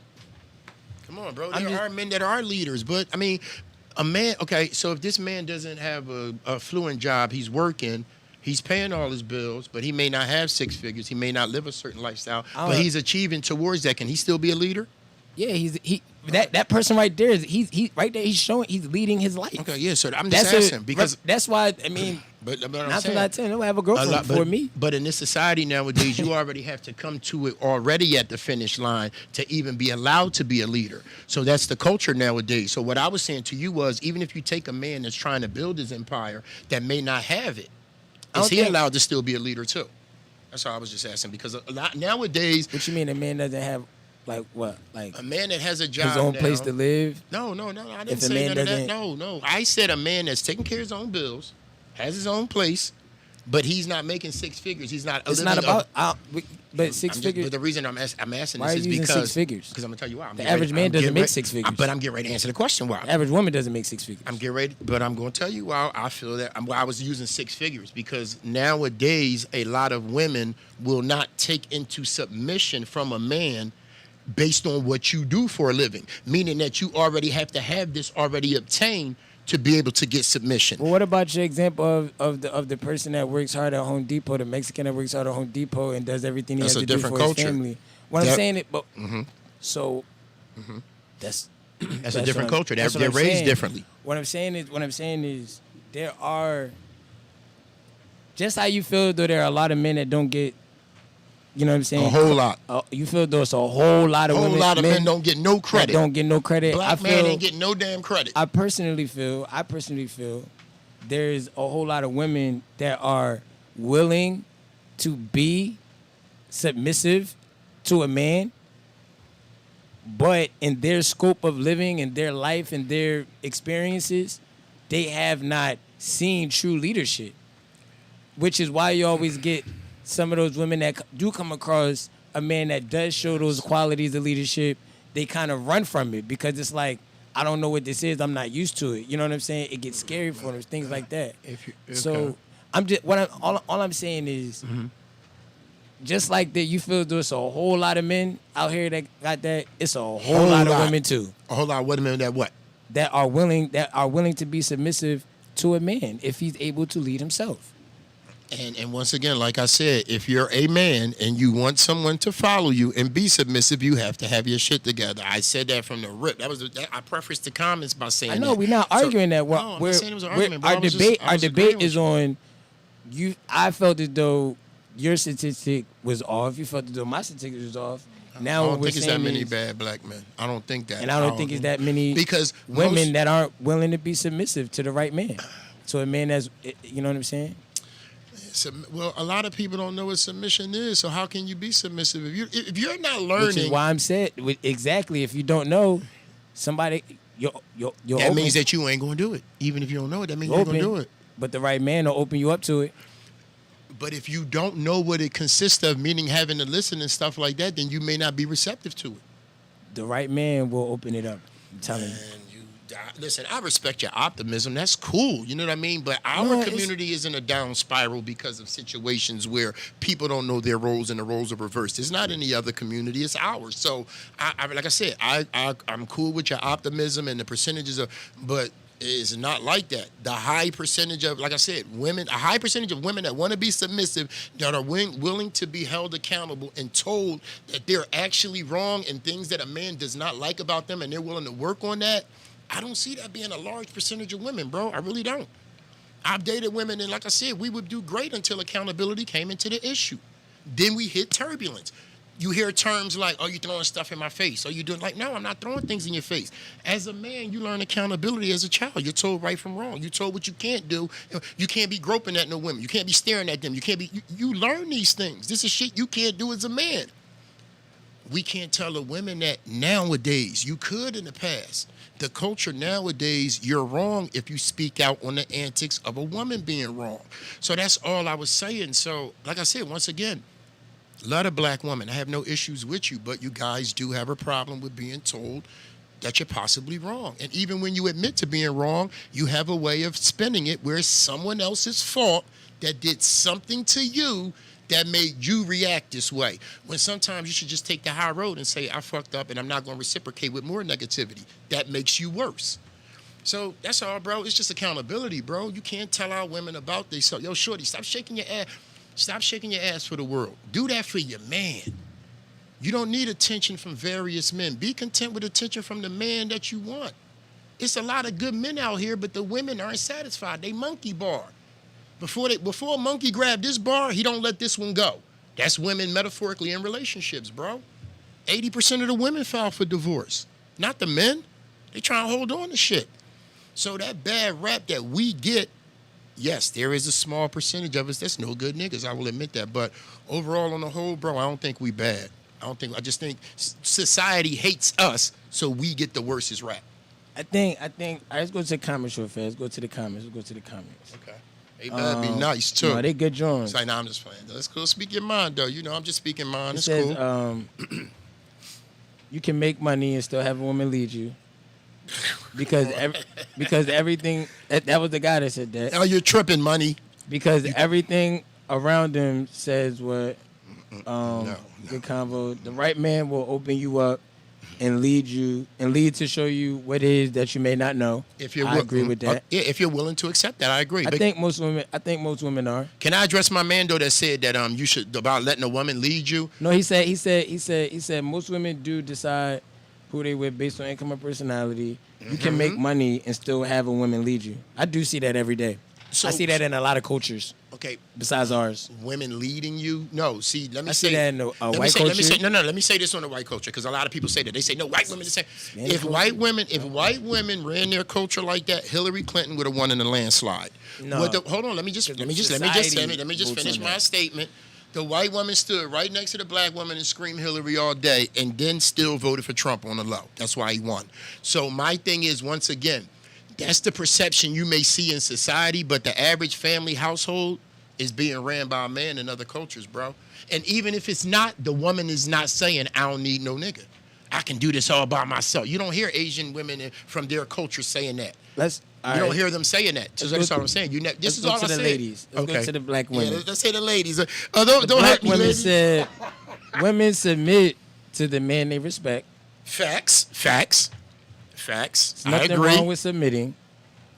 come on, bro. There are men that are leaders. But I mean, a man. Okay, so if this man doesn't have a fluent job, he's working. He's paying all his bills, but he may not have six figures. He may not live a certain lifestyle, but he's achieving towards that. Can he still be a leader? Yeah, that person right there is he's right there. He's leading his life. Okay, yeah. So I'm just asking because that's why I mean. But I'm not saying, from that 10. Don't have a girlfriend for me. But in this society nowadays, you already have to come to it already at the finish line to even be allowed to be a leader. So that's the culture nowadays. So what I was saying to you was, even if you take a man that's trying to build his empire that may not have it, is he allowed to still be a leader too? That's all I was just asking, because a lot nowadays. What you mean a man doesn't have like what? Like a man that has a job, his own place to live? No. I didn't say none of that. No. I said a man that's taking care of his own bills, has his own place, but he's not making six figures. He's not. It's not about. But six figures. But the reason I'm asking why this is using because 6 figures? Because I'm gonna tell you why. The average man doesn't make 6 figures. But I'm getting ready to answer the question why. The average woman doesn't make 6 figures. I'm getting ready, but I'm going to tell you why I feel that. Why I was using 6 figures, because nowadays a lot of women will not take into submission from a man based on what you do for a living, meaning that you already have to have this already obtained to be able to get submission. Well, what about your example of the person that works hard at Home Depot, the Mexican that works hard at Home Depot and does everything he has to do for his family? What I'm saying, that's a different culture. They're raised differently. What I'm saying is there are, just how you feel though, there are a lot of men that don't get. You know what I'm saying? A whole lot. You feel there's a whole lot of women. A whole lot of men don't get no credit. Don't get no credit. Black man ain't getting no damn credit. I personally feel there's a whole lot of women that are willing to be submissive to a man, but in their scope of living, in their life, and their experiences, they have not seen true leadership, which is why you always get some of those women that do come across a man that does show those qualities of leadership, they kind of run from it because it's like, I don't know what this is. I'm not used to it. You know what I'm saying? It gets scary for them, things like that. So I'm just all I'm saying is, just like that, you feel there's a whole lot of men out here that got that. It's a whole lot of women too. A whole lot of women that what? That are willing to be submissive to a man if he's able to lead himself. And once again, like I said, if you're a man and you want someone to follow you and be submissive, you have to have your shit together. I said that from the rip. I prefaced the comments by saying that. I know we're not arguing that. No, I'm not saying it was an argument. Our debate is on you. I felt as though your statistic was off. You felt as though my statistic was off. Now I don't think it's that many bad black men. I don't think that. And I don't think it's that many because women that aren't willing to be submissive to the right man. So a man that's, you know what I'm saying? Well, a lot of people don't know what submission is. So how can you be submissive if you're not learning? Which is why I'm saying exactly. If you don't know, somebody you're that means that you ain't gonna do it. Even if you don't know it, that means you're gonna do it. But the right man will open you up to it. But if you don't know what it consists of, meaning having to listen and stuff like that, then you may not be receptive to it. The right man will open it up. I'm telling you. Listen, I respect your optimism. That's cool. You know what I mean? But our community is in a down spiral because of situations where people don't know their roles and the roles are reversed. It's not any other community. It's ours. So, like I said, I'm cool with your optimism and the percentages but it's not like that. The high percentage of, like I said, women, a high percentage of women that want to be submissive, that are willing to be held accountable and told that they're actually wrong and things that a man does not like about them and they're willing to work on that. I don't see that being a large percentage of women, bro. I really don't. I've dated women, and like I said, we would do great until accountability came into the issue. Then we hit turbulence. You hear terms like, oh, you throwing stuff in my face. Or you doing like, no, I'm not throwing things in your face. As a man, you learn accountability as a child. You're told right from wrong. You're told what you can't do. You can't be groping at no women. You can't be staring at them. You can't be, you learn these things. This is shit you can't do as a man. We can't tell the women that nowadays. You could in the past. The culture nowadays, you're wrong if you speak out on the antics of a woman being wrong. So that's all I was saying. So, like I said, once again, a lot of black women, I have no issues with you, but you guys do have a problem with being told that you're possibly wrong. And even when you admit to being wrong, you have a way of spinning it where it's someone else's fault that did something to you that made you react this way. When sometimes you should just take the high road and say, I fucked up and I'm not going to reciprocate with more negativity. That makes you worse. So that's all, bro. It's just accountability, bro. You can't tell our women about this. Yo, shorty, stop shaking your ass. Stop shaking your ass for the world. Do that for your man. You don't need attention from various men. Be content with attention from the man that you want. It's a lot of good men out here, but the women aren't satisfied. They monkey bar. Before a monkey grab this bar, he don't let this one go. That's women metaphorically in relationships, bro. 80% of the women file for divorce, not the men. They try and hold on to shit. So that bad rap that we get, yes, there is a small percentage of us that's no good niggas. I will admit that. But overall, on the whole, bro, I don't think we bad. I just think society hates us, so we get the worstest rap. I think. Let's go to the comments real fast. Let's go to the comments. Okay. They better be nice too. No, they good joints. It's like, nah, I'm just playing. Let's go speak your mind, though. You know, I'm just speaking mine. It's says, cool. You can make money and still have a woman lead you. Because everything that was the guy that said that. Oh, you're tripping, money. Because everything around him says what. No. Good convo. The right man will open you up and lead to show you what it is that you may not know. I agree with that. Yeah, if you're willing to accept that, I agree. I think most women are. Can I address my man though that said that you should about letting a woman lead you? No, he said most women do decide who they with based on income or personality. You can make money and still have a woman lead you. I do see that every day. I see that in a lot of cultures. Okay. Besides ours. Women leading you? No. See, let me I say. see that in the white culture. Let me say this on the white culture because a lot of people say that. They say, no, white women the same. If white women ran their culture like that, Hillary Clinton would have won in a landslide. No. Hold on. Let me just finish my statement. The white woman stood right next to the black woman and screamed Hillary all day and then still voted for Trump on the low. That's why he won. So my thing is, once again, that's the perception you may see in society, but the average family household is being ran by a man in other cultures, bro. And even if it's not, the woman is not saying, I don't need no nigga. I can do this all by myself. You don't hear Asian women from their culture saying that. You don't hear them saying that. That's all I'm saying. This is all I said. Let's go to the ladies. Let's go to the black women. Yeah, let's say the ladies. Don't hurt me, ladies. Said, women submit to the man they respect. Facts. There's nothing wrong with submitting.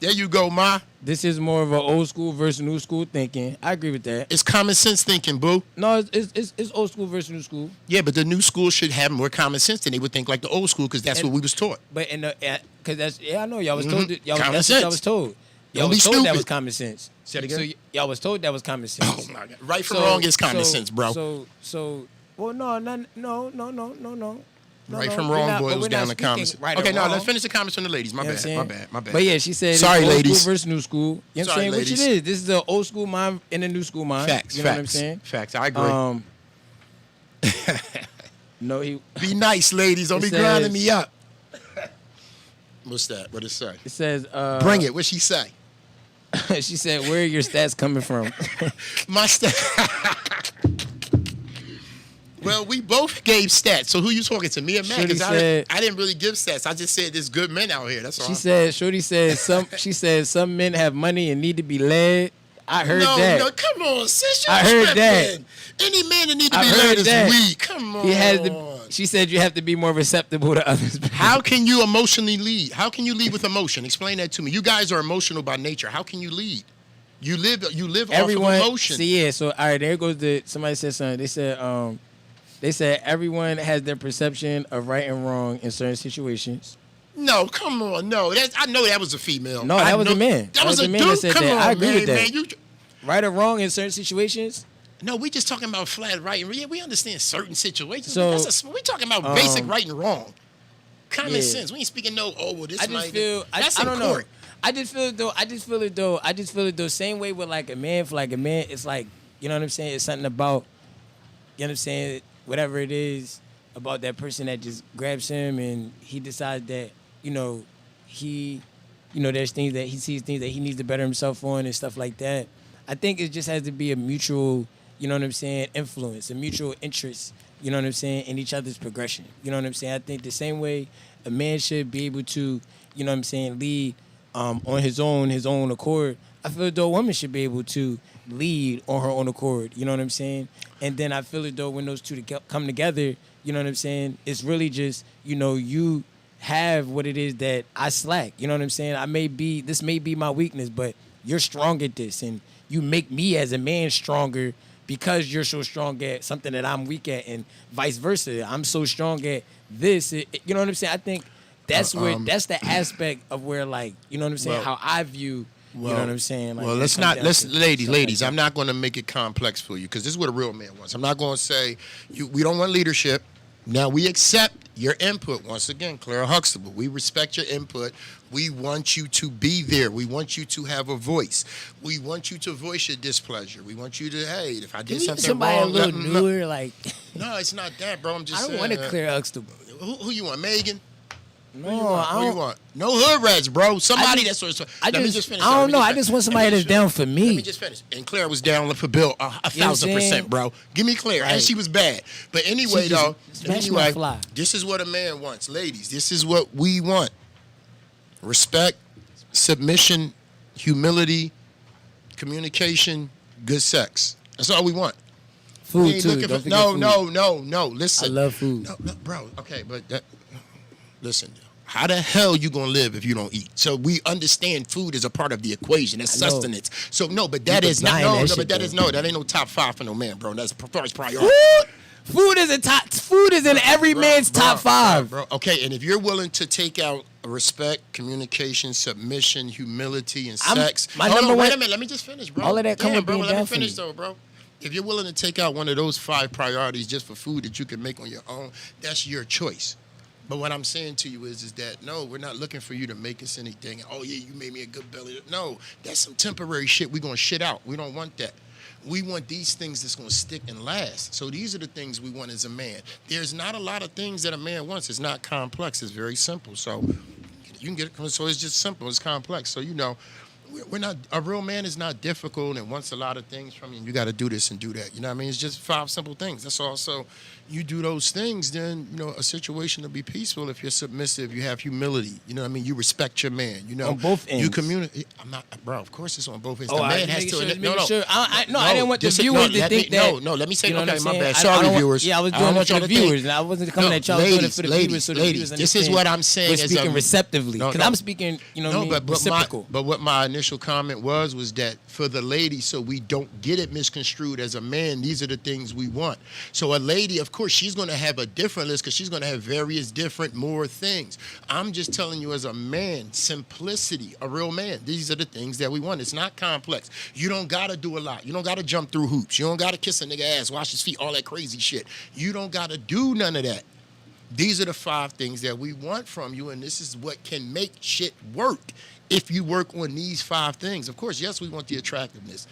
There you go, Ma. This is more of an old school versus new school thinking. I agree with that. It's common sense thinking, boo. No, it's old school versus new school. Yeah, but the new school should have more common sense than they would think like the old school because that's what we was taught. But I know y'all was told. Common sense. Y'all was told. Y'all was told that was common sense. Say it again? So y'all was told that was common sense. Oh my God! Right from wrong is common sense, bro. Well, no. Right from wrong boils down to common sense. Right okay, let's finish the comments from the ladies. My bad. But yeah, she said sorry, old ladies. School versus new school. You know what I'm saying? Ladies. Which it is. This is the old school mind and the new school mind. Facts. You know what I'm saying? Facts. I agree. No, he. Be nice, ladies. Don't be grinding me up. What's that? What it say? It says. Bring it. What she say? She said, "Where are your stats coming from?" My stats. Well, we both gave stats. So who you talking to, me or Matt? Because I didn't really give stats. I just said there's good men out here. That's all. Shorty said some men have money and need to be led. I heard that. No, come on, sis. I heard that. Any man that need to be led is weak. Come on. She said you have to be more receptive to others. How can you emotionally lead? How can you lead with emotion? Explain that to me. You guys are emotional by nature. How can you lead? You live off of emotion. See, yeah. So all right, there goes somebody said something. They said everyone has their perception of right and wrong in certain situations. No, come on, no. I know that was a female. No, that was a man. That was a man dude. that said Come that. on, I agree man, with that. Man, right or wrong in certain situations. No, we just talking about flat right and yeah, we understand certain situations. So we talking about basic right and wrong. Common sense. We ain't speaking this I just feel that's I don't in court. know. I just feel it though. Same way with like a man. For like a man, it's like, you know what I'm saying. It's something about, you know what I'm saying. Whatever it is about that person that just grabs him and he decides that, there's things that he sees things that he needs to better himself on and stuff like that. I think it just has to be a mutual, you know what I'm saying, influence, a mutual interest, you know what I'm saying, in each other's progression. You know what I'm saying? I think the same way a man should be able to, you know what I'm saying, lead on his own accord. I feel as though a woman should be able to lead on her own accord. You know what I'm saying? And then I feel as though when those two come together, you know what I'm saying? It's really just, you have what it is that I slack. You know what I'm saying? This may be my weakness, but you're strong at this, and you make me as a man stronger because you're so strong at something that I'm weak at, and vice versa. I'm so strong at this. You know what I'm saying? I think that's that's the aspect of where, like, you know what I'm saying? Well, how I view. You know what I'm saying? Like, well, ladies, I'm not going to make it complex for you because this is what a real man wants. I'm not going to say we don't want leadership. Now, we accept your input. Once again, Clara Huxtable, we respect your input. We want you to be there. We want you to have a voice. We want you to voice your displeasure. We want you to, hey, if I did something somebody wrong, a little newer, like. No, it's not that, bro. I'm just saying. I don't want to Clara Huxtable. Who you want, Megan? No, Who you want? No hood rats, bro. Somebody that's sort of. Let me just finish. I don't know. I just want somebody that's down for me. Let me just finish. And Claire was down for Bill 1,000%, bro. Give me Claire, and she was bad. But anyway, though, this is what a man wants, ladies. This is what we want: respect, submission, humility, communication, good sex. That's all we want. Food too. No. Listen, I love food. No, bro. Okay, but listen. How the hell you gonna live if you don't eat? So we understand food is a part of the equation. That's sustenance. So no, but that is not that ain't no top 5 for no man, bro. That's first priority. Food is in every man's top 5. Bro. Okay, and if you're willing to take out respect, communication, submission, humility, and sex. Wait a minute. Let me just finish, bro. All of that come with being Let down me finish though, bro. If you're willing to take out one of those 5 priorities just for food that you can make on your own, that's your choice. But what I'm saying to you is that, no, we're not looking for you to make us anything. Oh, yeah, you made me a good belly. No, that's some temporary shit we're going to shit out. We don't want that. We want these things that's going to stick and last. So these are the things we want as a man. There's not a lot of things that a man wants. It's not complex. It's very simple. So you can get it. So it's just simple. It's complex. So, we're not, a real man is not difficult and wants a lot of things from you. And you got to do this and do that. You know what I mean? It's just 5 simple things. That's all. So you do those things, then, a situation will be peaceful if you're submissive, you have humility. You know what I mean? You respect your man. On both ends. You communicate. I'm not, bro, of course it's on both ends. The man has to. I didn't want the viewers to think that. No, let me say, okay, my bad. Sorry, viewers. Yeah, I was doing it for the viewers. And I wasn't coming at y'all doing it for the viewers. So the viewers understand. This is what I'm saying. We're speaking receptively. Because I'm speaking, reciprocal. But what my initial comment was that for the lady, so we don't get it misconstrued as a man, these are the things we want. So a lady, of course, she's going to have a different list because she's going to have various different more things. I'm just telling you as a man, simplicity, a real man, these are the things that we want. It's not complex. You don't got to do a lot. You don't got to jump through hoops. You don't got to kiss a nigga ass, wash his feet, all that crazy shit. You don't got to do none of that. These are the 5 things that we want from you, and this is what can make shit work. If you work on these 5 things, of course, yes, we want the attractiveness,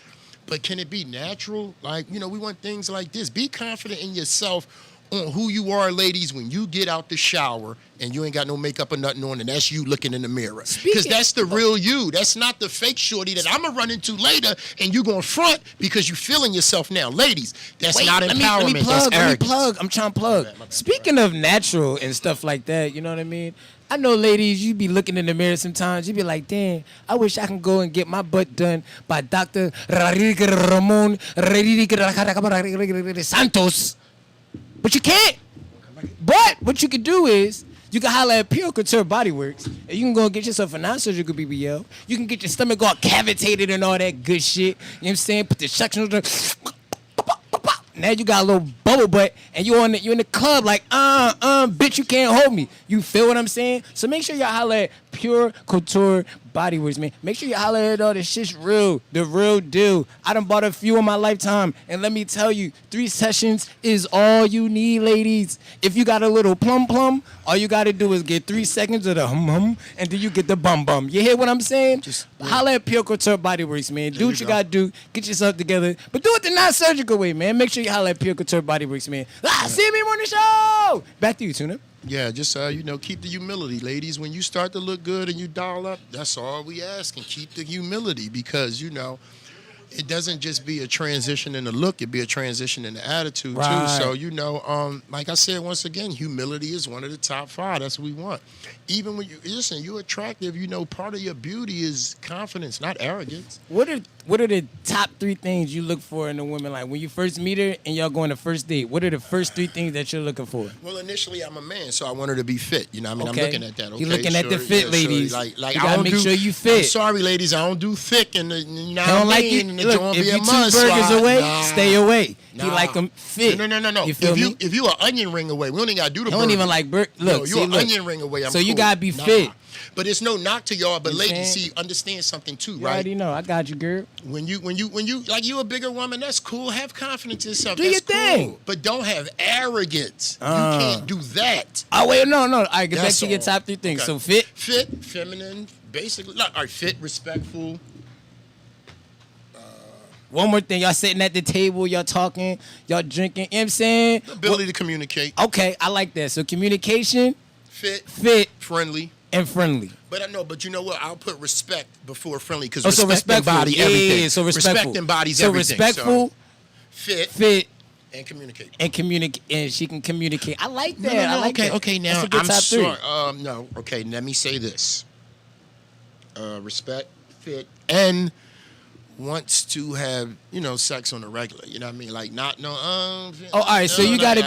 but can it be natural? Like, we want things like this. Be confident in yourself on who you are, ladies, when you get out the shower and you ain't got no makeup or nothing on, and that's you looking in the mirror. Because that's the real you. That's not the fake shorty that I'm going to run into later and you going to front because you feeling yourself now. Ladies, that's not empowerment. Let me plug. I'm trying to plug. Speaking of natural and stuff like that, you know what I mean? I know, ladies, you be looking in the mirror sometimes. You be like, damn, I wish I can go and get my butt done by Dr. Ramon Santos. But you can't. But what you can do is, you can holler at Pure Couture Body Works, and you can go and get yourself a non-surgical BBL. You can get your stomach all cavitated and all that good shit. You know what I'm saying? Put the suction. Now you got a little bubble butt, and you in the club like, bitch, you can't hold me. You feel what I'm saying? So make sure y'all holler at Pure Couture Body Works, man. Make sure you holler at all this shit's real, the real deal. I done bought a few in my lifetime, and let me tell you, 3 sessions is all you need, ladies. If you got a little plum, all you got to do is get 3 seconds of the hum, and then you get the bum. You hear what I'm saying? Holler at Pure Couture Body Works, man. Do what you got to do. Get yourself together, but do it the non-surgical way, man. Make sure you holler at Pure Couture Body Works, man. CME Morning Show! Back to you, Tuna. Yeah, just, keep the humility, ladies. When you start to look good and you dial up, that's all we ask. And keep the humility because, it doesn't just be a transition in the look, it be a transition in the attitude Right. too. So, you know, like I said, once again, humility is one of the top 5. That's what we want. Even when you're attractive, you know, part of your beauty is confidence, not arrogance. What are the top 3 things you look for in a woman? Like when you first meet her and y'all go on the first date, what are the first 3 things that you're looking for? Well, initially I'm a man, so I want her to be fit. You know what I mean? Okay. I'm looking at that. Okay, You're looking at the fit, ladies. Like you I gotta don't make sure you I'm fit. sorry, ladies, I don't do thick and you know I don't what I like mean? you. And the Look, joint if be a you 2 must, burgers so away, nah. stay away. He Nah. like them fit. No. You feel me? If you an onion ring away, we don't even gotta do the I don't burger. even like look. No, See, you an look. onion ring away. I'm So you cool. gotta be fit. But it's no knock to y'all. But You ladies, saying? see, understand something too, You right? already know. I got you, girl. When you like you a bigger woman, that's cool. Have confidence in yourself. Do That's your cool. thing. But don't have arrogance. You can't do that. Oh wait, no. All right, get back That's to your all. top 3 things. Okay. So fit. Fit, feminine, basically. Like, all right, fit, respectful. One more thing. Y'all sitting at the table, y'all talking, y'all drinking. You know what I'm saying? Ability to communicate. Okay, I like that. So communication, Fit, friendly, friendly. and friendly. But I know, but you know what? I'll put respect before friendly because Oh, so respect respectful. embody Yeah, everything. yeah, so respectful. Respect embodies so everything. Respectful, So fit, fit, and communicate. and communicate, and she can communicate. I like that. No, I like that. okay. Now That's a good I'm top 3. sorry. No, okay. Let me say this: respect, fit, and wants to have sex on the regular. You know what I mean? Like not no. Oh, all right. So you gotta.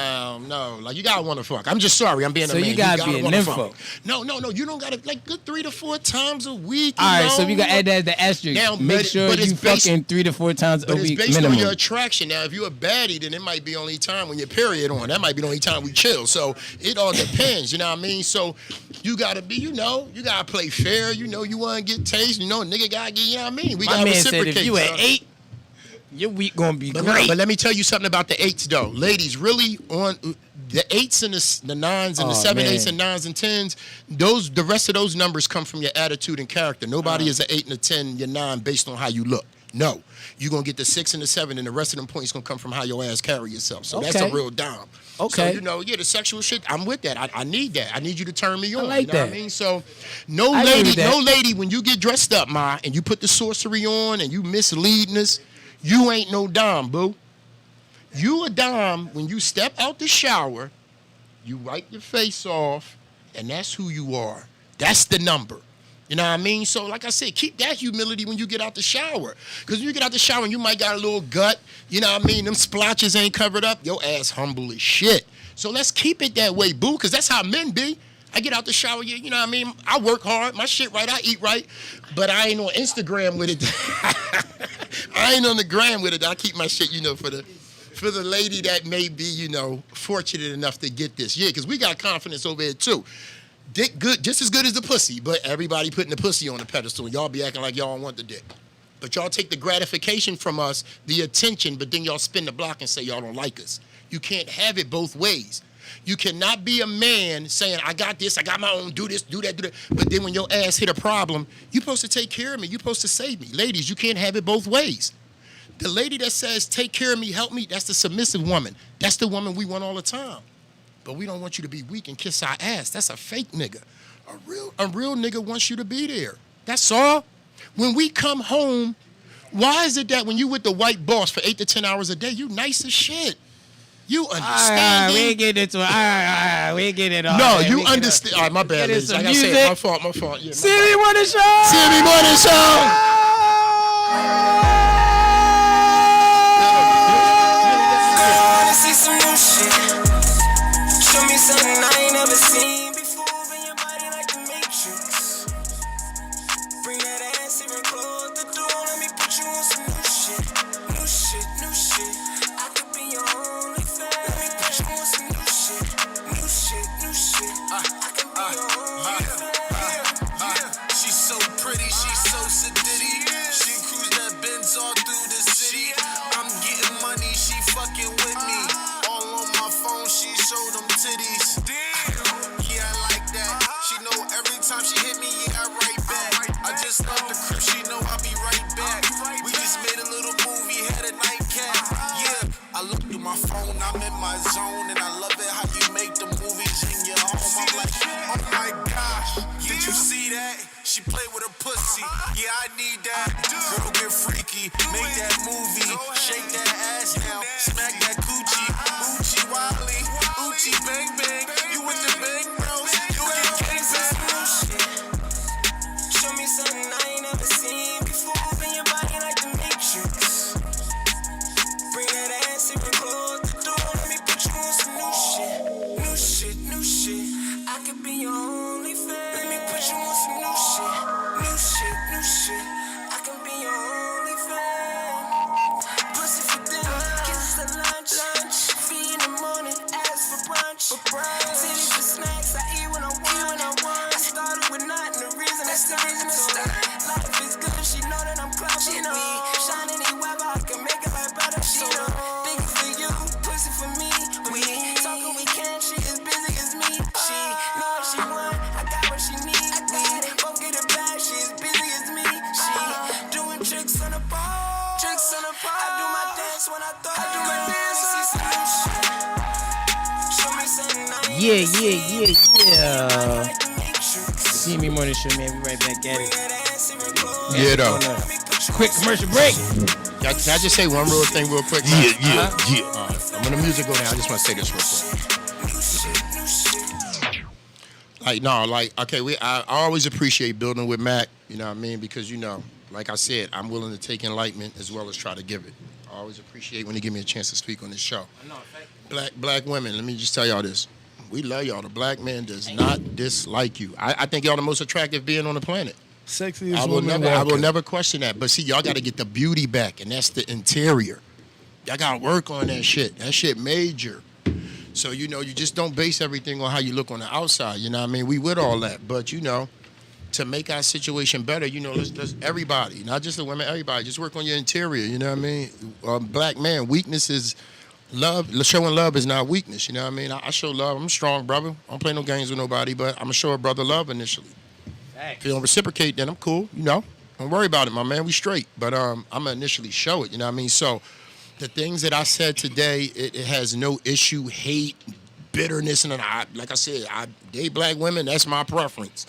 No, like you gotta want to fuck. I'm just sorry. I'm being So a man. you gotta be a wanna nympho. fuck. No. You don't gotta like good 3 to 4 times a week. All right. know? So we gotta add that as the asterisk. Now, Make sure but it's you based- fucking 3 to 4 times a But it's week based minimum. on your attraction. Now, if you're a baddie, then it might be only time when your period on. That might be the only time we chill. So it all depends. You know what I mean? So you gotta be, you gotta play fair. You wanna get taste. Nigga gotta get. You know what I mean? We My gotta man said reciprocate. if you son. at 8, your week gonna be But, great. but let me tell you something about the 8s though, ladies. Really on the 8s and the 9s and the 7, man. 8s and 9s and 10s. The rest of those numbers come from your attitude and character. Nobody is an 8 and a 10, your 9 based on how you look. No, you're gonna get the 6 and the 7, and the rest of them points gonna come from how your ass carry yourself. So that's Okay. a real dime. Okay. So the sexual shit, I'm with that. I need that. I need you to turn me on. like you know what that. I mean? So no I agree lady, with that. no lady, when you get dressed up, Ma, and you put the sorcery on and you misleading us, you ain't no dime, boo. You a dime when you step out the shower, you wipe your face off, and that's who you are. That's the number. You know what I mean? So, like I said, keep that humility when you get out the shower. Because when you get out the shower and you might got a little gut, you know what I mean? Them splotches ain't covered up. Your ass humble as shit. So let's keep it that way, boo, because that's how men be. I get out the shower, you know what I mean? I work hard, my shit right, I eat right, but I ain't on Instagram with it. I ain't on the gram with it. I keep my shit, for the lady that may be, fortunate enough to get this. Yeah, because we got confidence over here too. Dick good, just as good as the pussy, but everybody putting the pussy on the pedestal. Y'all be acting like y'all don't want the dick. But y'all take the gratification from us, the attention, but then y'all spin the block and say y'all don't like us. You can't have it both ways. You cannot be a man saying, I got this, I got my own, do this, do that, do that. But then when your ass hit a problem, you're supposed to take care of me. You're supposed to save me. Ladies, you can't have it both ways. The lady that says, take care of me, help me, that's the submissive woman. That's the woman we want all the time. But we don't want you to be weak and kiss our ass. That's a fake nigga. A real nigga wants you to be there. That's all. When we come home, why is it that when you with the white boss for 8 to 10 hours a day, you nice as shit? You understand? We ain't getting into it. All right. We ain't getting it all. No, man. you We get understand. All right, my bad, Get ladies. some Like I said, music. my fault. Yeah, my CME bad. Morning Show. CME Morning Show. Wanna see some new shit. Show me something I ain't never seen before. Bring your body like the Matrix. Bring that ass even close the door. Let me put you on some new shit. New shit, new shit. I could be your only fan. Let me put you on some new shit. New shit, new shit. I could be your only fan. She's so pretty, she's so sedity. She cruise that Benz all through the city. I'm getting money, she fucking with me. All on my phone, she show them titties. Yeah, I like that. She know every time she hit me, yeah, I write back. I just love the crib, she know I'll be right back. We just made a little movie, had a nightcap. Yeah, I look through my phone, I'm in my zone, and I love it how you make the movies in your home. I'm like, oh my gosh, did you see that? She play with her pussy, yeah, I need that. Girl, get freaky, make that Drinks on the bar. Drinks on the bar. I do my dance when I throw. I do my dance when I see some shit. Show me something I ain't Yeah. CME Morning Show, man. We right back at it. Yeah, though. Quick commercial break. Can I just say one real thing real quick? Yeah. When the music go down, I just want to say this real quick. I always appreciate building with Mac, you know what I mean? Because, like I said, I'm willing to take enlightenment as well as try to give it. I always appreciate when you give me a chance to speak on this show. Black women, let me just tell y'all this. We love y'all. The black man does not dislike you. I think y'all the most attractive being on the planet. Sexiest I will woman never question that. But see, y'all got to get the beauty back, and that's the interior. Y'all got to work on that shit. That shit major. So, you just don't base everything on how you look on the outside. You know what I mean? We with all that. But, to make our situation better, let's everybody, not just the women, everybody, just work on your interior. You know what I mean? Black man, weakness is love. Showing love is not weakness. You know what I mean? I show love. I'm a strong brother. I don't play no games with nobody, but I'm going to show a brother love initially. If you don't reciprocate, then I'm cool, Don't worry about it, my man. We straight. But I'm going to initially show it, you know what I mean? So the things that I said today, it has no issue, hate, bitterness. And like I said, I date black women. That's my preference.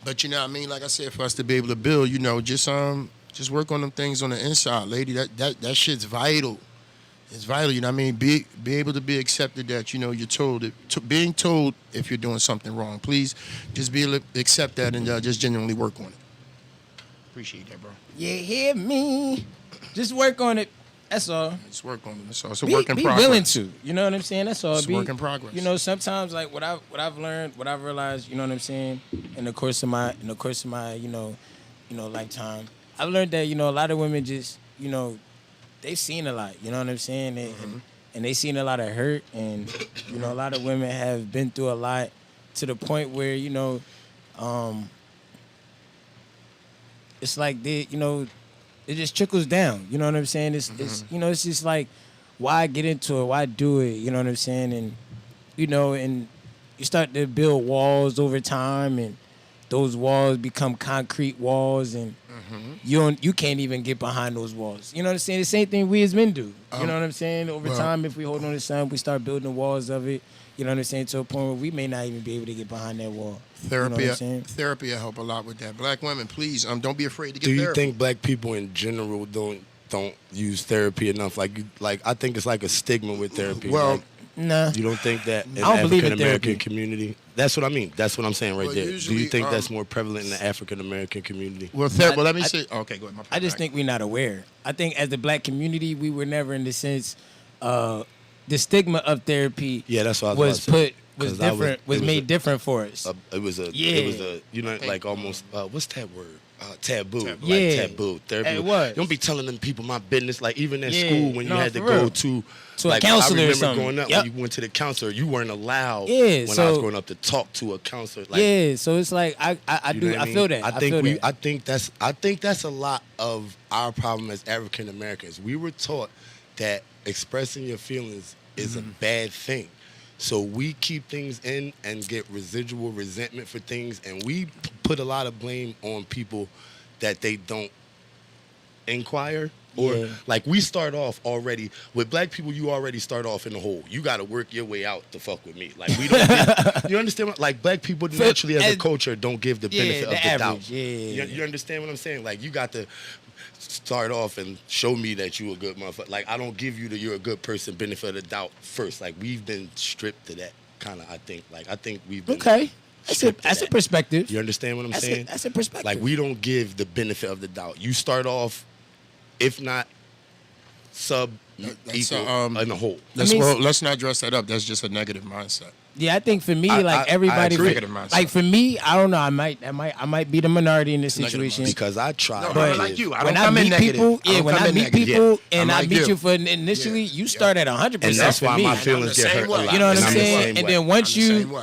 But, you know what I mean? Like I said, for us to be able to build, just work on them things on the inside, lady. That shit's vital. It's vital, you know what I mean? Be able to be accepted that, you're told. Being told if you're doing something wrong. Please just be able to accept that and just genuinely work on it. Appreciate that, bro. You hear me? Just work on it. That's all. Just work on it. That's all. It's a work in progress. Be willing to. You know what I'm saying? That's all. It's a work in progress. Sometimes like what I've learned, what I've realized, you know what I'm saying, in the course of my lifetime, I've learned that, a lot of women just, they've seen a lot, you know what I'm saying? And they've seen a lot of hurt, and, a lot of women have been through a lot to the point where, it's like they, it just trickles down, you know what I'm saying? It's it's just like, why get into it? Why do it? You know what I'm saying? And, and you start to build walls over time, and those walls become concrete walls, and you can't even get behind those walls. You know what I'm saying? The same thing we as men do. You know what I'm saying? Over time, if we hold on to something, we start building the walls of it. You know what I'm saying? To a point where we may not even be able to get behind that wall. Therapy will help a lot with that. Black women, please, don't be afraid to get therapy. Do you think black people in general don't use therapy enough? Like I think it's like a stigma with therapy. Well, nah. You don't think that in the I don't believe in African American therapy. community? That's what I mean. That's what I'm saying right there. Usually, Do you think that's more prevalent in the African American community? Well, let me say. Okay, go ahead. I just think we're not aware. I think as the black community, we were never in the sense, the stigma of therapy. Yeah, that's what I was about to say. Was made different for us. It was a like almost what's that word? Taboo. Yeah. Like taboo. Therapy. It was. You don't be telling them people my business. Like even at school when you had to go to a counselor or something. I remember growing up when you went to the counselor, you weren't allowed when I was growing up to talk to a counselor. Like, so it's like I feel that. I think that's a lot of our problem as African Americans. We were taught that expressing your feelings is a bad thing. So we keep things in and get residual resentment for things, and we put a lot of blame on people that they don't inquire. Or like we start off already with black people. You already start off in the hole. You got to work your way out to fuck with me. Like we don't. You understand? Like black people naturally as a culture don't give the benefit of the doubt. You understand what I'm saying? Like you got to start off and show me that you a good motherfucker. Like I don't give you the you're a good person benefit of the doubt first. Like we've been stripped to that kind of. I think we've been That's a perspective. You understand what I'm saying? That's a perspective. Like we don't give the benefit of the doubt. You start off, if not equal in the whole. Let's not dress that up. That's just a negative mindset. Yeah, I think for me, everybody, like for me, I don't know. I might be the minority in this situation because I try. No, but like you, when I meet people, when I meet people and I meet you for initially, you start at 100%. And that's why my feelings get hurt a lot. You know what I'm saying? And then once you,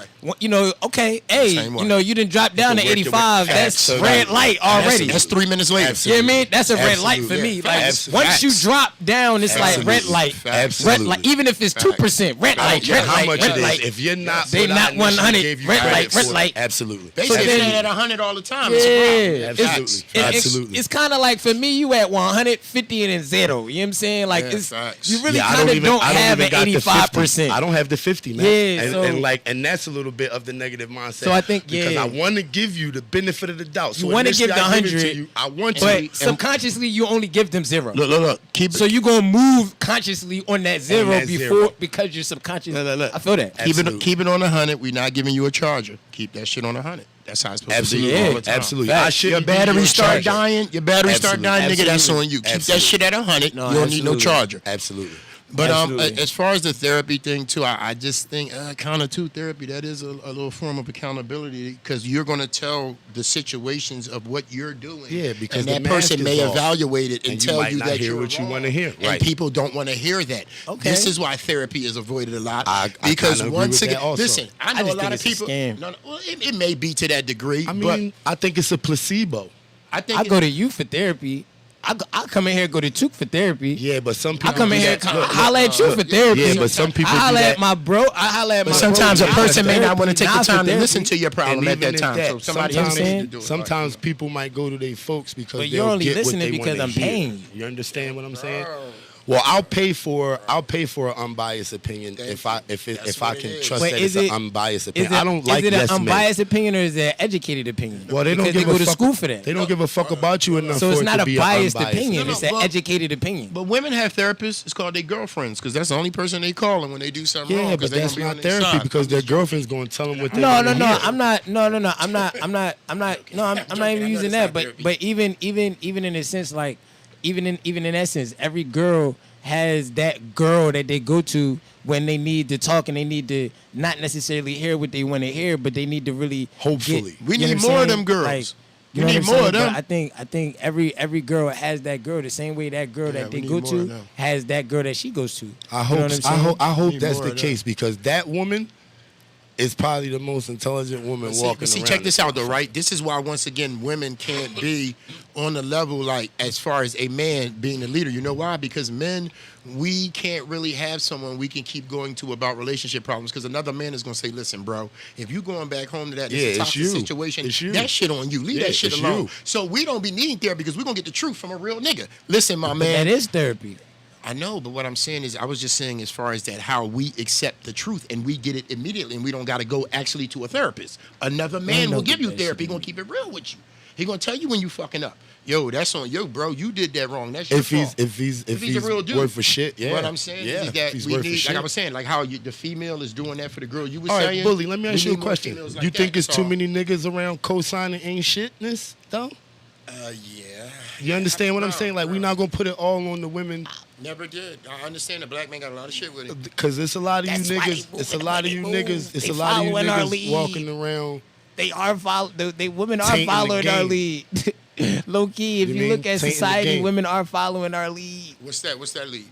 okay, hey, you didn't drop down to 85. That's red light already. That's 3 minutes later. You know what I mean? That's a red light for me. Like once you drop down, it's like red light. Red light. Even if it's 2%, red light. How much it is? If you're not. They what I not initially 100. gave you Red credit light, red for. light. Absolutely. They So say then- that at 100 all the time. Yeah, It's a problem. Absolutely. Absolutely. It's kind of like for me, you at 150 and then 0. You know what I'm saying? Like Yeah, it's facts. you really Yeah, kind of don't have an got the 85%. 50. I don't have the 50, man. Yeah, and, so- and that's a little bit of the negative mindset. So I think, because yeah. I want to give you the benefit of the doubt. So You wanna initially give the I give it to 100, you. I want to. But subconsciously, you only give them 0. Look. Keep So you gonna move consciously on that 0 that before 0. because you're subconscious. Look. I feel that. Absolutely. keep it on 100. We're not giving you a charger. Keep that shit on 100. That's how it's supposed Absolutely. to be all Yeah, the time. Absolutely. Facts. I Your shouldn't be battery your start charger. dying. Your battery start Absolutely. dying, nigga. That's Absolutely. on you. Keep that Absolutely. shit at 100. No, you don't need no absolutely. charger. Absolutely. But Absolutely. as far as the therapy thing too, I just think counter to therapy, that is a little form of accountability because you're going to tell the situations of what you're doing. Yeah, because and the that mask person is may off. evaluate it and And you tell might you not that hear you're what you wrong. wanna hear. And Right. people don't want to hear that. Okay. This is why therapy is avoided a lot. I because kinda agree once with again, that also. listen, I know just a lot think of it's a people. scam. No, well, it may be to that degree. I but mean, I think it's a placebo. I think I go to you for therapy. I come in here go to Took for therapy. Yeah, but some people I come in do here that. holla at you for therapy. Yeah, but some people I holla do at that. my bro. I holla at But my sometimes bro. a person may not Therapy, want to take the not for time to therapy. listen to your problem And at even that if time. So somebody else sometimes- needs to do it. Sometimes people might go to their folks because But you're they'll only get what listening they because wanna I'm hear. paying. You understand what I'm saying? Well, I'll pay for an unbiased opinion if I That's I what it can is. trust Wait, that is it's it- an unbiased Is opinion. it, I don't like is it an yes men. unbiased opinion or is it an educated opinion? Well, they don't because give they go a to fuck. school for that. They don't give a fuck about you enough So for it's it not to a be biased an unbiased opinion. No, It's no, an well- educated opinion. But women have therapists. It's called their girlfriends because that's the only person they call when they do something wrong. Yeah, 'cause but they that's gonna be not on their therapy side. because their girlfriend's going to tell them what they No, want no, to no. hear. I'm not. No, no, no. I'm not. I'm not. No, I'm not joking. even I know using that's that. not therapy. But even in a sense, like even in essence, every girl has that girl that they go to when they need to talk and they need to not necessarily hear what they want to hear, but they need to really Hopefully. We you know need what I'm more of saying? them girls. Like, We you know need what I'm more of saying? them. But I think every girl has that girl the same way that girl Yeah, that we they need go more of to them. has that girl that she goes to. I You hope know what I'm saying? I hope Need that's more the of that. case because that woman is probably the most intelligent woman walking But see, around. check this out though, right? This is why once again women can't be on the level like as far as a man being the leader. You know why? Because men, we can't really have someone we can keep going to about relationship problems because another man is gonna say, "Listen, bro, if you going back home to that Yeah, it's a it's toxic you. situation, It's you. that shit on you. Leave Yeah, that shit it's alone." you. So we don't be needing therapy because we're gonna get the truth from a real nigga. Listen, my But man. that is therapy. I know, but what I'm saying is, I was just saying as far as that, how we accept the truth and we get it immediately, and we don't got to go actually to a therapist. Another man no will give you get that therapy. He shit gonna keep it real with you. He gonna tell you when you fucking up. Yo, that's on you, bro. You did that wrong. That's your If he's fault. if he's a real dude. worth for shit, yeah. What I'm saying yeah. is that if he's we worth for need, shit. like I was saying, like how the female is doing that for the girl. You was All saying. right, Bully, let me we ask you a need more question. females like You that, think it's that's too all. many niggas around co-signing ain't shitness, though? Yeah. You understand what I'm No, saying? Like, we're no. not going to put it all on the women Never did. I understand the black man got a lot of shit with it. because it's a lot of That's you why niggas. they It's a moving lot the of way you they niggas. move. It's They a lot of you following our niggas lead. walking around. They are the women are Tainting the following our game. lead. Low key, if You you, mean look at tainting the society, game. women are following our lead. What's that? What's that lead?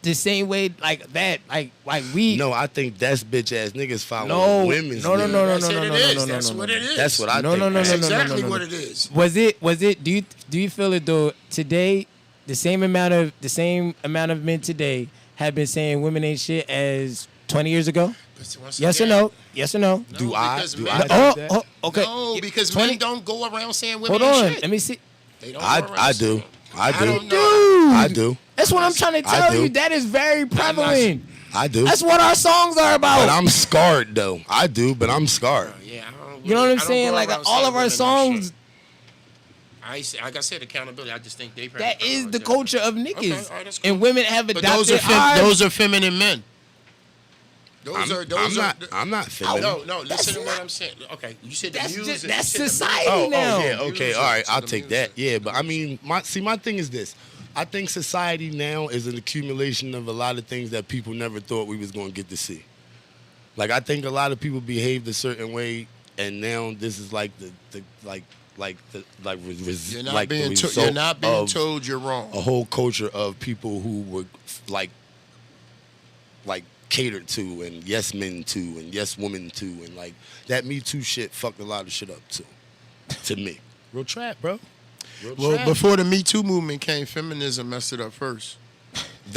The same way like that, like we. No, I think that's bitch ass niggas following No, women's no, no, lead. no, no, That's no, it, no, it no, is. no, no, That's no, what no. it is. That's what I No, think. no, no, That's no, exactly no. what it is. Was it? Do you feel it though? Today, the same amount of men today have been saying women ain't shit as 20 years ago. Once Yes or again, no? Yes or no? Do I? because Do men- I No, think that? okay. No, because 20 men don't go around saying women Hold on. ain't shit. Let me see. They don't go around I saying- do. I do. don't know. Dude, I do. that's what I'm trying to I tell do. you. That is very prevalent. I do. That's what our songs are about. But I'm scarred though. I do, but I'm scarred. Yeah, I don't You know what I'm I don't saying? go Like around all saying of our women ain't songs, shit. Like I said, accountability. I just think they. that is the culture of niggas. Okay, all right, that's cool. And women have But adopted those are feminine men. Those are. I'm not feminine. No, listen to what I'm saying. Okay, you said the That's music. just that's you said the society Oh, now. yeah, okay, Music, all right, to I'll the take music. that. Yeah, but I mean, my thing is this. I think society now is an accumulation of a lot of things that people never thought we was going to get to see. Like, I think a lot of people behaved a certain way, and now this is like You're not like the being result you're not being of told you're wrong. a whole culture of people who were like catered to and yes men to and yes women to, and like that Me Too shit fucked a lot of shit up too. To me, real trap, bro. Real Well, trap. before the Me Too movement came, feminism messed it up first.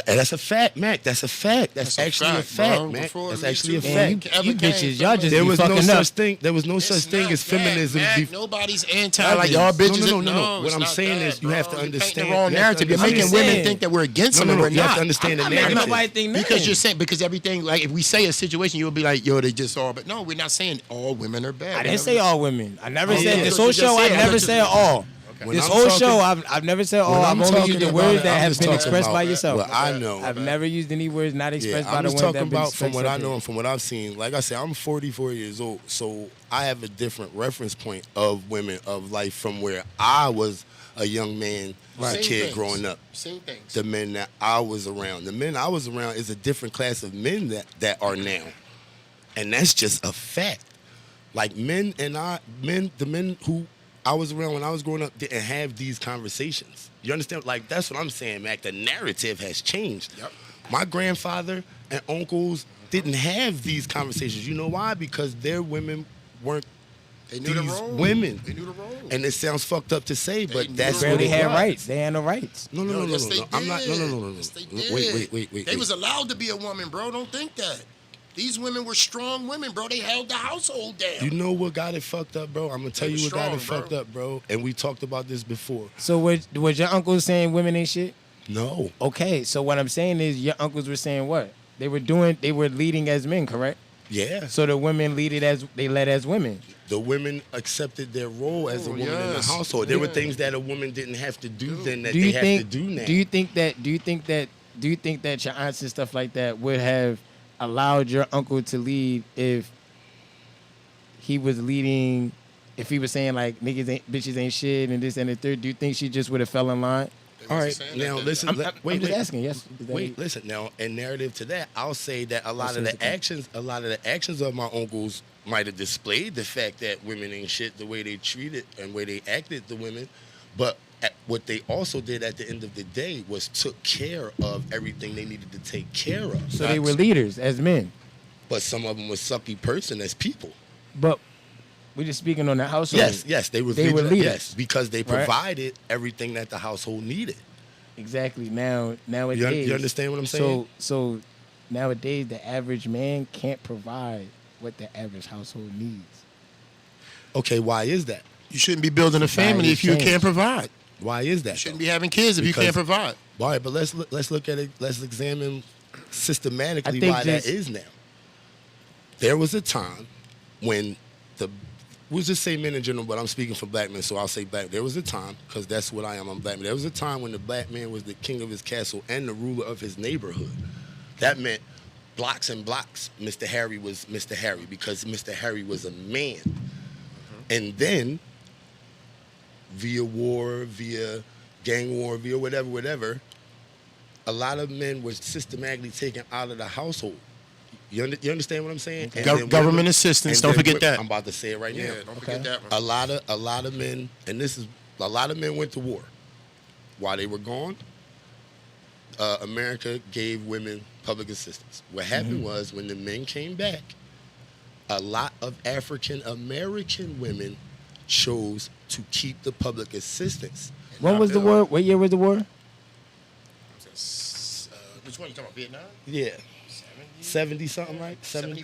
That's a fact, Mac. That's a fact. That's actually a fact, bro. Mac. Before That's Me actually a Too fact. ever You came bitches, from y'all it. just There be was no fucking such up. thing. There was no It's such thing not as that, feminism. Mac. Nobody's anti. Like y'all bitches. No. What it's I'm not saying that, is you have to bro. You're painting understand. the wrong you have to narrative. You're making understand. women think that we're against them, No, and we're you have not. to understand the I'm not making narrative. nobody think nothing. Because you're saying everything, like if we say a situation, you'll be like, yo, they just all. But no, we're not saying all women are bad. I didn't say all women. I never Oh, said yeah. this So whole you just show. I said- never just- said all. When This I'm whole talking- show, I've never said all. when I've I'm only talking used the about words it, that I'm have just been talking expressed about by yourself. what I know. I've never used any words not expressed by I'm the just ones that talking have been about from expressed what I up know here. and from what I've seen. Like I said, I'm 44 years old, so I have a different reference point of women of life from where I was a young man, a Same kid things. growing up. Same things. The men that I was around, the men I was around is a different class of men that are now, and that's just a fact. Like the men who I was around when I was growing up didn't have these conversations. You understand? Like, that's what I'm saying, Mac. The narrative has changed. Yep. My grandfather and uncles didn't have these conversations. You know why? Because their women weren't They knew the these role. women. They knew the role. And it sounds fucked up to say, They but knew that's the what Barely it had was. rights. They had no rights. No. Yes, they I'm not. No. Yes, they did. Wait. They was allowed to be a woman, bro. Don't think that. These women were strong women, bro. They held the household down. You know what got it fucked up, bro? I'm gonna tell They you was what got it strong, fucked bro. up, bro. And we talked about this before. So was your uncle saying women ain't shit? No. Okay, so what I'm saying is your uncles were saying what? They were leading as men, correct? Yeah. So the women led as women. The women accepted their role as a woman in the yes. household. There were Yeah. things that a woman didn't have to do then that Do they you have think? to do now. Do you think that your aunts and stuff like that would have allowed your uncle to lead if he was leading? If he was saying like bitches ain't shit and this and the third, do you think she just would have fell in line? All right, saying now that. listen. I'm just asking. Yes. Is that Wait, it? listen. Now, in narrative to that, I'll say that a lot of What's the actions of my uncles might have displayed the fact that women ain't shit, the way they treated and way they acted the women, but what they also did at the end of the day was took care of everything they needed to take care of. So they were leaders as men, but some of them were sucky person as people. but we're just speaking on the household. Yes, they were. They were vigilant, leaders. Yes, because they Right. provided everything that the household needed. Exactly. Nowadays, You understand what I'm saying? So nowadays, the average man can't provide what the average household needs. Okay, why is that? You shouldn't be building a family Society if you changed. can't provide. Why is that? You shouldn't though? be having kids if you Because- can't provide. All right, but let's look at it. Let's examine systematically I think why that just- is now. There was a time when we'll just say men in general, but I'm speaking for black men, so I'll say black. There was a time, because that's what I am. I'm black man. There was a time when the black man was the king of his castle and the ruler of his neighborhood. That meant blocks and blocks. Mr. Harry was Mr. Harry because Mr. Harry was a man. And then, via war, via gang war, via whatever, a lot of men were systematically taken out of the household. You understand what I'm saying? And then Government women- assistance, and don't then forget women- that. I'm about to say it right now. Don't forget that one. A lot of men, and this is a lot of men went to war. While they were gone, America gave women public assistance. What happened was when the men came back, a lot of African American women chose to keep the public assistance. When was the war? What year was the war? Which one you talking about? Vietnam? Yeah. 70 something, right? 70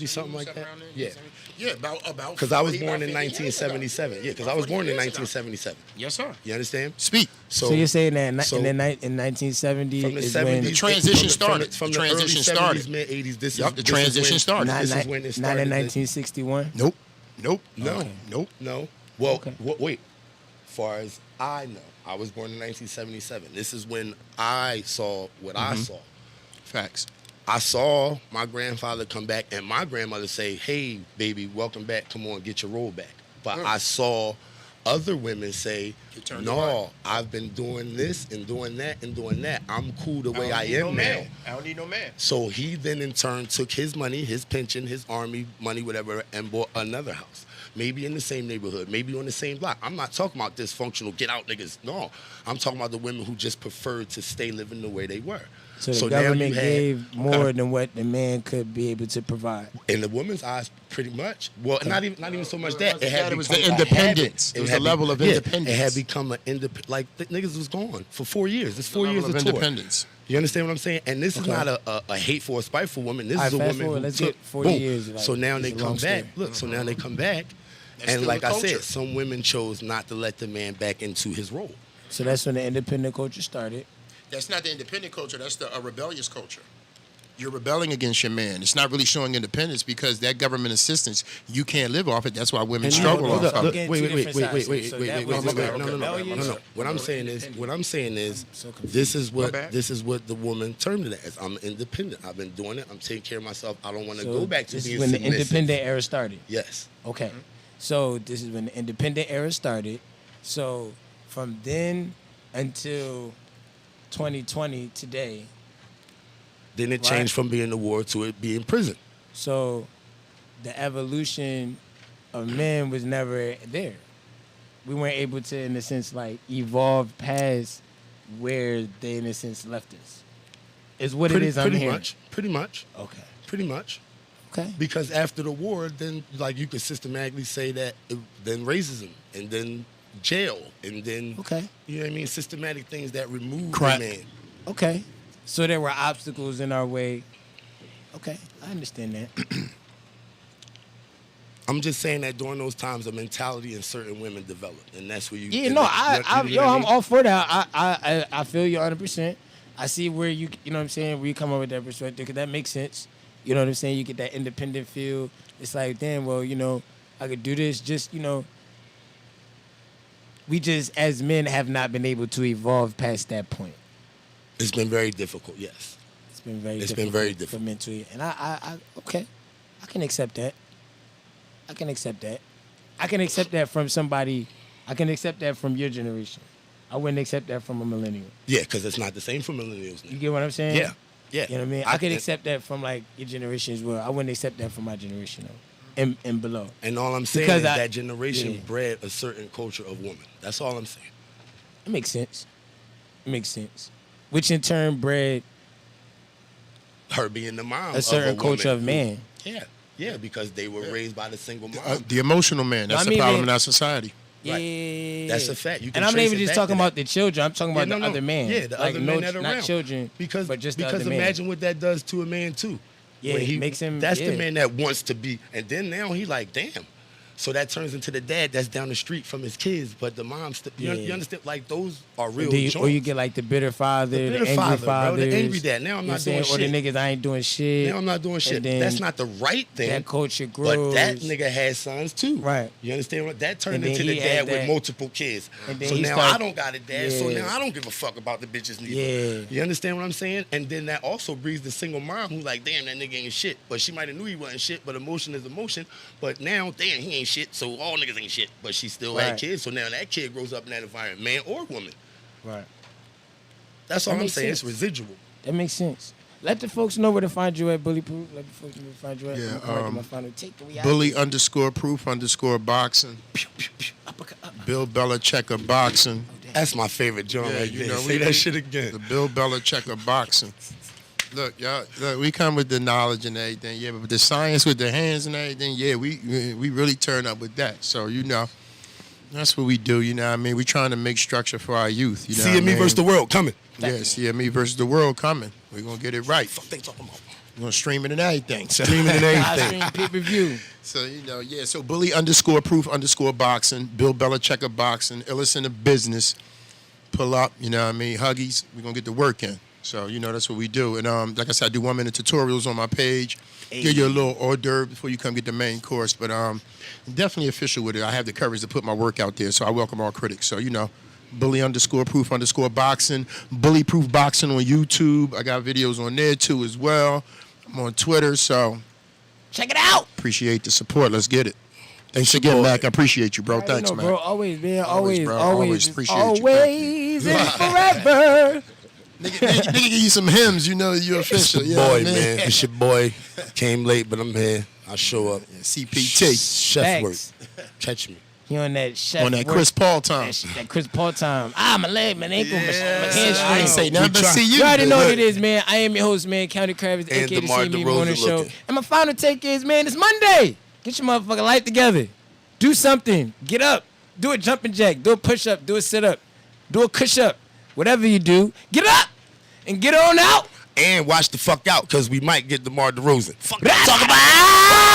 something like that. Yeah. Yeah, about. Because I was 40, born in about 50 years ago. 1977. Yeah, because About I was 40 born in years ago. 1977. Yes, sir. You understand? Speak. So you're saying that in, so- in 1970 From the is 70s, when The transition started. From The the transition early 70s, started. mid 80s. This Yup, is the this is transition when- started. not, This not, is when it not started. in 1961. Nope. No. Nope. No. Well, Okay. wait. Far as I know, I was born in 1977. This is when I saw what I saw. Facts. I saw my grandfather come back and my grandmother say, "Hey, baby, welcome back. Come on, get your roll back." But I saw other women say, You turned "No, away. I've been doing this and doing that and doing that. I'm cool the way don't I need no am now." man. I don't need no man. So he then in turn took his money, his pension, his army money, whatever, and bought another house. Maybe in the same neighborhood, maybe on the same block. I'm not talking about dysfunctional get out niggas. No. I'm talking about the women who just preferred to stay living the way they were. So the So now you government had- gave more than what the man could be able to provide. In the women's eyes, pretty much. Well, not even so much that. It was the become a independence. habit. It was had the level of yeah, independence. It had become an independent. Like the niggas was gone for 4 years. It's 4 level years of of tour. independence. You understand what I'm saying? And this is Okay. not a hateful or spiteful woman. This All is a right, fast woman forward, who let's took, get 40 boom. years, like, So now it's they a come long back. story. Look, so now they come back. That's And still like the I culture. said, some women chose not to let the man back into his role. So that's when the independent culture started. That's not the independent culture. That's a rebellious culture. You're rebelling against your man. It's not really showing independence because that government assistance, you can't live off it. That's why women And struggle hold off up, of look, it. wait, Two wait, wait, different wait, sides. wait, So wait, that wait, was wait, wait, okay, no, no, no, okay, no, no. What I'm saying is, this is My bad. what the woman termed it as. I'm independent. I've been doing it. I'm taking care of myself. I don't want to So go back to this being is when the submissive. independent era started. Yes. Okay. So this is when the independent era started. So from then until 2020 today, Then it Right. changed from being the war to it being prison. so the evolution of men was never there. We weren't able to, in a sense, like evolve past where they, in a sense, left us. Is what it is I'm pretty hearing. much. Pretty much. Okay. Pretty much. Okay. Because after the war, then like you could systematically say that then racism and then jail and then Okay. you know what I mean, systematic things that remove Crack. the man. Okay. So there were obstacles in our way. Okay, I understand that. I'm just saying that during those times, a mentality in certain women developed, and that's where you. Yeah, and no, that- you know what I I'm mean? all for that. I feel you 100%. I see where you know what I'm saying, where you come up with that perspective, because that makes sense. You know what I'm saying? You get that independent feel. It's like, damn, well, you know, I could do this. Just, you know, we just, as men, have not been able to evolve past that point. It's been very difficult. Yes. It's been very It's difficult been very for difficult. men to, and I okay, I can accept that. I can accept that. I can accept that from somebody. I can accept that from your generation. I wouldn't accept that from a millennial. Yeah, because it's not the same for millennials now. You get what I'm saying? Yeah. Yeah. You know what I mean? I could accept that from like your generation as well. I wouldn't accept that from my generation though, and below. And all I'm saying Because is I- that generation yeah. bred a certain culture of woman. That's all I'm saying. It makes sense. It makes sense. Which in turn bred Her being the mom a certain of a woman culture of who- man. Yeah. Yeah, because they were raised by the single mom. The emotional man. That's I the mean, problem man- in our society. Right. Yeah. That's a fact. You can And I'm not trace even it just back talking to about that. the children. I'm talking about Yeah, the other man. Yeah, the like, other no, men that are not around. children, Because but just the because other man. imagine what that does to a man too. Yeah, When it makes him- That's yeah. the man that wants to be, and then now he like, damn. So that turns into the dad that's down the street from his kids, but the mom. You Yeah. understand? Like those are real. Or you joints. get like the bitter father, The the, bitter angry father, bro, father, the angry dad. Now I'm you know not what I'm saying? doing Or shit. the niggas I ain't doing shit. Now I'm not doing shit. And then That's not the right thing. that culture grows. But that nigga had sons too. Right. You understand what? That turned And then into he the had dad with that- multiple kids. and then So he now start- I don't got a dad. So Yeah. now I don't give a fuck about the bitches neither. Yeah. You understand what I'm saying? And then that also breeds the single mom who like, damn, that nigga ain't shit. But she might have knew he wasn't shit, but emotion is emotion. But now, damn, he ain't shit, so all niggas ain't shit. But she still had Right. kids. So now that kid grows up in that environment, man or woman. Right. That's all That I'm makes saying. sense. It's residual. That makes sense. Let the folks know where to find you at, Bullyproof. Let the folks know where to find you at. Yeah, I'm gonna write my final takeaway out. Bully_proof_boxing. Bill Belichick boxing. That's my favorite joint Yeah, right you there. know, Say we- that shit again. The Bill Belichick boxing. Look, y'all, look, we come with the knowledge and everything, yeah, but with the science with the hands and everything, yeah, we really turn up with that. So, you know, that's what we do, you know what I mean? We're trying to make structure for our youth, you know what I CME mean? versus the world coming. Yeah, CME versus the world coming. We're going to get it right. Fuck they talking about. We're going to stream it and everything. So. Streaming and Live everything. stream pay-per-view. So, you know, yeah, so Bully_proof_boxing, Bill Belichick boxing, illest in the business. Pull up, you know what I mean? Huggies, we're going to get the work in. So, you know, that's what we do. And like I said, I do 1 minute tutorials on my page. Give you a little hors d'oeuvre before you come get the main course. But I'm definitely official with it. I have the courage to put my work out there. So I welcome all critics. So, you know, Bully_proof_boxing, Bullyproof Boxing on YouTube. I got videos on there too as well. I'm on Twitter. So Check it out. appreciate the support. Let's get it. Thanks your again, boy. Mac. I appreciate you, bro. Already Thanks, know, man. bro. Always, man. Always, Always, bro. always, Always appreciate you. Thank always and forever. Nigga, give you some hymns. You know you're It's official. your Yeah, boy, man. It's your boy. Came late, but I'm here. I show up. CPT. Chef Facts. work. Catch me. He on that chef On that work, Chris Paul time. that Chris Paul time. My leg, my ankle, my hamstring. I ain't say nothing but see you. You already know what Good. it is, man. I am your host, man, County Kravitz, And a.k.a. the DeMar CME DeRozan Morning Show. looking. And my final take is, man, it's Monday. Get your motherfucking life together. Do something. Get up. Do a jumping jack. Do a push-up. Do a sit-up. Do a push-up. Whatever you do, get up and get on out. And watch the fuck out, because we might get DeMar DeRozan. Fuck Talk that. about